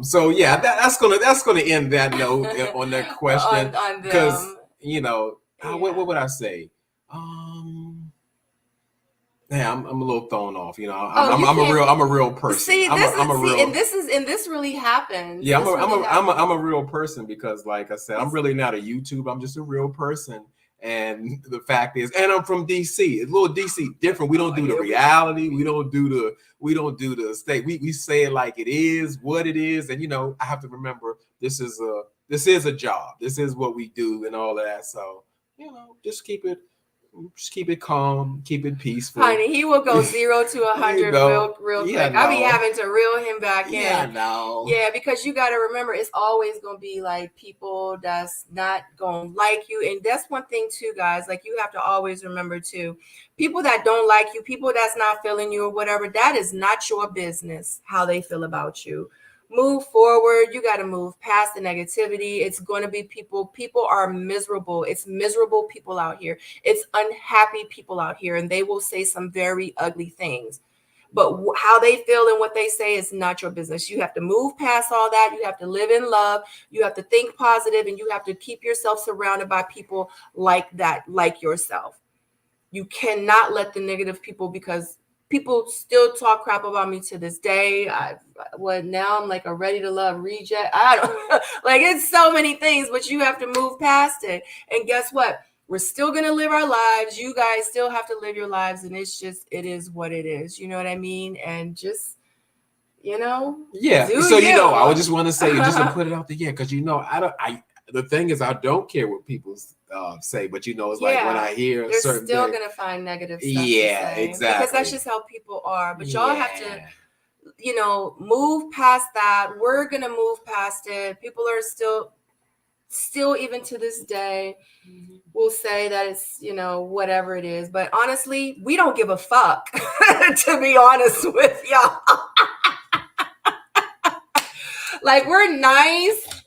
A: So yeah, that's gonna end that note on that question. Because what would I say? Yeah, I'm a little thrown off. I'm a real person.
B: See, this really happens.
A: Yeah, I'm a real person because, like I said, I'm really not a YouTube. I'm just a real person. And the fact is, and I'm from DC. It's a little DC different. We don't do the reality. We don't do the state. We say it like it is, what it is. And I have to remember this is a job. This is what we do and all of that. So just keep it calm, keep it peaceful.
B: Honey, he will go 0 to 100 real quick. I'll be having to reel him back in. Yeah, because you got to remember, it's always going to be like people that's not going to like you. And that's one thing too, guys. Like, you have to always remember too, people that don't like you, people that's not feeling you or whatever, that is not your business how they feel about you. Move forward. You got to move past the negativity. It's going to be people are miserable. It's miserable people out here. It's unhappy people out here, and they will say some very ugly things. But how they feel and what they say is not your business. You have to move past all that. You have to live in love. You have to think positive, and you have to keep yourself surrounded by people like that, like yourself. You cannot let the negative people, because people still talk crap about me to this day. Now I'm like a Ready to Love reject. I don't like, it's so many things, but you have to move past it. And guess what? We're still going to live our lives. You guys still have to live your lives. And it is what it is. You know what I mean? And just,
A: Yeah. So, I would just want to say, just to put it out there. Yeah. Cause the thing is, I don't care what people say, but it's like when I hear
B: they're
A: certain
B: still going to find negative stuff.
A: Yeah, exactly.
B: Because that's just how people are. But y'all have to, move past that. We're going to move past it. People are still even to this day, will say that it's, whatever it is. But honestly, we don't give a fuck, to be honest with y'all. Like we're nice,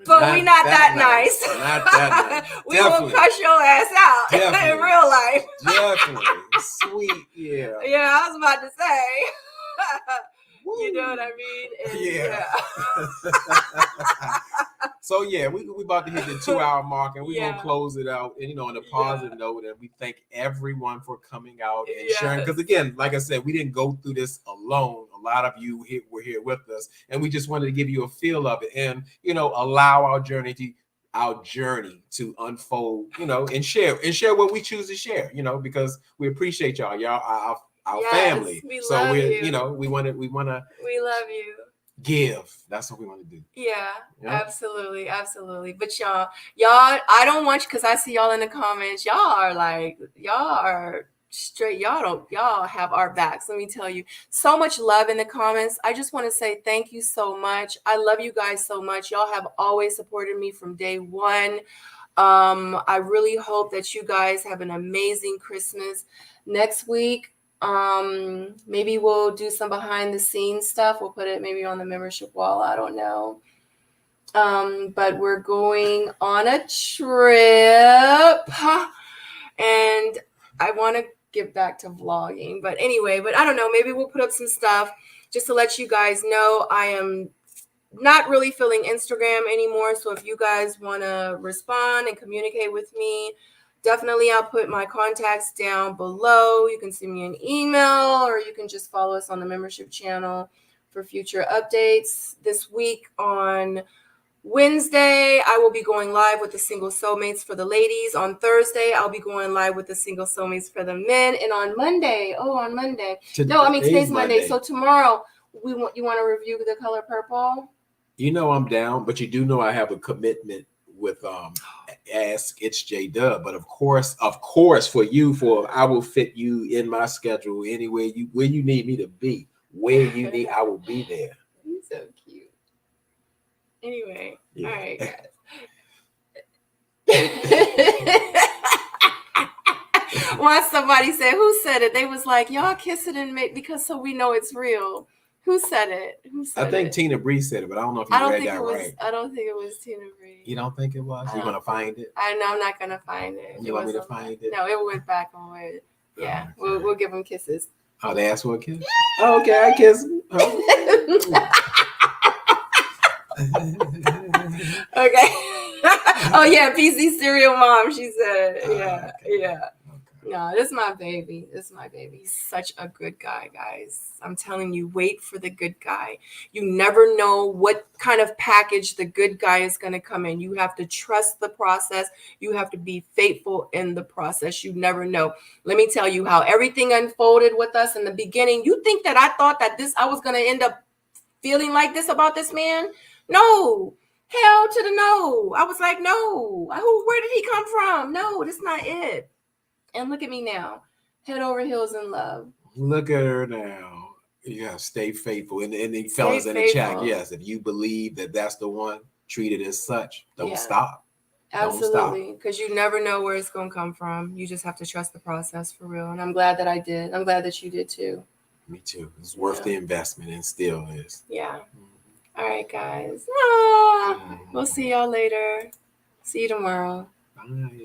B: but we not that nice.
A: Not that nice.
B: We will cuss your ass out in real life.
A: Definitely. Sweet. Yeah.
B: Yeah, I was about to say. You know what I mean? And
A: yeah. So yeah, we about to hit the 2-hour mark, and we're gonna close it out. And on a positive note, and we thank everyone for coming out and sharing. Because again, like I said, we didn't go through this alone. A lot of you were here with us, and we just wanted to give you a feel of it, and allow our journey to unfold, and share what we choose to share, because we appreciate y'all, our family. So we want to
B: we love you.
A: Give. That's what we want to do.
B: Yeah, absolutely. But y'all, I don't want you, because I see y'all in the comments. Y'all are straight. Y'all have our backs. Let me tell you, so much love in the comments. I just want to say thank you so much. I love you guys so much. Y'all have always supported me from day one. I really hope that you guys have an amazing Christmas. Next week, maybe we'll do some behind the scenes stuff. We'll put it maybe on the membership wall. I don't know. But we're going on a trip, and I want to get back to vlogging. But anyway, I don't know. Maybe we'll put up some stuff just to let you guys know. I am not really feeling Instagram anymore. So if you guys want to respond and communicate with me, definitely I'll put my contacts down below. You can send me an email, or you can just follow us on the membership channel for future updates. This week on Wednesday, I will be going live with the Single Soulmates for the ladies. On Thursday, I'll be going live with the Single Soulmates for the men. And on Monday, today's Monday. So tomorrow, you want to review The Color Purple?
A: I'm down, but you do know I have a commitment with Ask It's J Dub. But of course, I will fit you in my schedule anywhere where you need me to be. Where you need, I will be there.
B: He's so cute. Anyway, all right, guys. Once somebody said, who said it? They was like, y'all kiss it and make, because so we know it's real. Who said it?
A: I think Tina Bree said it, but I don't know if you read that right.
B: I don't think it was Tina Bree.
A: You don't think it was? You're gonna find it?
B: I'm not gonna find it.
A: You want me to find it?
B: No, it went back on it. Yeah, okay. We'll give them kisses.
A: Oh, they asked for a kiss? Oh, okay, I kiss them.
B: Okay. Oh yeah, PC Serial Mom. She said, yeah. Okay. No, this is my baby. He's such a good guy, guys. I'm telling you, wait for the good guy. You never know what kind of package the good guy is going to come in. You have to trust the process. You have to be faithful in the process. You never know. Let me tell you how everything unfolded with us in the beginning. You think that I thought that I was going to end up feeling like this about this man? No. Hell to the no. I was like, no. Where did he come from? No, that's not it. And look at me now, head over heels in love.
A: Look at her now. Yeah, stay faithful. And the fellas in the chat, yes, if you believe that that's the one, treat it as such. Don't stop.
B: Absolutely, because you never know where it's going to come from. You just have to trust the process for real. And I'm glad that I did. I'm glad that you did too.
A: Me too. It's worth the investment, and still is.
B: Yeah. All right, guys. We'll see y'all later. See you tomorrow.
A: Bye.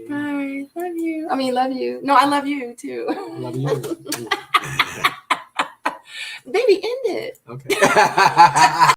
B: Bye. Love you. Love you. No, I love you too.
A: Love you.
B: Baby, end it.
A: Okay.